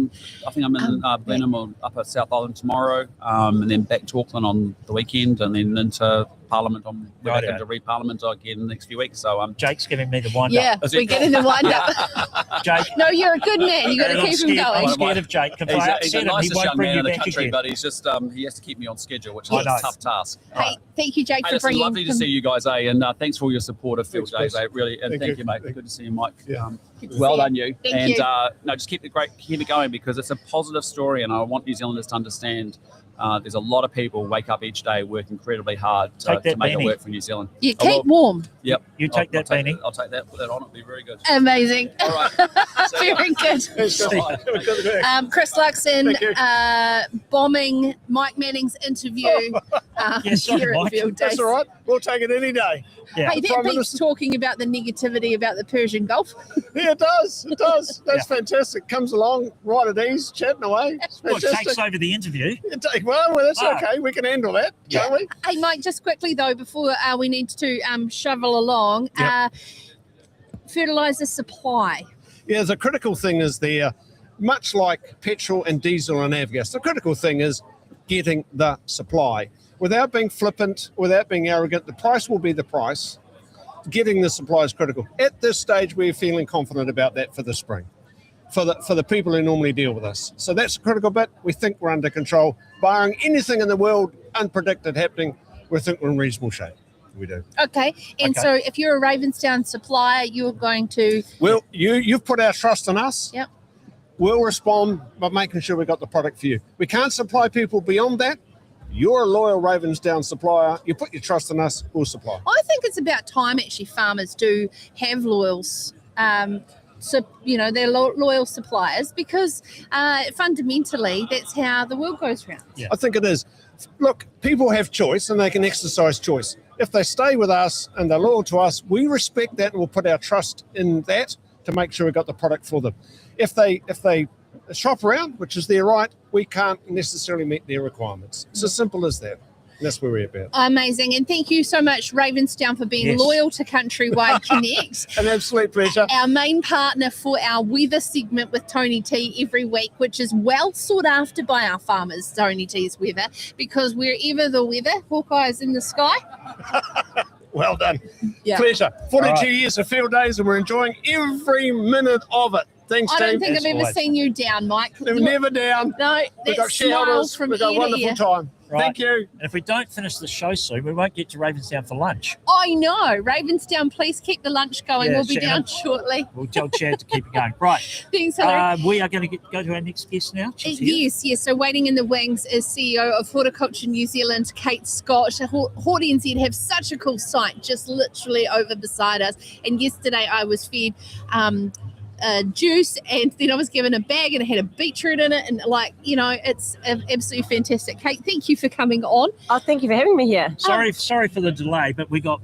think I'm in Blenheim or up at South Island tomorrow, and then back to Auckland on the weekend, and then into Parliament into re-Parliament again in the next few weeks. So Jake's giving me the wind up. Yeah, we're getting the wind up. Jake. No, you're a good man. You got to keep him going. I'm scared of Jake. He's the nicest young man in the country, but he's just he has to keep me on schedule, which is a tough task. Hey, thank you, Jake, for bringing. Lovely to see you guys, and thanks for all your support of Field Days, really, and thank you, mate. Good to see you, Mike. Yeah. Well done, you. Thank you. Just keep it going because it's a positive story, and I want New Zealanders to understand. There's a lot of people wake up each day, work incredibly hard to make it work for New Zealand. You keep warm. Yep. You take that beanie. I'll take that. Put that on. It'll be very good. Amazing. All right. Very good. Chris Luxon bombing Mike Manning's interview here at Field Days. That's all right. We'll take it any day. Yeah. Hey, that beats talking about the negativity about the Persian Gulf. Yeah, it does. It does. That's fantastic. Comes along right at ease, chatting away. It's fantastic. It takes over the interview. Well, that's okay. We can handle that, can't we? Hey, Mike, just quickly, though, before we need to shovel along, fertiliser supply. Yeah, the critical thing is there, much like petrol and diesel and avgas, the critical thing is getting the supply. Without being flippant, without being arrogant, the price will be the price. Getting the supply is critical. At this stage, we're feeling confident about that for the spring, for the people who normally deal with us. So that's a critical bit. We think we're under control. Barring anything in the world unpredicted happening, we think we're in reasonable shape. We do. Okay. And so if you're a Ravensdown supplier, you're going to... Well, you've put our trust in us. Yep. We'll respond by making sure we got the product for you. We can't supply people beyond that. You're a loyal Ravensdown supplier. You put your trust in us, we'll supply. I think it's about time, actually, farmers do have loyals their loyal suppliers, because fundamentally that's how the world goes round. I think it is. Look, people have choice and they can exercise choice. If they stay with us and they're loyal to us, we respect that and we'll put our trust in that to make sure we got the product for them. If they shop around, which is their right, we can't necessarily meet their requirements. It's as simple as that. That's where we're about. Amazing. And thank you so much, Ravensdown, for being loyal to CountryWide Connect. An absolute pleasure. Our main partner for our weather segment with Tony T every week, which is well sought after by our farmers, Tony T's weather, because wherever the weather, Hawkeye's in the sky. Well done. Yeah. Pleasure. 42 All right. years of field days and we're enjoying every minute of it. Thanks, I team. don't think I've ever seen you down, Mike. We're never down. No, We've that got smile shareholders. from We've got a ear to wonderful ear. time. Thank you. And if we don't finish the show soon, we won't get to Ravensdown for lunch. I know. Ravensdown, please keep the lunch going. Yeah, We'll be Shannon. down shortly. We'll tell Chad to keep it going. Right. Thanks, Hillary. We are going to go to our next guest now. She's here. Yes. So waiting in the wings is CEO of Horticulture New Zealand, Kate Scott. Horty NZ have such a cool site just literally over beside us. And yesterday I was fed juice, and then I was given a bag and it had a beetroot in it, and it's absolutely fantastic. Kate, thank you for coming on. Oh, thank you for having me here. Sorry for the delay, but we got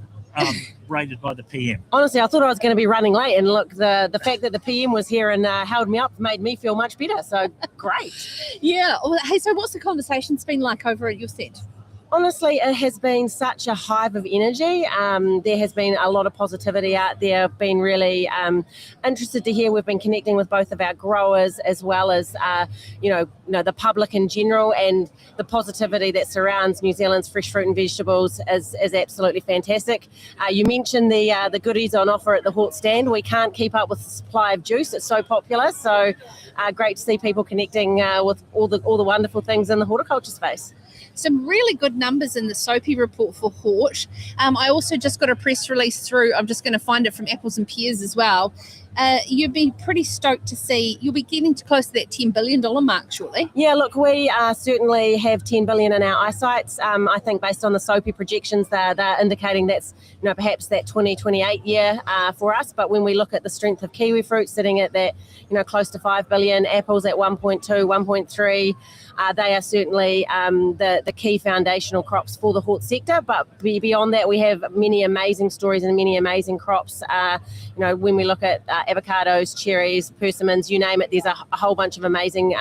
raided by the PM. Honestly, I thought I was going to be running late, and look, the fact that the PM was here and held me up made me feel much better. So great. Yeah. Well, hey, so what's the conversation's been like over at your set? Honestly, it has been such a hive of energy. There has been a lot of positivity out there. I've been really interested to hear. We've been connecting with both of our growers as well as, the public in general, and the positivity that surrounds New Zealand's fresh fruit and vegetables is absolutely fantastic. You mentioned the goodies on offer at the Hort stand. We can't keep up with the supply of juice. It's so popular. So great to see people connecting with all the wonderful things in the horticulture space. Some really good numbers in the Soapy report for Hort. I also just got a press release through. I'm just going to find it from Apples and Pears as well. You'd be pretty stoked to see you'll be getting close to that $10 billion mark shortly. Yeah, look, we certainly have 10 billion in our eyesights. I think based on the Soapy projections, they're indicating that's perhaps that 2028 year for us. But when we look at the strength of kiwi fruit sitting at that close to 5 billion, apples at 1.2, 1.3. They are certainly the key foundational crops for the Hort sector. But beyond that, we have many amazing stories and many amazing crops. When we look at avocados, cherries, persimmons, you name it, there's a whole bunch of amazing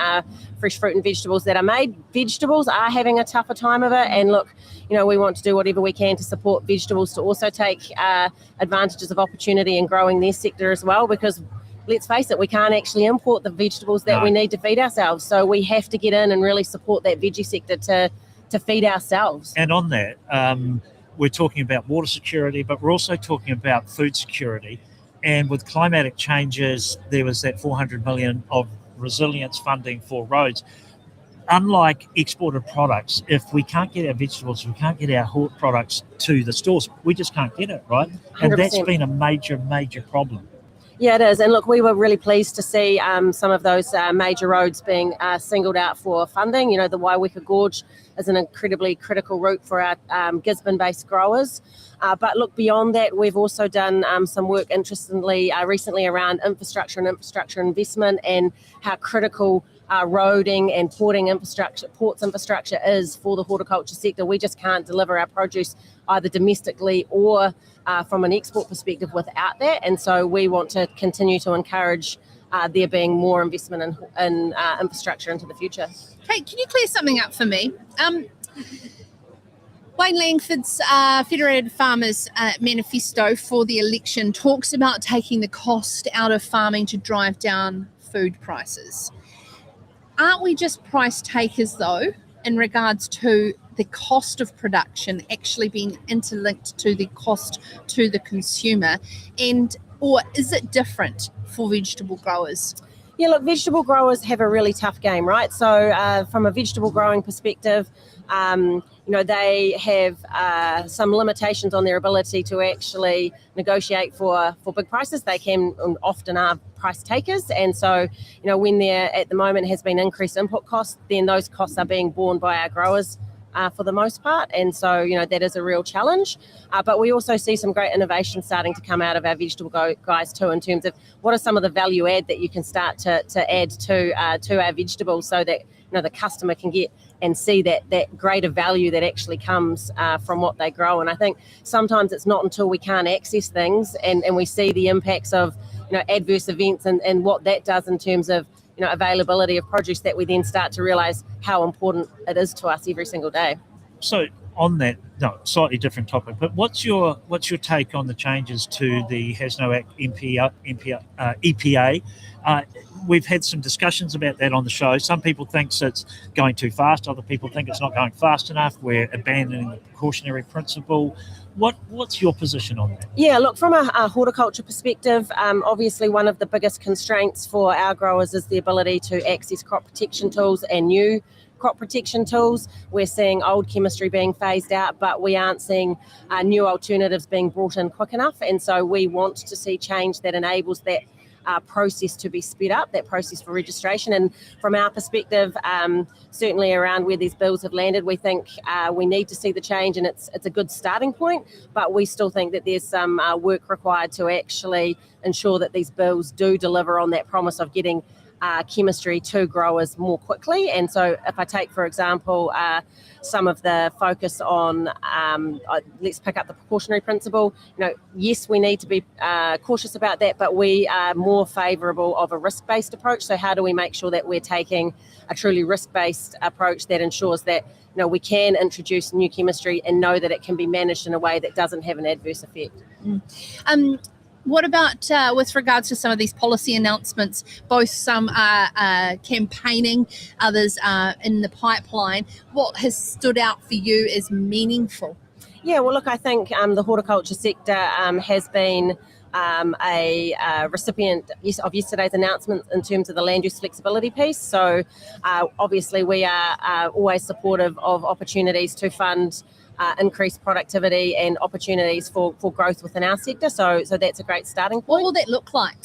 fresh fruit and vegetables that are made. Vegetables are having a tougher time of it. And look, we want to do whatever we can to support vegetables to also take advantages of opportunity in growing their sector as well, because let's face it, we can't actually import the vegetables that we need to feed ourselves. So we have to get in and really support that veggie sector to feed ourselves. And on that, we're talking about water security, but we're also talking about food security. And with climatic changes, there was that 400 million of resilience funding for roads. Unlike exported products, if we can't get our vegetables, we can't get our Hort products to the stores, we just can't get it, right? And 100%. that's been a major problem. Yeah, it is. And look, we were really pleased to see some of those major roads being singled out for funding. The Waiweka Gorge is an incredibly critical route for our Gisborne-based growers. But look, beyond that, we've also done some work, interestingly, recently around infrastructure and infrastructure investment, and how critical roading and ports infrastructure is for the horticulture sector. We just can't deliver our produce either domestically or from an export perspective without that. And so we want to continue to encourage there being more investment in infrastructure into the future. Kate, can you clear something up for me? Wayne Langford's Federated Farmers manifesto for the election talks about taking the cost out of farming to drive down food prices. Aren't we just price takers, though, in regards to the cost of production actually being interlinked to the cost to the consumer? Or is it different for vegetable growers? Yeah, look, vegetable growers have a really tough game, right? So from a vegetable growing perspective, they have some limitations on their ability to actually negotiate for big prices. They can often are price takers. And so, when there at the moment has been increased input costs, then those costs are being borne by our growers for the most part. And so, that is a real challenge. But we also see some great innovation starting to come out of our vegetable guys too, in terms of what are some of the value add that you can start to add to our vegetables, so that the customer can get and see that greater value that actually comes from what they grow. And I think sometimes it's not until we can't access things and we see the impacts of adverse events and what that does in terms of availability of produce, that we then start to realise how important it is to us every single day. So on that, no, slightly different topic, but what's your take on the changes to the HASNO Act EPA? We've had some discussions about that on the show. Some people think it's going too fast. Other people think it's not going fast enough. We're abandoning the precautionary principle. What's your position on that? Yeah, look, from a horticulture perspective, obviously one of the biggest constraints for our growers is the ability to access crop protection tools and new crop protection tools. We're seeing old chemistry being phased out, but we aren't seeing new alternatives being brought in quick enough. And so we want to see change that enables that process to be sped up, that process for registration. And from our perspective, certainly around where these bills have landed, we think we need to see the change, and it's a good starting point, but we still think that there's some work required to actually ensure that these bills do deliver on that promise of getting chemistry to growers more quickly. And so if I take, for example, some of the focus on, let's pick up the precautionary principle, yes, we need to be cautious about that, but we are more favourable of a risk-based approach. So how do we make sure that we're taking a truly risk-based approach that ensures that we can introduce new chemistry and know that it can be managed in a way that doesn't have an adverse effect. What about with regards to some of these policy announcements? Both some are campaigning, others are in the pipeline. What has stood out for you as meaningful? Yeah, well, look, I think the horticulture sector has been a recipient of yesterday's announcement in terms of the land use flexibility piece. So obviously we are always supportive of opportunities to fund increased productivity and opportunities for growth within our sector. So that's a great starting point. What will that look like?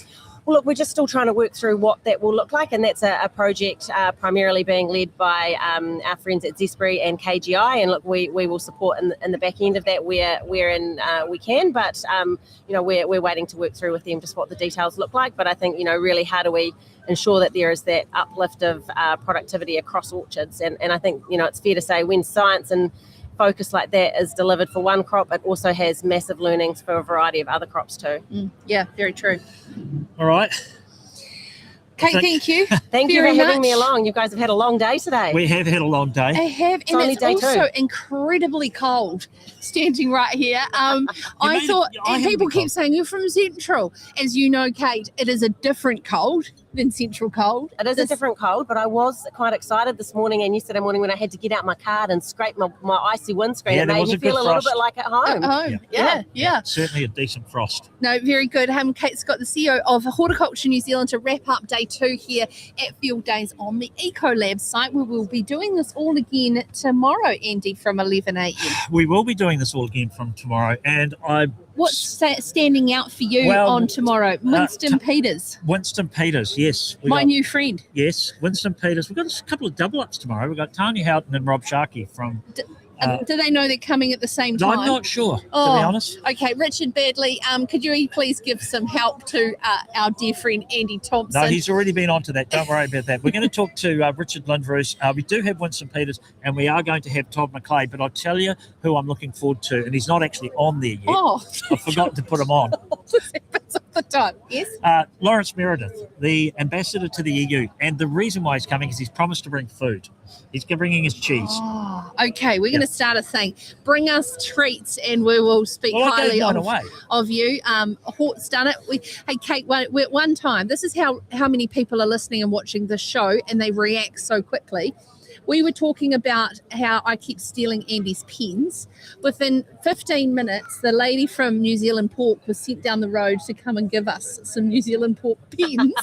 Well, look, we're just still trying to work through what that will look like, and that's a project primarily being led by our friends at Zespri and KGI. And look, we will support in the back end of that where we can, but we're waiting to work through with them just what the details look like. But I think really how do we ensure that there is that uplift of productivity across orchards, and I think it's fair to say when science and focus like that is delivered for one crop, it also has massive learnings for a variety of other crops too. Yeah, very true. All right. Kate, thank you. Thank you for having me along. You guys have had a long day today. We have had a long day. I have, and only it's day also two. incredibly cold standing right here. I thought, and people keep saying you're from Central. As you know, Kate, it is a different cold than Central cold. It is a different cold, but I was quite excited this morning and yesterday morning when I had to get out my card and scrape my icy windscreen. Yeah, it there made was me a good feel a little frost. bit like at home. Yeah. Certainly a decent frost. No, very good. Kate Scott, the CEO of Horticulture New Zealand, to wrap up day 2 here at Field Days on the Ecolab site. We will be doing this all again tomorrow, Andy, from 11 a.m. We will be doing this all again from tomorrow, and What's standing out for you on tomorrow? Winston Peters. Winston Peters, yes. My new friend. Yes, Winston Peters. We've got a couple of double-ups tomorrow. We've got Tanya Houghton and Rob Sharkey from... Do they know they're coming at the same time? I'm not sure, to be honest. Okay, Richard Badley, could you please give some help to our dear friend Andy Thompson? No, he's already been onto that. Don't worry about that. We're going to talk to Richard Lindroos. We do have Winston Peters, and we are going to have Todd McClay, but I'll tell you who I'm looking forward to, and he's not actually on there yet. I forgot to put him on. The time. Yes. Lawrence Meredith, the ambassador to the EU, and the reason why he's coming is he's promised to bring food. He's bringing his cheese. Okay, we're going to start a thing. Bring us treats, and we will speak highly of you. Hort's done it. Hey, Kate, one time, this is how many people are listening and watching this show, and they react so quickly. We were talking about how I keep stealing Andy's pens. Within 15 minutes, the lady from New Zealand Pork was sent down the road to come and give us some New Zealand Pork pens.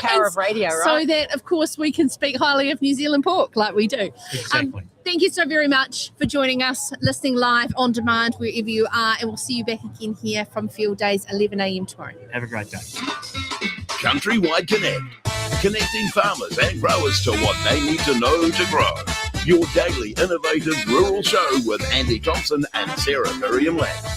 Power of radio, right? So that, of course, we can speak highly of New Zealand Pork like we do. Exactly. Thank you so very much for joining us, listening live, on demand, wherever you are, and we'll see you back again here from Field Days, 11 a.m. tomorrow. Have a great day. CountryWide Connect, connecting farmers and growers to what they need to know to grow. your daily innovative rural show with Andy Thompson and Sarah Miriam Lang.